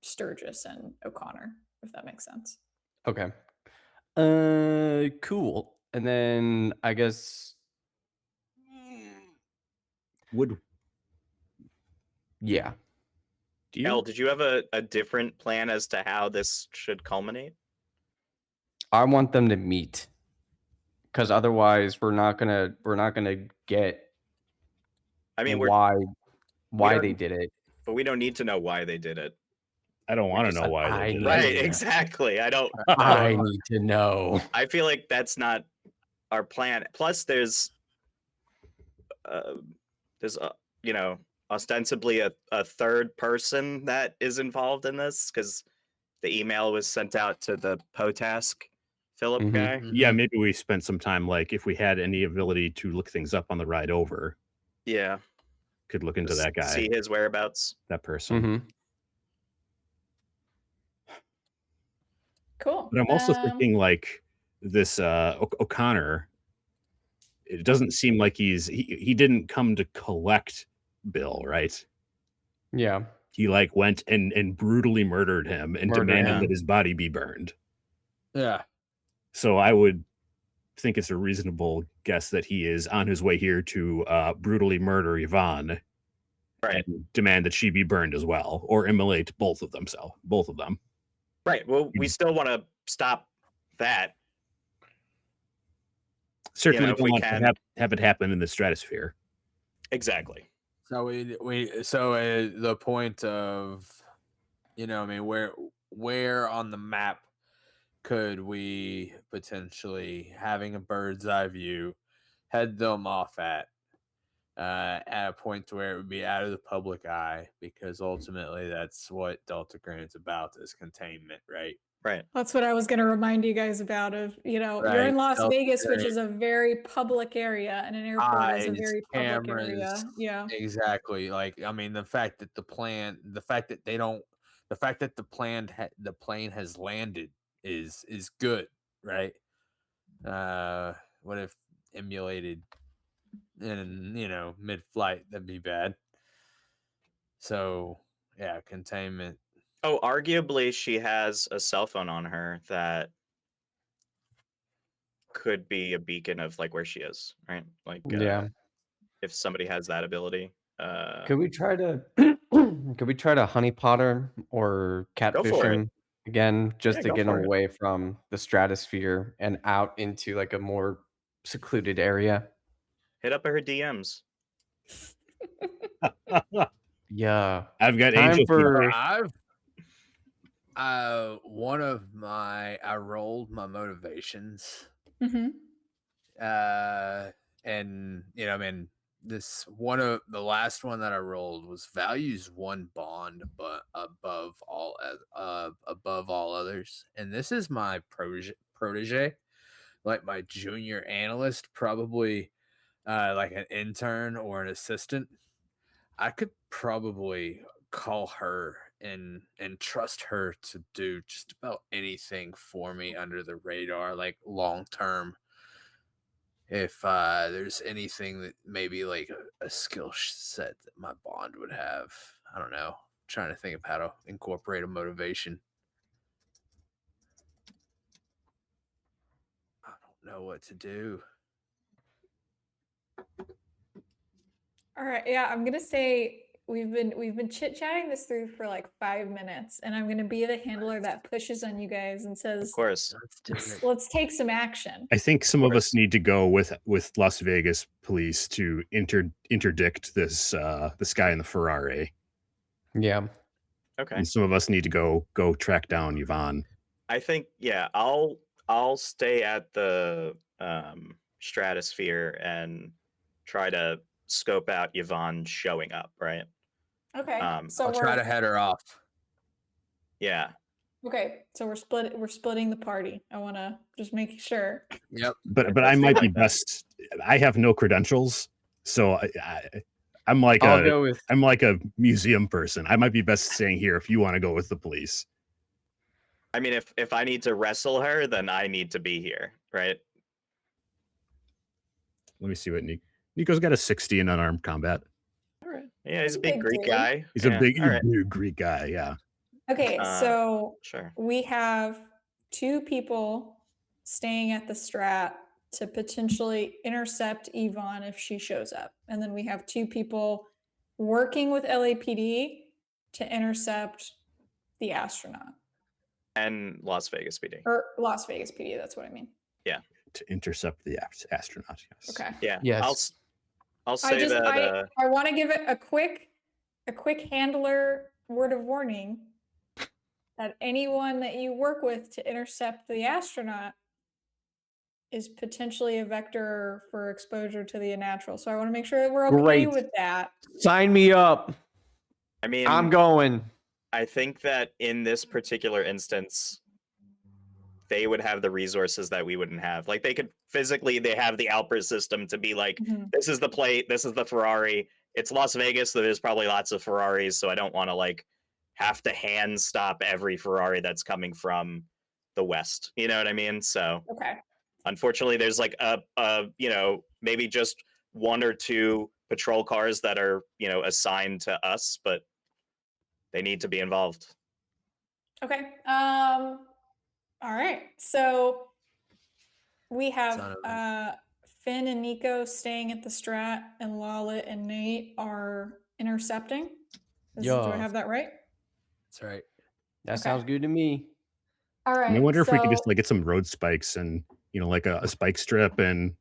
S2: Sturgis and O'Connor, if that makes sense.
S6: Okay. Cool. And then I guess,
S1: Would
S6: yeah.
S1: do you?
S3: Elle, did you have a different plan as to how this should culminate?
S6: I want them to meet, because otherwise we're not gonna get
S3: I mean,
S6: why
S3: don't-
S6: they did it.
S3: but we don't need to know why they did it.
S1: I don't want to
S3: just-
S1: know why
S6: I
S1: they did
S6: need-
S1: it.
S3: Right,
S6: Yeah.
S3: exactly. I don't.
S6: I need to know.
S3: I feel like that's not our plan. Plus, there's you know, ostensibly a third person that is involved in this because the email was sent out to the POTASK Philip
S6: Mhm.
S3: guy.
S1: Yeah, maybe we spent some time, like, if we had any ability to look things up on the ride over,
S3: Yeah,
S1: could look into
S3: just
S1: that guy,
S3: see his whereabouts.
S1: that person.
S6: Mhm.
S2: Cool.
S1: But I'm also thinking, like, this O'Connor, it doesn't seem like he didn't come to collect Bill, right?
S6: Yeah.
S1: He, like, went and brutally murdered him and demanded
S3: him.
S1: that his body be burned.
S5: Yeah.
S1: So I would think it's a reasonable guess that he is on his way here to brutally murder Yvonne,
S3: Right.
S1: and demand that she be burned as well, or immolate both of them.
S3: Right. Well, we still want to stop that.
S1: Certainly
S3: if
S1: don't
S3: we
S1: want
S3: can.
S1: to have it happen in the stratosphere.
S3: Exactly.
S5: So the point of, I mean, where on the map could we potentially, having a bird's eye view, head them off at a point where it would be out of the public eye, because ultimately that's what Delta Grant's about, is containment, right?
S3: Right.
S2: That's what I was going to remind you guys about. You're
S5: Right,
S2: in Las
S5: Delta
S2: Vegas, which
S5: Grant.
S2: is a very public area, and an airport is a
S5: Eyes,
S2: very public
S5: cameras,
S2: area. Yeah.
S5: Exactly. Like, I mean, the fact that the plane has landed is good, right? What if emulated in mid-flight? That'd be bad. So yeah, containment.
S3: Oh, arguably she has a cell phone on her that could be a beacon of like where she is, right? Like
S6: Yeah.
S3: if somebody has that ability.
S6: Could we try to honeypot her or catfish
S3: for it.
S6: him again, just
S3: Yeah,
S6: to
S3: go
S6: get him
S3: for it.
S6: away from the stratosphere and out into like a more secluded area?
S3: Hit up her DMs.
S6: Yeah.
S1: I've got
S6: Time
S1: angel
S6: for
S5: I rolled my motivations.
S2: Mm-hmm.
S5: And I mean, this one of the last one that I rolled was values 1 bond, but above all others. And this is my protege, like my junior analyst, probably like an intern or an assistant. I could probably call her and trust her to do just about anything for me under the radar, like long term. If there's anything that maybe like a skill set that my bond would have, I don't know. I'm trying to think of how to incorporate a motivation. I don't know what to do.
S2: All right. Yeah, I'm gonna say we've been chit-chatting this through for like 5 minutes, and I'm gonna be the handler that pushes on you guys and
S3: Of
S2: says,
S3: course.
S5: Let's do it.
S2: let's take some action.
S1: I think some of
S3: course.
S1: us need to go with Las Vegas police to interdict this guy in the Ferrari,
S6: Yeah.
S3: Okay.
S1: and some of us need to go track down Yvonne.
S3: I think I'll stay at the stratosphere and try to scope out Yvonne showing up, right?
S2: Okay. So
S5: I'll try to head her off.
S3: Yeah.
S2: okay. So we're splitting the party. I want to just make sure.
S5: Yep.
S1: But I might be best. I have no credentials, so I'm like
S6: I'll go with
S1: I'm like a museum person. I might be best staying here if you want to go with the police.
S3: I mean, if I need to wrestle her, then I need to be here, right?
S1: Let me see what Nico's got a 60 in unarmed combat.
S3: All right. Yeah, he's
S2: That's
S3: a
S2: a
S3: big
S2: big
S3: Greek
S2: dude.
S3: guy.
S1: He's
S3: Yeah,
S1: a big
S3: all right.
S1: Greek guy. Yeah.
S2: Okay. So
S3: Sure.
S2: we have 2 people staying at the Strat to potentially intercept Yvonne if she shows up. And then we have 2 people working with LAPD to intercept the astronaut.
S3: And Las Vegas PD.
S2: Or Las Vegas PD, that's what I mean.
S3: Yeah.
S1: To intercept the astronaut. Yes.
S2: Okay.
S3: Yeah.
S6: Yes.
S3: I'll say that.
S2: I want to give it a quick handler word of warning that anyone that you work with to intercept the astronaut is potentially a vector for exposure to the unnatural. So I want to make sure that we're okay
S4: Great.
S2: with that.
S4: Sign me up.
S3: I mean,
S4: I'm going.
S3: I think that in this particular instance, they would have the resources that we wouldn't have. Like they have the Alper system to be like, this is the plate, this is the Ferrari. It's Las Vegas, so there's probably lots of Ferraris, so I don't want to like have to hand stop every Ferrari that's coming from the west. You know what I mean? So
S2: Okay.
S3: unfortunately, there's like maybe just 1 or 2 patrol cars that are, assigned to us, but they need to be involved.
S2: Okay. All right. So we have Finn and Nico staying at the Strat, and Lawlett and Nate are intercepting. Do I have that right?
S5: That's right.
S4: That sounds good to me.
S2: All right.
S1: I wonder if we could just like get some road spikes and like a spike strip and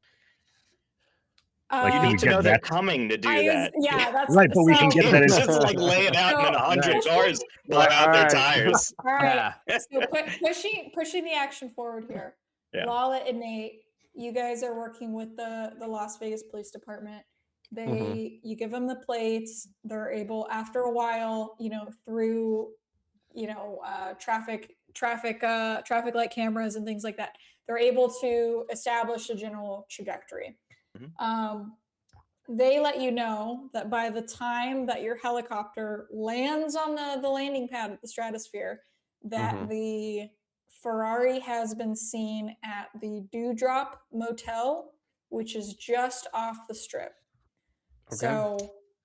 S3: you need to know they're coming to do that.
S2: Yeah, that's
S1: right. But we can get that.
S3: Just like lay it out, and then 100 cars blow out their tires.
S2: All right. So pushing the action forward here.
S3: Yeah.
S2: Lawlett and Nate, you guys are working with the Las Vegas Police Department. You give them the plates. They're able, after a while, through traffic light cameras and things like that, they're able to establish a general trajectory. They let you know that by the time that your helicopter lands on the landing pad at the Stratosphere, that the Ferrari has been seen at the Dewdrop Motel, which is just off the strip. Okay. So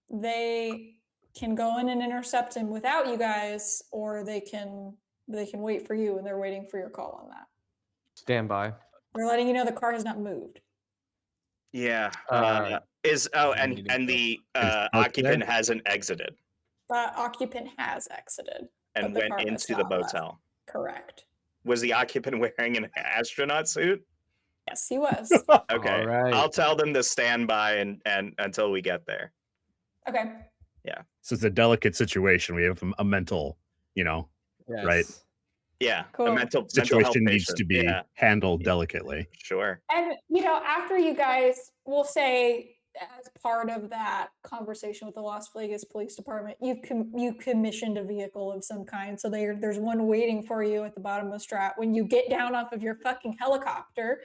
S2: they can go in and intercept him without you guys, or they can wait for you, and they're waiting for your call on that.
S6: Stand by.
S2: They're letting you know the car has not moved.
S3: Yeah. And the occupant hasn't exited.
S2: The occupant has exited
S3: and went into the motel.
S2: Left. Correct.
S3: Was the occupant wearing an astronaut suit?
S2: Yes, he was.
S3: Okay. Right. I'll tell them to stand by and until we get there.
S2: Okay.
S3: Yeah.
S1: So it's a delicate situation. We have a mental, right?
S3: Yeah.
S2: Cool.
S3: A mental
S1: situation needs
S3: patient.
S1: to be handled delicately.
S3: Sure.
S2: And after you guys, will say, as part of that conversation with the Las Vegas Police Department, you commissioned a vehicle of some kind. So there's one waiting for you at the bottom of the Strat. When you get down off of your fucking helicopter,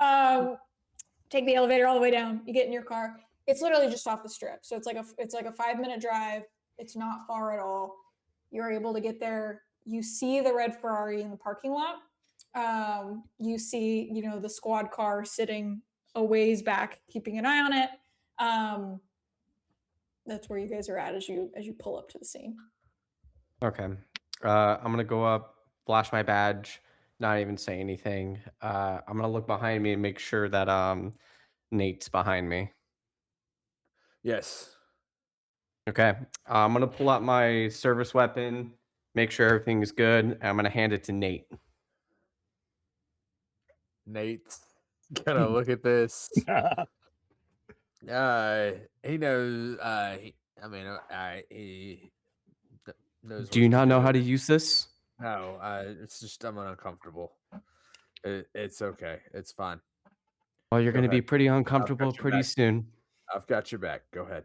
S2: take the elevator all the way down. You get in your car. It's literally just off the strip. So it's like a 5-minute drive. It's not far at all. You're able to get there. You see the red Ferrari in the parking lot. You see, the squad car sitting a ways back, keeping an eye on it. That's where you guys are at as you pull up to the scene.
S6: Okay. I'm gonna go up, flash my badge, not even say anything. I'm gonna look behind me and make sure that Nate's behind me.
S5: Yes.
S6: Okay. I'm gonna pull out my service weapon, make sure everything's good, and I'm gonna hand it to Nate.
S5: Nate's gonna look at this. He knows. He knows.
S6: Do you not know how to use this?
S5: No. It's just I'm uncomfortable. It's okay. It's fine.
S6: Well, you're going to be pretty uncomfortable pretty soon.
S5: I've got your back. Go ahead.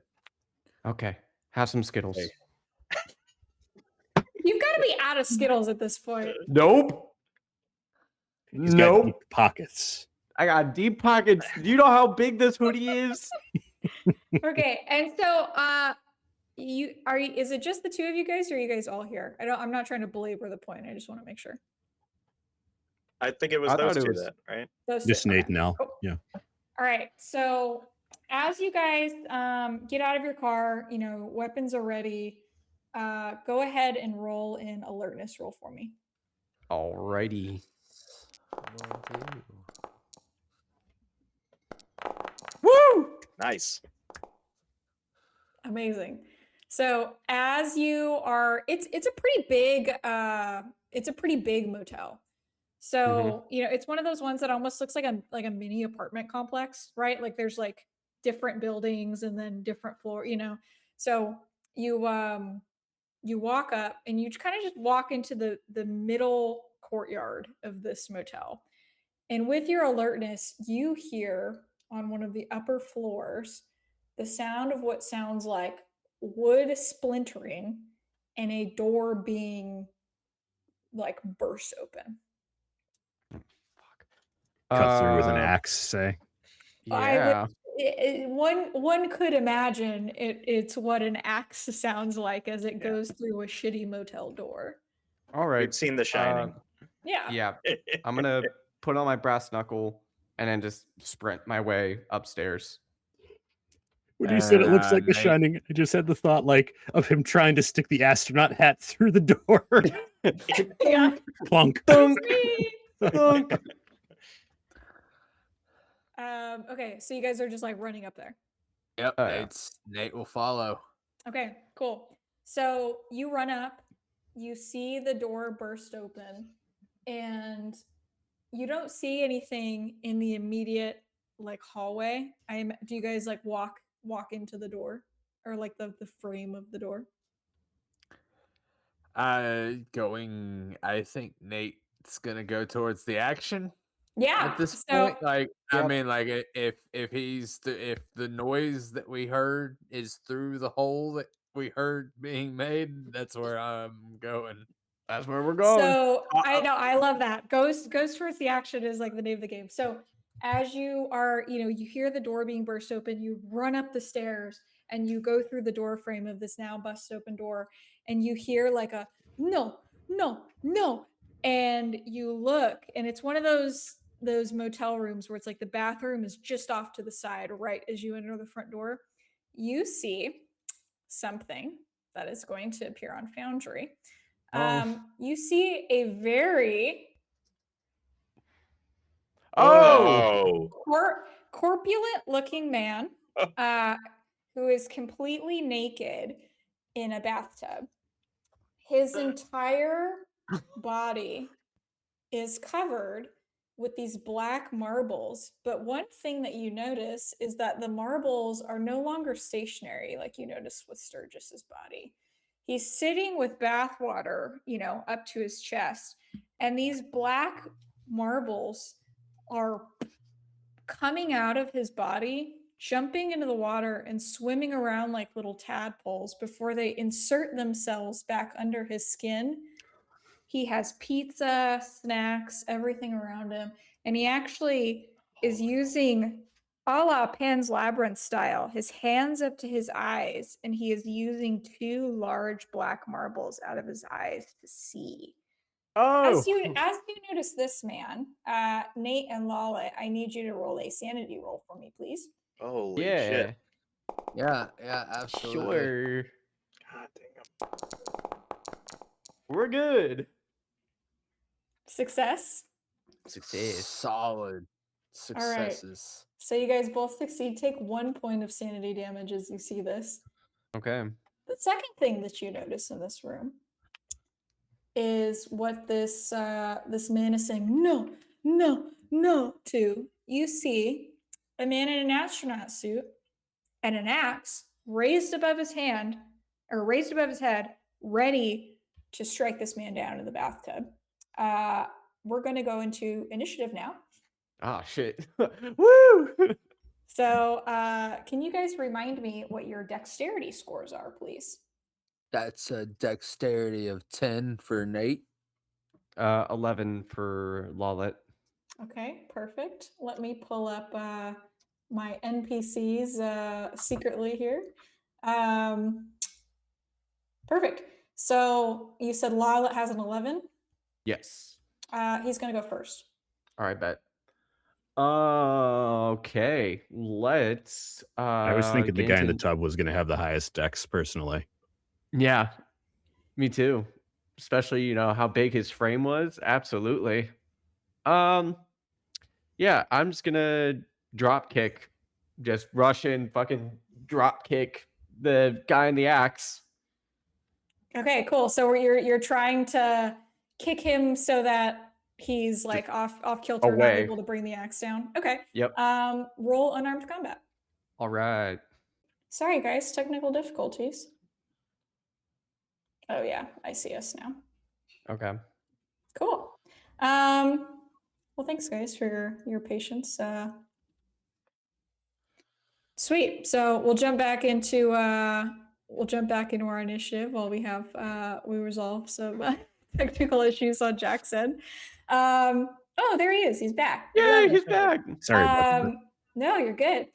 S6: Okay. Have some Skittles.
S5: Hey.
S2: You've got to be out of Skittles at this point.
S4: Nope.
S1: He's got deep pockets.
S4: I got deep pockets. Do you know how big this hoodie is?
S2: Okay, and so is it just the 2 of you guys, or are you guys all here? I'm not trying to belabor the point. I just want to make sure.
S3: I think it was those two, right?
S1: Just Nate and Al.
S2: Cool.
S1: Yeah.
S2: All right. So as you guys get out of your car, weapons are ready. Go ahead and roll an alertness roll for me.
S6: Alrighty.
S4: Woo!
S3: Nice.
S2: Amazing. So as you are, it's a pretty big motel. So it's one of those ones that almost looks like a mini apartment complex, right? Like there's like different buildings and then different floor, So you walk up and you kind of just walk into the middle courtyard of this motel. And with your alertness, you hear on one of the upper floors the sound of what sounds like wood splintering and a door being like burst open.
S1: Cut through with an axe, say.
S2: Yeah. One could imagine it's what an axe sounds like as it goes through a shitty motel door.
S4: All right.
S3: We've seen The Shining.
S2: Yeah.
S6: Yeah. I'm gonna put on my brass knuckle and then just sprint my way upstairs.
S1: When you said it looks like The Shining, I just had the thought of him trying to stick the astronaut hat through the door.
S2: Yeah.
S1: Plunk.
S4: Thunk. Thunk.
S2: Okay, so you guys are just like running up there.
S5: Yep, Nate will follow.
S2: Okay, cool. So you run up, you see the door burst open, and you don't see anything in the immediate hallway. Do you guys walk into the door or the frame of the door?
S5: I think Nate's gonna go towards the action.
S2: Yeah.
S5: At this point, I mean, if if the noise that we heard is through the hole that we heard being made, that's where I'm going.
S4: That's where we're going.
S2: So I know, I love that. Goes towards the action is the name of the game. So as you are, you hear the door being burst open, you run up the stairs and you go through the door frame of this now bust open door, and you hear a no, no, no. And you look, and it's one of those motel rooms where it's the bathroom is just off to the side right as you enter the front door. You see something that is going to appear on Foundry. You see a very corpulent looking man who is completely naked in a bathtub. His entire body is covered with these black marbles, but one thing that you notice is that the marbles are no longer stationary like you noticed with Sturgis's body. He's sitting with bath water, up to his chest, and these black marbles are coming out of his body, jumping into the water and swimming around like little tadpoles before they insert themselves back under his skin. He has pizza, snacks, everything around him, and he actually is using a la Pan's Labyrinth style, his hands up to his eyes, and he is using 2 large black marbles out of his eyes to see. As you notice this man, Nate and Lawlett, I need you to roll a sanity roll for me, please.
S3: Holy shit.
S5: Yeah, absolutely.
S4: Sure.
S3: God damn.
S4: We're good.
S2: Success.
S5: Solid successes.
S2: Right. So you guys both succeed. Take 1 point of sanity damage as you see this.
S6: Okay.
S2: The second thing that you notice in this room is what this man is saying, no, no, no, to. You see a man in an astronaut suit and an axe raised above his head, ready to strike this man down in the bathtub. We're going to go into initiative now.
S4: Ah, shit. Woo!
S2: So can you guys remind me what your dexterity scores are, please?
S5: That's a dexterity of 10 for Nate.
S6: 11 for Lawlett.
S2: Okay, perfect. Let me pull up my NPCs secretly here. Perfect. So you said Lawlett has an 11?
S6: Yes.
S2: He's going to go first.
S6: All right, bet. Okay, let's.
S1: I was thinking the guy in the tub was going to have the highest dex personally.
S6: Yeah, me too. Especially, how big his frame was. Absolutely. Yeah, I'm just gonna drop kick, just rush in, fucking drop kick the guy in the axe.
S2: Okay, cool. So you're trying to kick him so that he's like off kilter, not
S6: away.
S2: able to bring the axe down. Okay.
S6: Yep.
S2: Roll unarmed combat.
S6: All right.
S2: Sorry, guys, technical difficulties. Oh yeah, I see us now.
S6: Okay.
S2: Cool. Well, thanks guys for your patience. Sweet. So we'll jump back into our initiative while we have we resolve some technical issues on Jack's end. Oh, there he is. He's back.
S6: Yay, he's back.
S1: Sorry about that.
S2: No, you're good.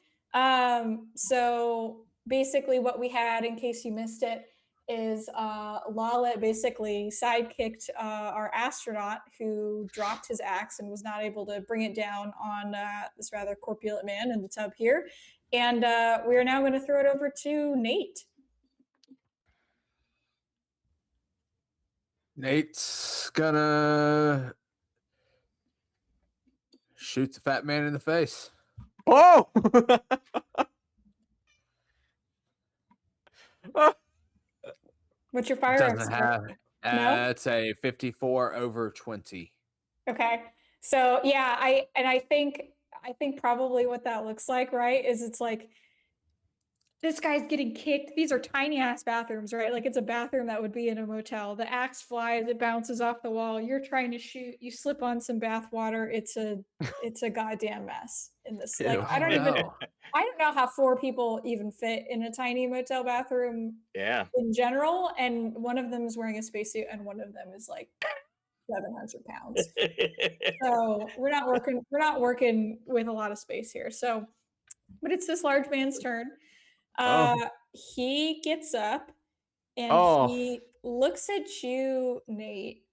S2: So basically what we had, in case you missed it, is Lawlett basically sidekicked our astronaut who dropped his axe and was not able to bring it down on this rather corpulent man in the tub here. And we are now going to throw it over to Nate.
S5: Nate's gonna shoot the fat man in the face.
S6: Oh!
S2: What's your firearm?
S5: Doesn't have.
S2: No?
S5: It's a 54 over 20.
S2: Okay. So yeah, I think probably what that looks like, right, is it's like this guy's getting kicked. These are tiny ass bathrooms, right? Like it's a bathroom that would be in a motel. The axe flies, it bounces off the wall. You're trying to shoot, you slip on some bath water. It's a goddamn mess in this. Like
S6: Ew.
S2: I don't know how 4 people even fit in a tiny motel bathroom.
S3: Yeah.
S2: In general, and one of them is wearing a spacesuit, and one of them is like 700 pounds. So we're not working with a lot of space here. So, but it's this large man's turn. He gets up and he looks at you, Nate,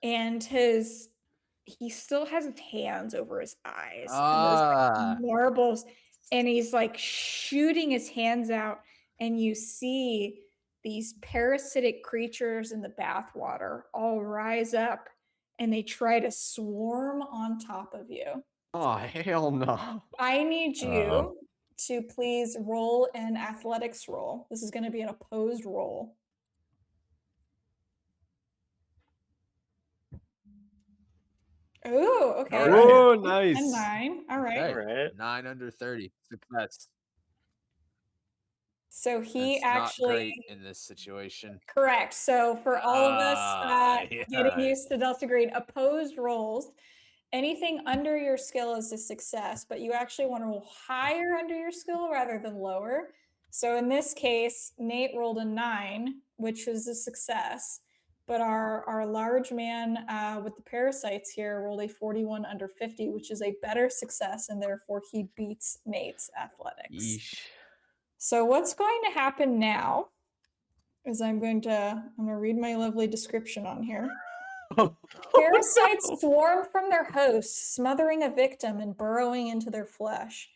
S2: and he still has his hands over his eyes, and those like marbles, and he's like shooting his hands out, and you see these parasitic creatures in the bathwater all rise up, and they try to swarm on top of you.
S6: Oh, hell no.
S2: I need you to please roll an athletics roll. This is going to be an opposed roll. Oh, okay.
S6: Oh, nice.
S2: And 9. All right.
S5: Okay.
S3: All right.
S5: 9 under 30. Success.
S2: So he
S5: That's
S2: actually
S5: not great in this situation.
S2: correct. So for all of us
S5: yeah.
S2: getting used to Delta Green, opposed rolls, anything under your skill is a success, but you actually want to roll higher under your skill rather than lower. So in this case, Nate rolled a 9, which was a success. But our large man with the parasites here rolled a 41 under 50, which is a better success, and therefore he beats Nate's athletics.
S6: Yeesh.
S2: So what's going to happen now is I'm going to read my lovely description on here. Parasites swarm from their hosts, smothering a victim and burrowing into their flesh.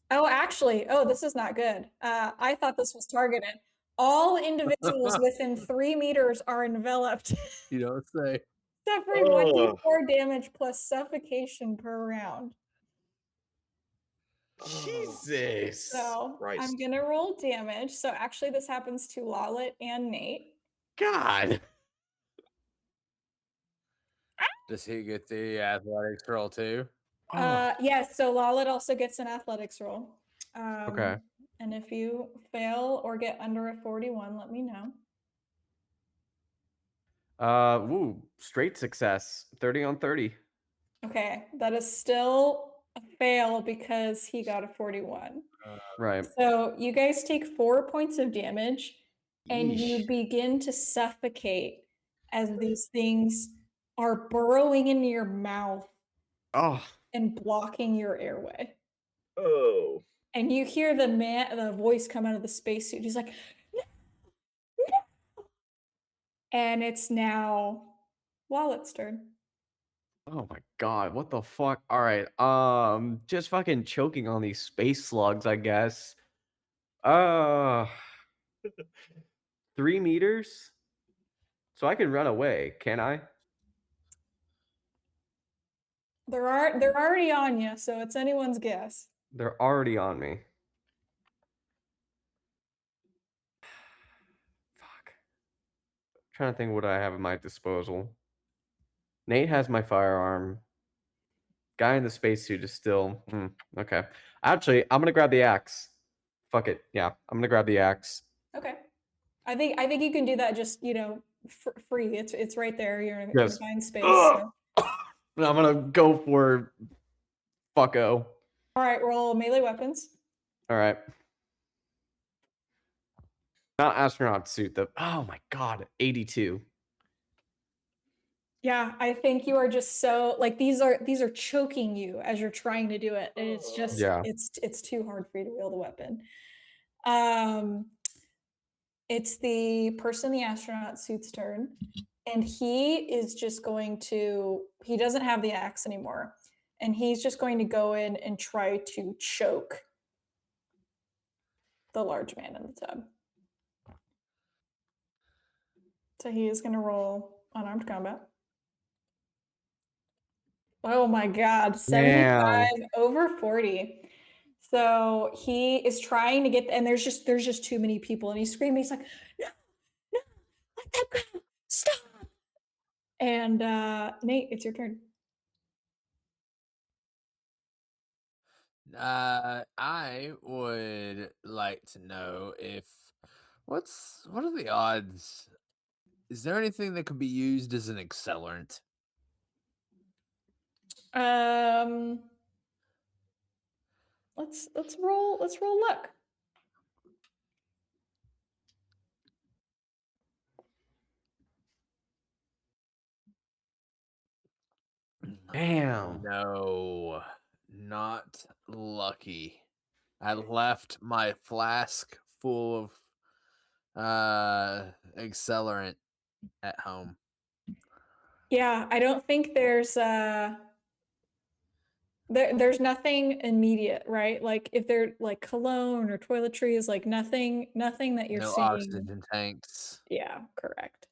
S2: Actually, this is not good. I thought this was targeted. All individuals within 3 meters are enveloped.
S5: You don't say.
S2: Suffering 1d4 damage plus suffocation per round.
S6: Jesus.
S2: So
S3: Christ.
S2: I'm going to roll damage. So actually this happens to Lawlett and Nate.
S6: God.
S5: Does he get the athletics roll too?
S2: Yes, so Lawlett also gets an athletics roll.
S6: Okay.
S2: And if you fail or get under a 41, let me know.
S6: Straight success. 30 on 30.
S2: Okay, that is still a fail because he got a 41.
S6: Right.
S2: So you guys take 4 points of damage, and you
S6: Yeesh.
S2: begin to suffocate as these things are burrowing into your mouth and blocking your airway.
S3: Oh.
S2: And you hear the voice come out of the spacesuit. He's like, no, no. And it's now Wallet's turn.
S6: Oh my God, what the fuck? All right. Just fucking choking on these space slugs, I guess. 3 meters? So I can run away, can I?
S2: They're already on you, so it's anyone's guess.
S6: They're already on me. Fuck. Trying to think what I have at my disposal. Nate has my firearm. Guy in the spacesuit is still okay. Actually, I'm gonna grab the axe. Fuck it. Yeah, I'm gonna grab the axe.
S2: Okay. I think you can do that just, free. It's right there. You're in a
S6: Yes.
S2: confined space. So.
S6: I'm gonna go for fucko.
S2: All right, roll melee weapons.
S6: All right. Not astronaut suit though. Oh my god, 82.
S2: Yeah, I think you are just so like these are choking you as you're trying to do it, and it's just it's too hard for you to wield a weapon. It's the person in the astronaut suit's turn, and he is just going to. He doesn't have the axe anymore, and he's just going to go in and try to choke the large man in the tub. So he is going to roll unarmed combat. Oh my god, 75 over 40. So he is trying to get, and there's just too many people, and he's screaming. He's like, no, let that go, stop. And Nate, it's your turn.
S5: I would like to know what are the odds? Is there anything that could be used as an accelerant?
S2: Let's roll luck.
S6: Damn.
S5: No, not lucky. I left my flask full of accelerant at home.
S2: Yeah, I don't think there's there's nothing immediate, right? Like if they're like cologne or toiletries, like nothing that you're
S5: No
S2: seeing.
S5: oxygen tanks.
S2: Yeah, correct.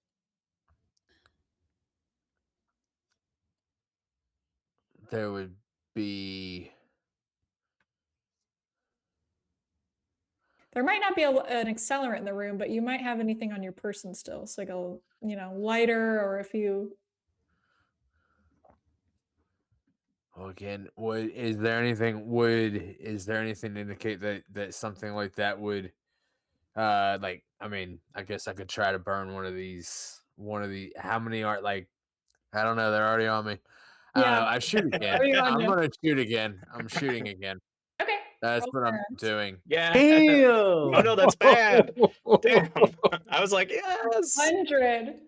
S5: There would be.
S2: There might not be an accelerant in the room, but you might have anything on your person still. So like a lighter, or if you.
S5: Well, again, is there anything to indicate that something like that would, like, I mean, I guess I could try to burn one of these. How many are like? I don't know. They're already on me.
S2: Yeah.
S5: I shoot again. I'm gonna shoot again. I'm shooting again.
S2: Okay.
S5: That's what I'm doing.
S3: Yeah.
S6: Damn.
S3: Oh no, that's bad. Damn. I was like, yes.
S2: 100.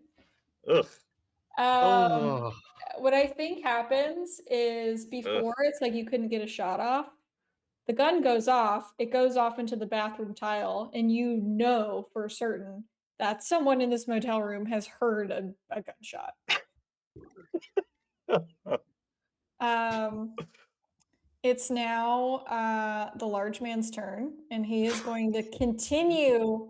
S3: Ugh.
S2: What I think happens is before it's like you couldn't get a shot off. The gun goes off. It goes off into the bathroom tile, and you know for certain that someone in this motel room has heard a gunshot. It's now the large man's turn, and he is going to continue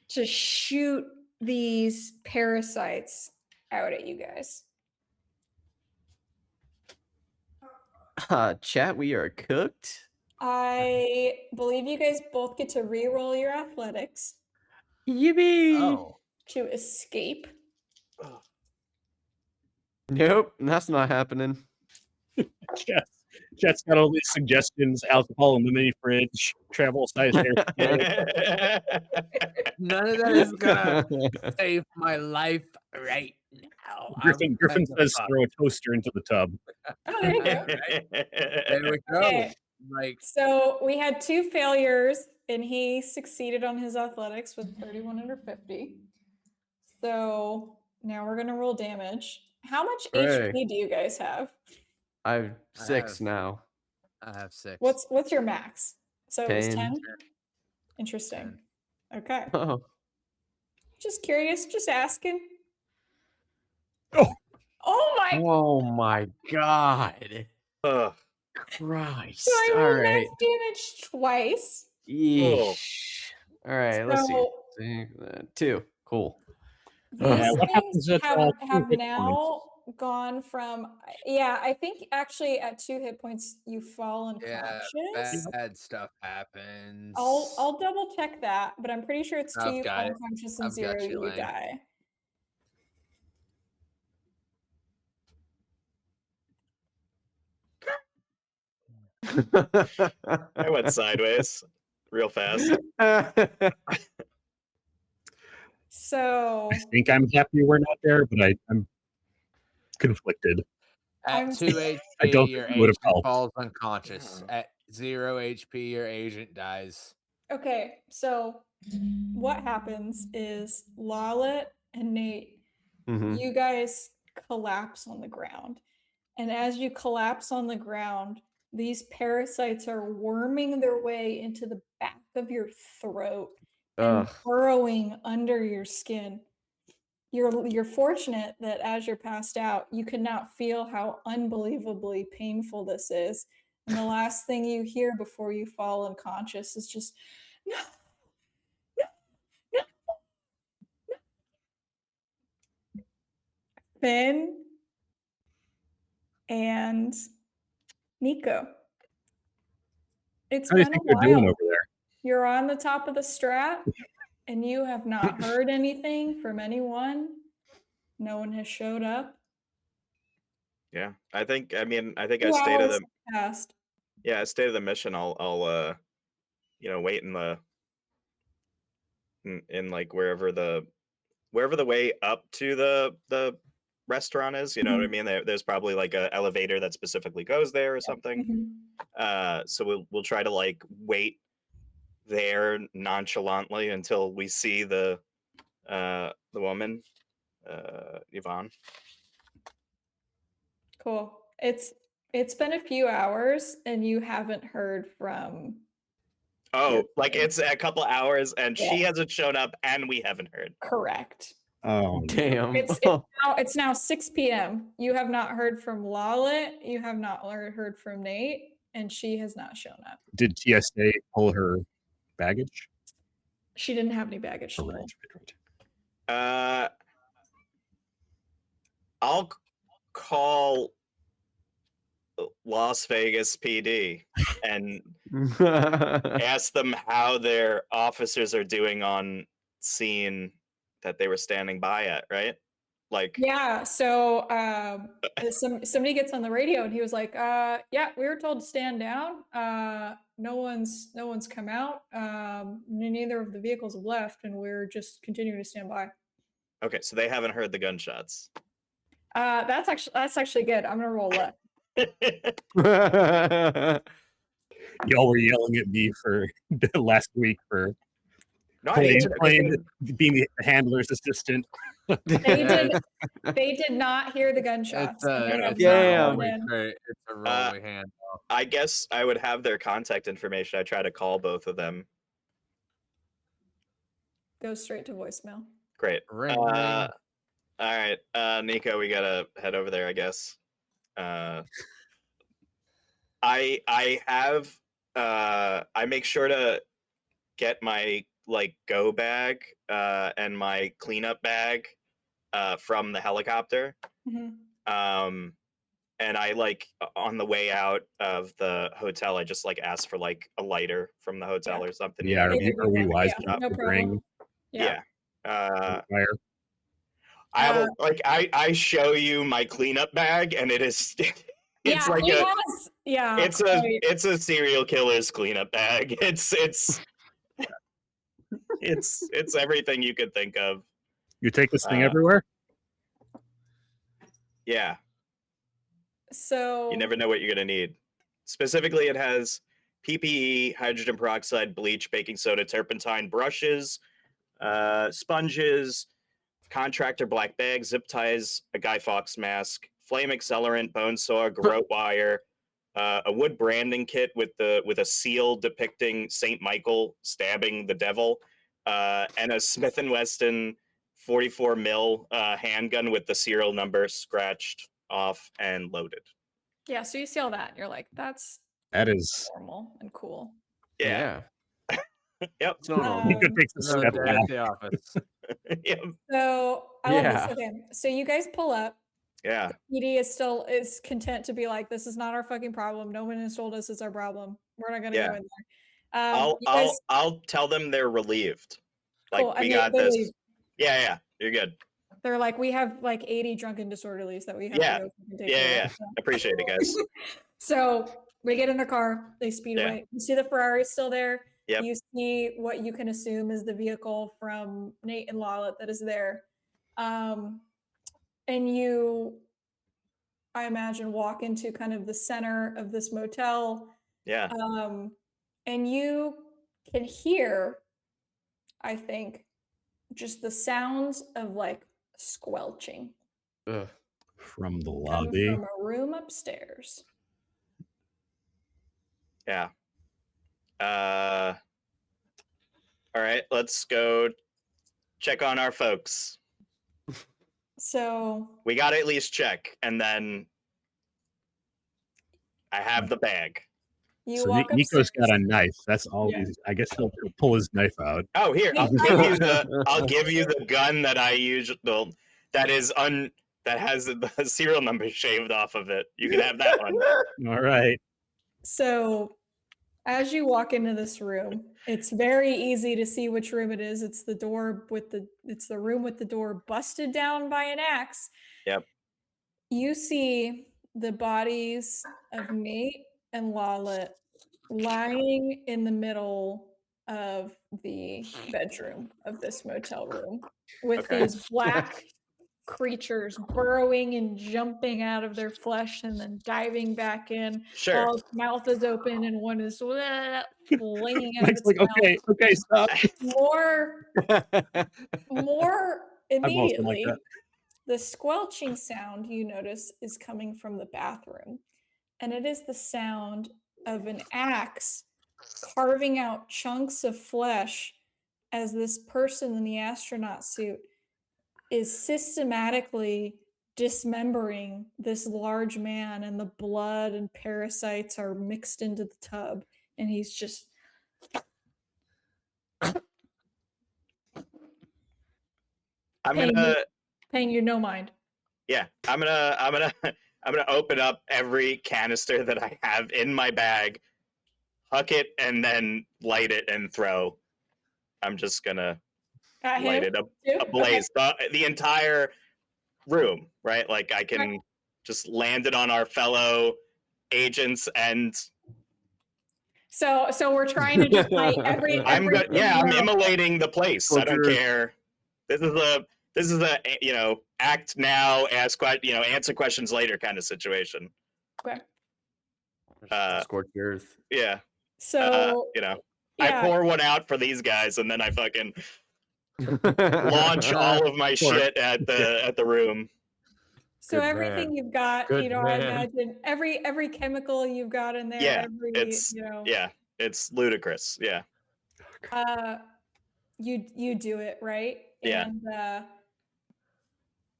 S2: to shoot these parasites out at you guys.
S6: Chat, we are cooked.
S2: I believe you guys both get to re-roll your athletics.
S6: Yippee!
S5: Oh.
S2: To escape.
S6: Nope, that's not happening.
S1: Chat's got all these suggestions: alcohol in the mini fridge, travel size hair.
S5: None of that is gonna save my life right now.
S1: Griffin says throw a toaster into the tub.
S2: Oh, there you go.
S5: There we go.
S2: Okay.
S5: Like,
S2: so we had 2 failures, and he succeeded on his athletics with 31 under 50. So now we're gonna roll damage. How much HP do you guys have?
S6: I have 6 now.
S5: I have 6.
S2: What's your max? So
S6: 10.
S2: It was 10? Interesting.
S5: 10.
S2: Okay.
S6: Oh.
S2: Just curious, just asking.
S1: Oh.
S2: Oh
S6: my god. Christ.
S2: So I
S6: All
S2: rolled
S6: right.
S2: max damage twice.
S6: Yeesh. All right, let's see. 2. Cool.
S2: These
S1: what happens
S2: things
S1: if
S2: have
S1: two hit
S2: now gone from, yeah, I think actually at 2 hit points you fall unconscious.
S5: Bad stuff happens.
S2: I'll double check that, but I'm pretty sure it's 2
S5: I've
S2: you
S5: got
S2: fall
S5: it.
S2: unconscious and
S5: I've
S2: 0
S5: got you,
S2: you
S5: Laine.
S2: die.
S3: I went sideways real fast.
S2: So
S1: I think I'm happy we're not there, but I'm conflicted.
S2: I'm
S5: At 2 HP,
S1: I don't
S5: your
S1: think it would have
S5: agent
S1: helped.
S5: falls unconscious. At 0 HP, your agent dies.
S2: okay, so what happens is Lawlett and Nate,
S6: Mhm.
S2: you guys collapse on the ground. And as you collapse on the ground, these parasites are worming their way into the back of your throat and
S6: Ugh.
S2: burrowing under your skin. You're fortunate that as you're passed out, you could not feel how unbelievably painful this is. And the last thing you hear before you fall unconscious is just no, no, no. Finn and Nico. It's
S1: How do you
S2: been a
S1: think they're doing
S2: while.
S1: over there?
S2: You're on the top of the strat, and you have not heard anything from anyone. No one has showed up.
S3: Yeah, I think. I mean, I think
S2: 2
S3: I stated
S2: hours
S3: the.
S2: passed.
S3: Yeah, I stated the mission. I'll wait in the. In like wherever the way up to the restaurant is. You know what I mean? There's probably like a elevator that specifically goes there or something. So we'll try to like wait there nonchalantly until we see the woman, Yvonne.
S2: Cool. It's been a few hours, and you haven't heard from.
S3: Oh, like it's a couple hours, and she
S2: Yeah.
S3: hasn't shown up, and we haven't heard.
S2: Correct.
S1: Oh,
S6: Damn.
S2: It's now 6 p.m. You have not heard from Lawlett. You have not heard from Nate, and she has not shown up.
S1: did TSA pull her baggage?
S2: She didn't have any baggage to
S1: Oh,
S2: pull.
S3: Right. I'll call Las Vegas PD and ask them how their officers are doing on scene that they were standing by at, right? Like,
S2: Yeah, so somebody gets on the radio and he was like, yeah, we were told to stand down. No one's come out. Neither of the vehicles have left, and we're just continuing to stand by.
S3: okay, so they haven't heard the gunshots.
S2: That's actually good. I'm gonna roll left.
S1: Y'all were yelling at me for the last week for
S3: No,
S1: playing being the handler's assistant.
S2: They did not hear the gunshots.
S5: It's
S6: Damn.
S5: a rolling hand.
S3: I guess I would have their contact information. I try to call both of them.
S2: Go straight to voicemail.
S3: Great.
S5: Ring, ring.
S3: All right, Nico, we gotta head over there, I guess. I have I make sure to get my like go bag and my cleanup bag from the helicopter. And I like on the way out of the hotel, I just like ask for like a lighter from the hotel or something.
S1: Yeah, are we wise
S2: Yeah,
S1: enough
S2: no
S1: to
S2: problem.
S1: bring
S2: Yeah.
S1: fire?
S3: I have I show you my cleanup bag, and it is it's like it's a serial killer's cleanup bag. It's everything you could think of.
S1: You take this thing everywhere?
S3: Yeah.
S2: So
S3: You never know what you're gonna need. Specifically, it has PPE, hydrogen peroxide, bleach, baking soda, turpentine, brushes, sponges, contractor black bag, zip ties, a Guy Fawkes mask, flame accelerant, bone saw, garrote wire, a wood branding kit with a seal depicting Saint Michael stabbing the devil, and a Smith & Wesson 44 mil handgun with the serial number scratched off and loaded.
S2: Yeah, so you see all that, and you're like, that
S1: is
S2: normal and cool.
S3: Yeah. Yep.
S1: Nico takes a step back.
S5: The office.
S3: Yep.
S2: So I love this. Okay, so you guys pull up.
S3: Yeah.
S2: PD is content to be like, this is not our fucking problem. No one has told us it's our problem. We're not gonna go in there.
S3: I'll tell them they're relieved.
S2: Cool.
S3: Like
S2: And
S3: we got
S2: they
S3: this.
S2: leave.
S3: Yeah, you're good.
S2: They're like, we have like 80 drunken disorderlies that we have
S3: Yeah.
S2: to go take
S3: Yeah,
S2: care
S3: yeah.
S2: of. So.
S3: Appreciate it, guys.
S2: So we get in the car, they speed away. You see the Ferrari still there.
S3: Yep.
S2: You see what you can assume is the vehicle from Nate and Lawlett that is there. And you, I imagine, walk into kind of the center of this motel.
S3: Yeah.
S2: And you can hear, I think, just the sounds of like squelching.
S6: Ugh.
S1: From the
S2: Come
S1: lobby.
S2: from a room upstairs.
S3: Yeah. All right, let's go check on our folks.
S2: So
S3: we got to at least check, and then I have the bag.
S2: You
S1: so
S2: walk
S1: Nico's
S2: upstairs.
S1: got a knife. That's all.
S2: Yeah.
S1: I guess he'll pull his knife out.
S3: Oh, here,
S2: I'll
S3: give you the gun that I use. That has the serial number shaved off of it. You can have that one.
S1: All right.
S2: So as you walk into this room, it's very easy to see which room it is. It's the room with the door busted down by an axe.
S3: Yep.
S2: You see the bodies of Nate and Lawlett lying in the middle of the bedroom of this motel room with these black creatures burrowing and jumping out of their flesh and then diving back in.
S3: Sure.
S2: While its mouth is open and one is flinging out of
S1: Mike's
S2: its
S1: like,
S2: mouth.
S1: okay, stop.
S2: More
S1: I'm also like
S2: immediately,
S1: that.
S2: the squelching sound you notice is coming from the bathroom. And it is the sound of an axe carving out chunks of flesh as this person in the astronaut suit is systematically dismembering this large man, and the blood and parasites are mixed into the tub, and he's just paying you no mind.
S3: Yeah, I'm gonna open up every canister that I have in my bag, huck it, and then light it and throw. I'm just gonna light it up ablaze. Okay. The entire room, right? Like I can just land it on our fellow agents and.
S2: So we're trying to just light every.
S3: I'm immolating the place. I don't care. This is a act now, answer questions later kind of situation.
S2: Okay.
S4: Scorched earth.
S3: Yeah.
S2: So
S3: I pour one out for these guys, and then I fucking launch all of my shit at the room.
S2: So everything you've got, I imagine every chemical you've got in there.
S3: Yeah, it's ludicrous. Yeah.
S2: You do it right.
S3: Yeah.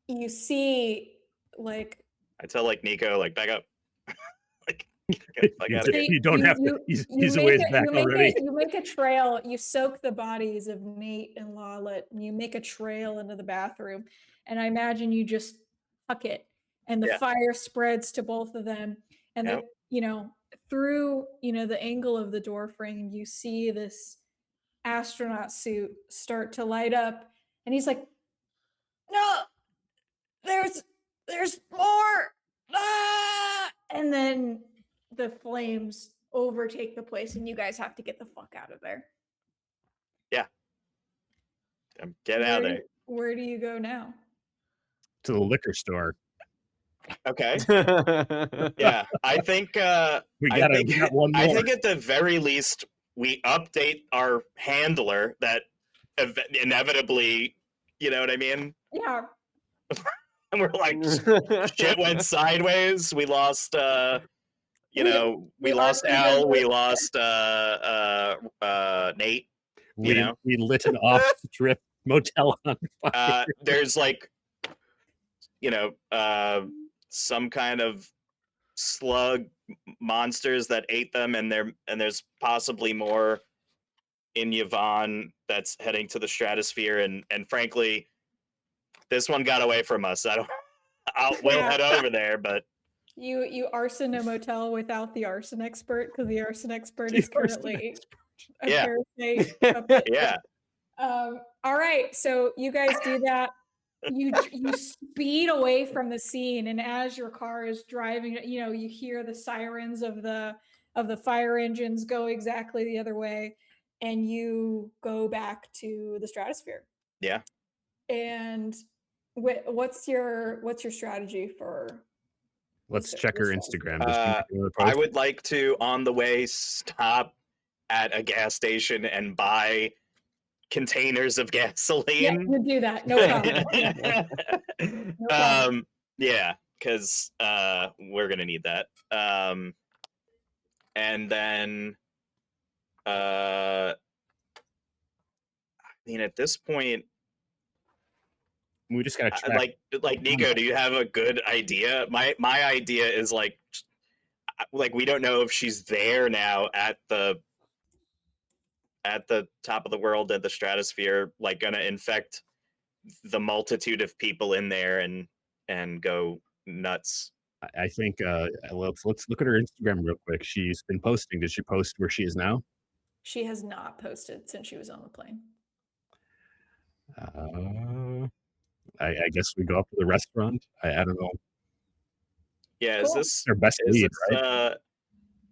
S2: And you see, like,
S3: I tell Nico, back up.
S1: You don't have to. He's a ways back already.
S2: You make a trail. You soak the bodies of Nate and Lawlett, and you make a trail into the bathroom. And I imagine you just huck it, and the fire spreads to both of them. And through the angle of the door frame, you see this astronaut suit start to light up, and he's like, "No, there's more!" Ah! And then the flames overtake the place, and you guys have to get the fuck out of there.
S3: Yeah. Get out of there.
S2: Where do you go now?
S1: To the liquor store.
S3: Okay. Yeah, I think
S1: we got one more.
S3: I think at the very least we update our handler that inevitably, you know what I mean?
S2: Yeah.
S3: And we're like, shit went sideways. We lost, we lost Al. We lost Nate.
S1: We lit an off-strip motel on fire.
S3: There's some kind of slug monsters that ate them, and there's possibly more in Yvonne that's heading to the stratosphere, and frankly, this one got away from us. I we'll head over there, but
S2: you arson a motel without the arson expert because the arson expert is currently a
S3: Yeah.
S2: parasite puppet.
S3: yeah.
S2: All right, so you guys do that. You speed away from the scene, and as your car is driving, you hear the sirens of the fire engines go exactly the other way, and you go back to the stratosphere.
S3: Yeah.
S2: And what's your strategy for?
S1: Let's check her Instagram. Does she make another
S3: I
S1: post?
S3: would like to, on the way, stop at a gas station and buy containers of gasoline.
S2: Yeah, you do that. No problem. No problem.
S3: Yeah, because we're gonna need that. And then I mean, at this point,
S1: We just gotta track.
S3: like Nico, do you have a good idea? My idea is like we don't know if she's there now at the top of the world at the stratosphere, like gonna infect the multitude of people in there and go nuts.
S1: I think let's look at her Instagram real quick. She's been posting. Did she post where she is now?
S2: She has not posted since she was on the plane.
S1: I guess we go up to the restaurant. I don't know.
S3: Yeah,
S2: Cool.
S3: is this
S1: Their best lead, right?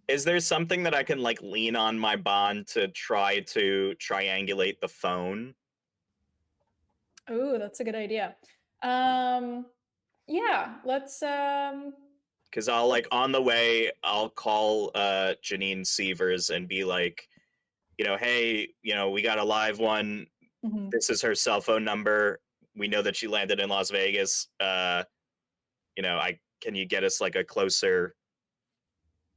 S3: Is there something that I can like lean on my bond to try to triangulate the phone?
S2: Oh, that's a good idea. Yeah, let's
S3: Because I'll like on the way, I'll call Janine Sievers and be like, hey, we got a live one.
S2: mhm.
S3: This is her cell phone number. We know that she landed in Las Vegas. Can you get us like a closer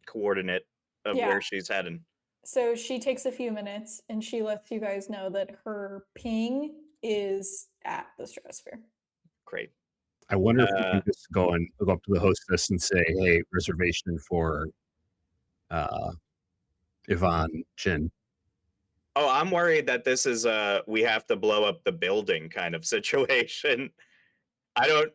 S3: coordinate of
S2: Yeah.
S3: where she's heading?
S2: So she takes a few minutes and she lets you guys know that her ping is at the stratosphere.
S3: Great.
S1: I wonder if we can just go up to the hostess and say, "Hey, reservation for Yvonne Chin."
S3: Oh, I'm worried that this is we have to blow up the building kind of situation. I don't.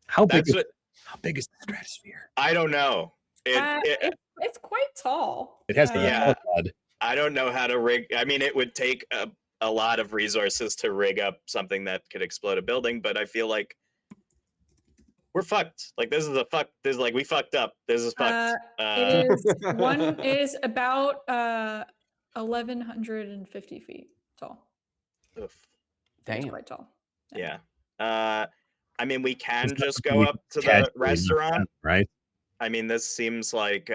S1: How big
S3: That's
S1: how big is the stratosphere?
S3: I don't know.
S2: It's quite tall.
S1: It has the
S3: Yeah.
S1: pod.
S3: I don't know how to rig. I mean, it would take a lot of resources to rig up something that could explode a building, but I feel like we're fucked. Like this is like we fucked up. This is fucked.
S2: It is about 1,150 feet tall.
S3: Oof.
S2: It's
S4: Damn.
S2: quite tall.
S3: Yeah. I mean, we can
S1: It's not
S3: just
S1: something
S3: go
S1: we
S3: up to
S1: can
S3: the
S1: casually knock
S3: restaurant.
S1: down, right?
S3: I mean, this seems like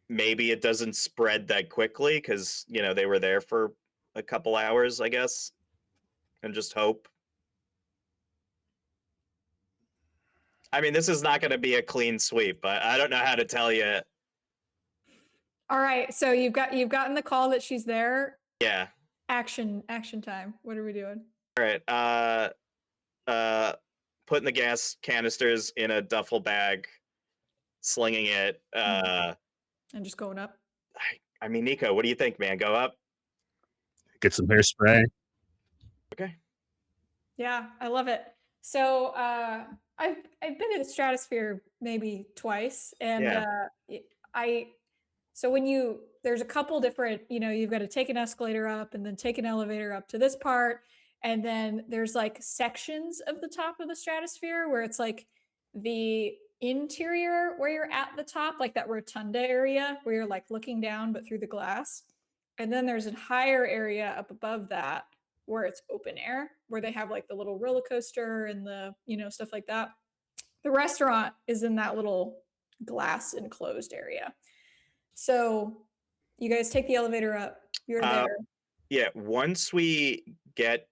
S3: maybe it doesn't spread that quickly because they were there for a couple hours, I guess, and just hope. I mean, this is not going to be a clean sweep, but I don't know how to tell you.
S2: All right, so you've gotten the call that she's there.
S3: Yeah.
S2: Action time. What are we doing?
S3: All right. Putting the gas canisters in a duffel bag, slinging it.
S2: And just going up.
S3: I mean, Nico, what do you think, man? Go up.
S1: Get some hairspray.
S3: Okay.
S2: Yeah, I love it. So I've been in the stratosphere maybe twice, and so when there's a couple different, you've got to take an escalator up and then take an elevator up to this part, and then there's like sections of the top of the stratosphere where it's like the interior where you're at the top, like that rotunda area where you're like looking down but through the glass, and then there's a higher area up above that where it's open air, where they have like the little roller coaster and the, stuff like that. The restaurant is in that little glass enclosed area. So you guys take the elevator up. You're there.
S3: Yeah. Once we get,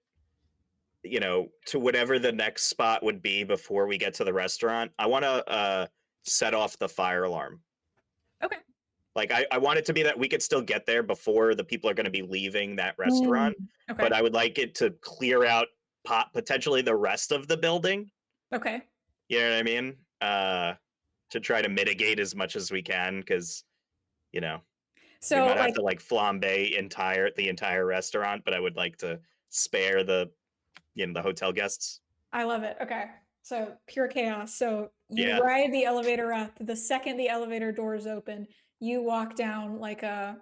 S3: to whatever the next spot would be before we get to the restaurant, I want to set off the fire alarm.
S2: Okay.
S3: Like I want it to be that we could still get there before the people are going to be leaving that restaurant.
S2: Okay.
S3: But I would like it to clear out potentially the rest of the building.
S2: Okay.
S3: You know what I mean? To try to mitigate as much as we can, because
S2: so
S3: we might have to like flambe the entire restaurant, but I would like to spare the the hotel guests.
S2: I love it. Okay. So pure chaos. So you
S3: Yeah.
S2: ride the elevator up. The second the elevator doors open, you walk down like a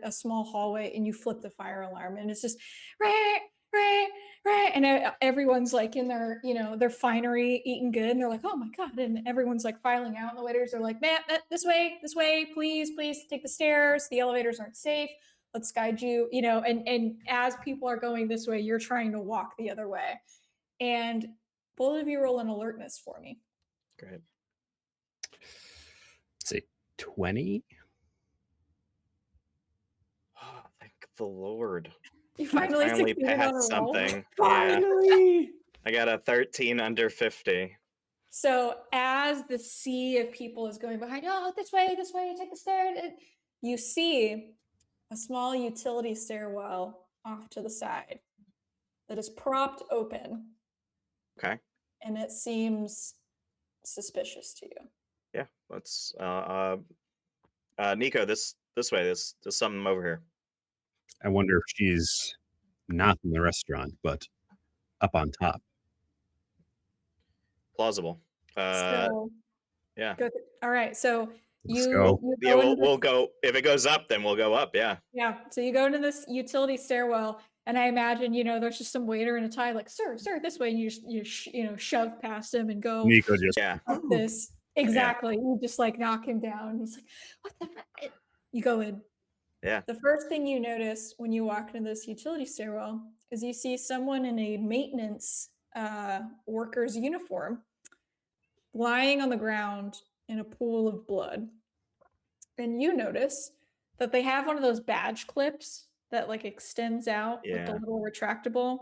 S2: small hallway and you flip the fire alarm, and it's just right, and everyone's like in their their finery eating good, and they're like, oh my god, and everyone's like filing out, and the waiters are like, Matt, this way, please take the stairs. The elevators aren't safe. Let's guide you. And as people are going this way, you're trying to walk the other way. And both of you roll an alertness for me.
S3: Great.
S1: Let's see, 20.
S3: Oh, thank the Lord.
S2: You finally succeeded on a
S3: passed
S2: roll.
S3: something.
S4: Finally!
S3: Yeah. I got a 13 under 50.
S2: So as the sea of people is going behind, oh, this way, take the stairs, you see a small utility stairwell off to the side that is propped open.
S3: Okay.
S2: And it seems suspicious to you.
S3: Yeah, let's Nico, this way. There's something over here.
S1: I wonder if she's not in the restaurant, but up on top.
S3: Plausible.
S2: So,
S3: yeah.
S2: All right. So
S1: Let's go.
S3: We'll go. If it goes up, then we'll go up. Yeah.
S2: Yeah. So you go into this utility stairwell, and I imagine there's just some waiter in a tie, like, sir, this way, and you shove past him and go.
S1: Nico just
S2: up this exactly. You just like knock him down. He's like, what the? You go in.
S3: Yeah.
S2: The first thing you notice when you walk into this utility stairwell is you see someone in a maintenance worker's uniform lying on the ground in a pool of blood. And you notice that they have one of those badge clips that like extends out with the little retractable.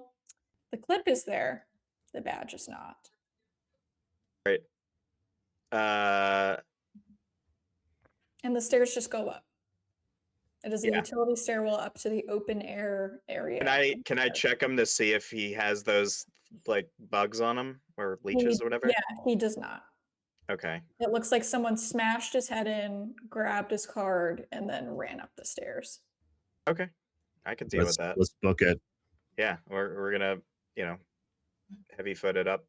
S2: The clip is there. The badge is not.
S3: Right.
S2: And the stairs just go up. It is a utility stairwell up to the open air area.
S3: Can I check him to see if he has those like bugs on him or leeches or whatever?
S2: Yeah, he does not.
S3: Okay.
S2: It looks like someone smashed his head in, grabbed his card, and then ran up the stairs.
S3: Okay. I can deal with that.
S1: Let's book it.
S3: Yeah, we're gonna, heavy foot it up.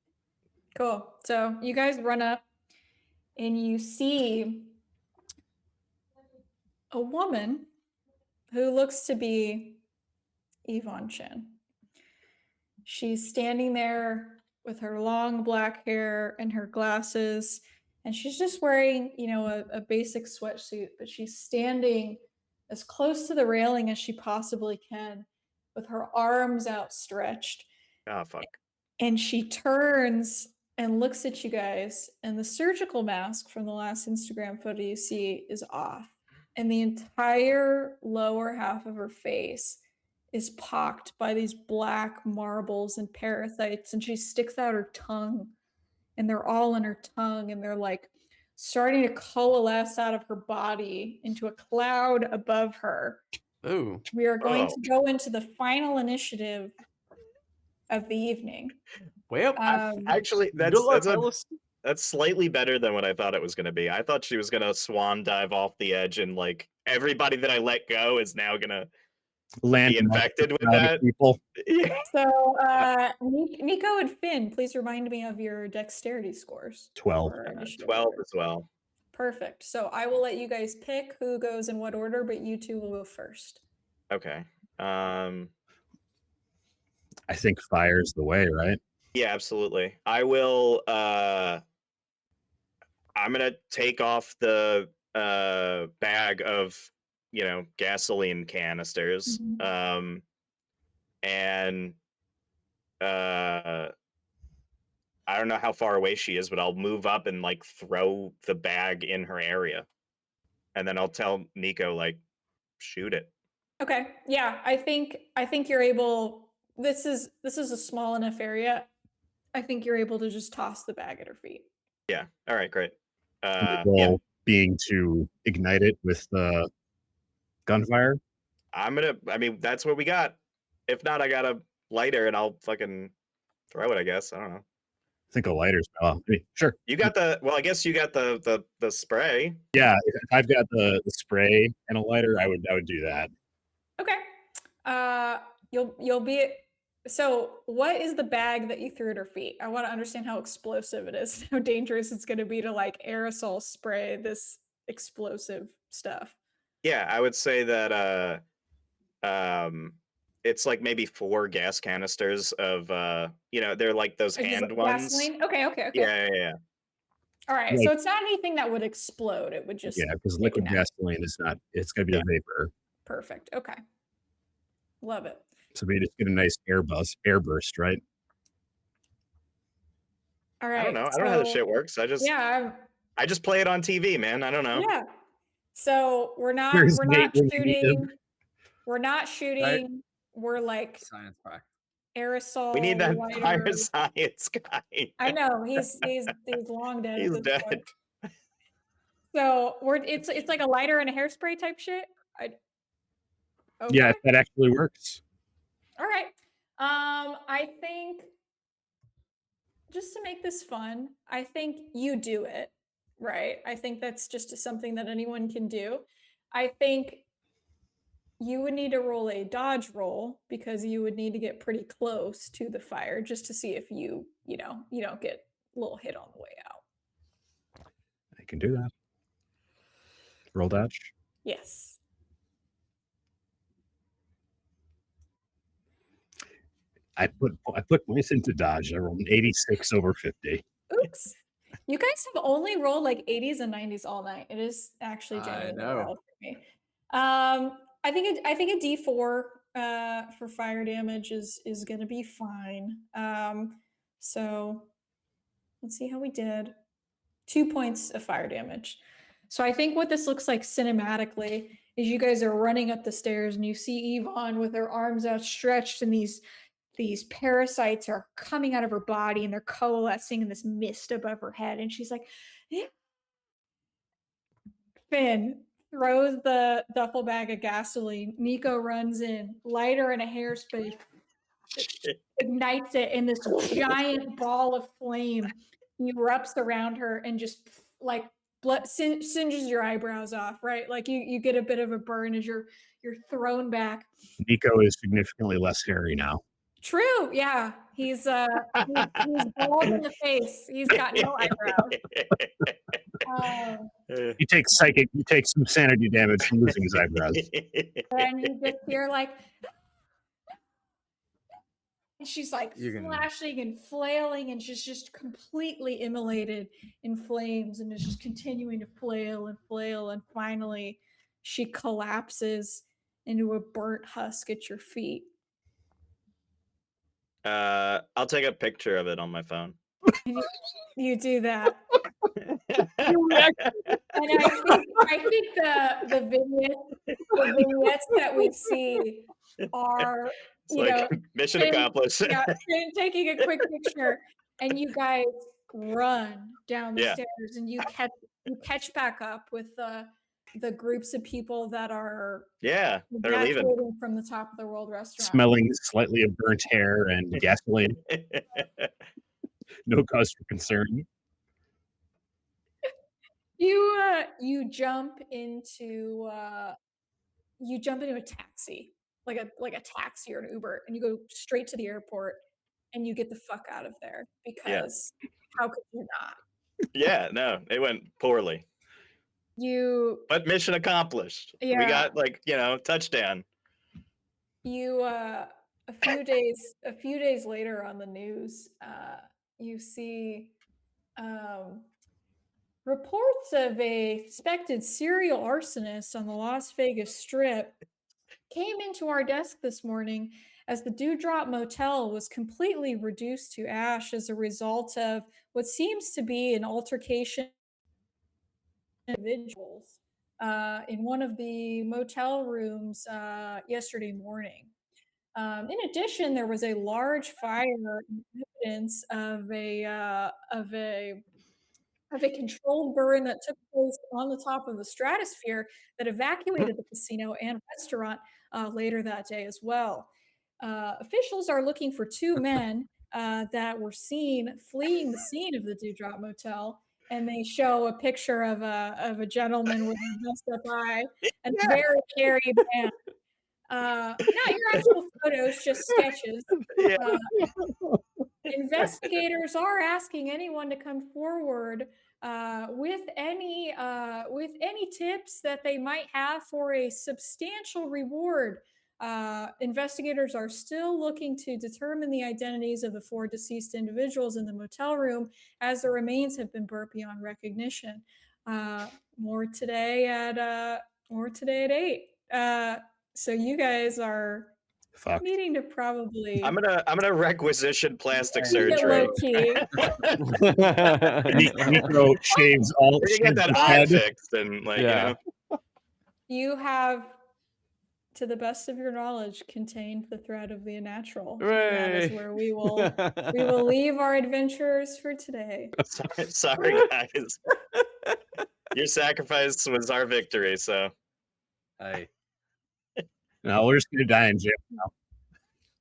S2: Cool. So you guys run up and you see a woman who looks to be Yvonne Chen. She's standing there with her long black hair and her glasses, and she's just wearing, a basic sweatsuit, but she's standing as close to the railing as she possibly can with her arms outstretched.
S3: Oh, fuck.
S2: And she turns and looks at you guys, and the surgical mask from the last Instagram photo you see is off. And the entire lower half of her face is pocked by these black marbles and parasites, and she sticks out her tongue, and they're all in her tongue, and they're like starting to coalesce out of her body into a cloud above her.
S6: Ooh.
S2: We are going to go into the final initiative of the evening.
S4: Well,
S3: actually, that's slightly better than what I thought it was going to be. I thought she was going to swan dive off the edge, and like everybody that I let go is now going to be infected with that.
S1: People.
S3: Yeah.
S2: So, Nico and Finn, please remind me of your dexterity scores.
S1: 12.
S3: 12 as well.
S2: Perfect. So I will let you guys pick who goes in what order, but you two will go first.
S3: Okay.
S1: I think fire's the way, right?
S3: Yeah, absolutely. I will. I'm gonna take off the bag of gasoline canisters.
S2: Mm-hmm.
S3: And I don't know how far away she is, but I'll move up and like throw the bag in her area, and then I'll tell Nico like, shoot it.
S2: Okay. Yeah, I think you're able. This is a small enough area. I think you're able to just toss the bag at her feet.
S3: Yeah. All right. Great.
S1: The goal being to ignite it with the gunfire.
S3: I mean, that's what we got. If not, I got a lighter and I'll fucking throw it, I guess. I don't know.
S1: I think a lighter's sure.
S3: You got I guess you got the spray.
S1: Yeah, if I've got the spray and a lighter, I would do that.
S2: Okay. You'll be So, what is the bag that you threw at her feet? I want to understand how explosive it is, how dangerous it's going to be to like aerosol spray this explosive stuff.
S3: Yeah, I would say that it's like maybe 4 gas canisters of they're like those
S2: Like just
S3: hand
S2: like
S3: ones.
S2: gasoline? Okay.
S3: Yeah.
S2: All right.
S1: Like,
S2: So it's not anything that would explode. It would just
S1: yeah, because
S2: make it
S1: liquid
S2: happen.
S1: gasoline is not. It's gonna be a vapor.
S2: Perfect. Okay. Love it.
S1: So we just get a nice airburst, right?
S2: All
S3: I don't
S2: right.
S3: know. I don't know how this shit works. I just play it on TV, man. I don't know.
S2: Yeah. So we're not
S1: Where's Nate when you need him?
S2: shooting. We're not shooting. We're like
S5: Science fact.
S2: aerosol.
S3: We need that
S2: lighter.
S3: fire science guy.
S2: I know he's long dead.
S3: He's
S2: at this
S3: dead.
S2: point. So it's like a lighter and a hairspray type shit. Okay.
S1: Yeah, that actually works.
S2: All right. I think just to make this fun, I think you do it, right? I think that's just something that anyone can do. I think you would need to roll a dodge roll because you would need to get pretty close to the fire just to see if you don't get a little hit on the way out.
S1: I can do that. Roll dodge.
S2: Yes.
S1: I put points into dodge. I rolled an 86 over 50.
S2: Oops. You guys have only rolled like 80s and 90s all night. It is actually genuinely wild for me. I think a D4 for fire damage is going to be fine. So let's see how we did. 2 points of fire damage. So I think what this looks like cinematically is you guys are running up the stairs and you see Yvonne with her arms outstretched and these parasites are coming out of her body and they're coalescing in this mist above her head. And she's like, yeah. Finn throws the duffel bag of gasoline. Nico runs in, lighter and a hairspray, ignites it, and this giant ball of flame erupts around her and just like singes your eyebrows off, right? Like you get a bit of a burn as you're thrown back.
S1: Nico is significantly less hairy now.
S2: True, yeah. He's bald in the face. He's got no eyebrows.
S1: He takes some sanity damage from losing his eyebrows.
S2: And you just hear like, and she's like flashing and flailing, and she's just completely immolated in flames, and is just continuing to flail, and finally she collapses into a burnt husk at your feet.
S3: I'll take a picture of it on my phone.
S2: You do that. And I think the vignettes that we see are
S3: mission accomplished.
S2: Yeah, taking a quick picture, and you guys run down the stairs, and you catch back up with the groups of people that are
S3: they're leaving
S2: from the Top of the World restaurant,
S1: smelling slightly of burnt hair and gasoline. No cause for concern.
S2: You jump into a taxi, like a taxi or an Uber, and you go straight to the airport, and you get the fuck out of there because how could you not?
S3: Yeah, no, it went poorly. But mission accomplished.
S2: Yeah.
S3: We got touchdown.
S2: You a few days later on the news, you see reports of a suspected serial arsonist on the Las Vegas Strip came into our desk this morning as the Dewdrop Motel was completely reduced to ash as a result of what seems to be an altercation with individuals in one of the motel rooms yesterday morning. In addition, there was a large fire evidence of a controlled burn that took place on the top of the stratosphere that evacuated the casino and restaurant later that day as well. Officials are looking for 2 men that were seen fleeing the scene of the Dewdrop Motel, and they show a picture of a gentleman with a messed up eye and a very hairy man. Not your actual photos, just sketches.
S3: Yeah.
S2: Investigators are asking anyone to come forward with any tips that they might have for a substantial reward. Investigators are still looking to determine the identities of the 4 deceased individuals in the motel room, as their remains have been burnt beyond recognition. More today at 8. So you guys are
S1: Fuck.
S2: needing to probably
S3: I'm gonna requisition plastic
S2: keep it
S3: surgery.
S2: low key.
S1: Nico shaves all
S3: We can get that
S1: his
S3: eye
S1: head.
S3: fixed and like
S6: Yeah.
S2: You have, to the best of your knowledge, contained the threat of the unnatural. That is
S6: Hooray.
S2: where we will leave our adventures for today.
S3: sorry guys. Your sacrifice was our victory, so
S5: Hey,
S1: No, we're just gonna die in jail.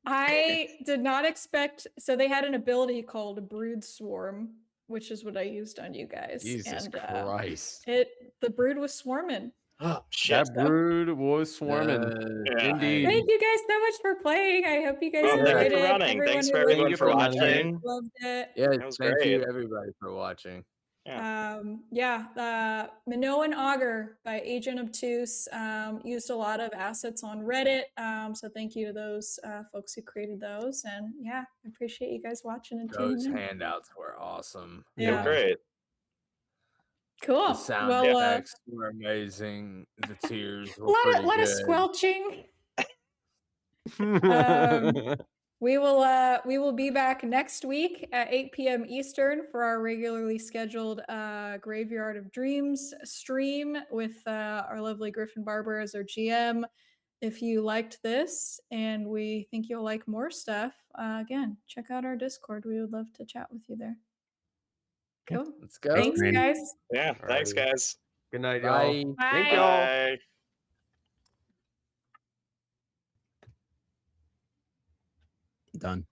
S2: I did not expect. So they had an ability called Brood Swarm, which is what I used on you guys.
S6: Jesus
S2: and
S6: Christ.
S2: the brood was swarming.
S3: oh shit.
S6: That brood was swarming.
S3: Yeah.
S6: Indeed.
S2: Thank you guys so much for playing. I hope you guys
S3: Well,
S2: enjoyed
S3: thank you
S2: it.
S3: for running.
S2: Everyone
S3: Thanks
S2: who
S3: for everyone
S2: listened
S3: for
S2: to it
S3: watching.
S2: loved it.
S5: yeah,
S3: That was
S5: thank you
S3: great.
S5: everybody for watching.
S2: Minoan Augur by Agent Obtuse used a lot of assets on Reddit. So thank you to those folks who created those. And yeah, I appreciate you guys watching and
S5: Those
S2: tuning in.
S5: handouts were awesome.
S3: They were
S2: Yeah.
S3: great.
S2: Cool.
S5: The sound
S2: Well,
S5: effects were amazing. The tears were
S2: lot
S5: pretty
S2: of
S5: good.
S2: squelching. We will be back next week at 8 p.m. Eastern for our regularly scheduled Graveyard of Dreams stream with our lovely Griffin Barber as our GM. If you liked this and we think you'll like more stuff, again, check out our Discord. We would love to chat with you there. Cool.
S5: Let's go.
S2: Thanks,
S1: man.
S2: guys.
S3: Yeah. Thanks,
S6: Alrighty.
S3: guys.
S6: Good night,
S5: Bye.
S6: y'all. Thank
S2: Bye.
S6: y'all.
S3: Bye.
S1: Done.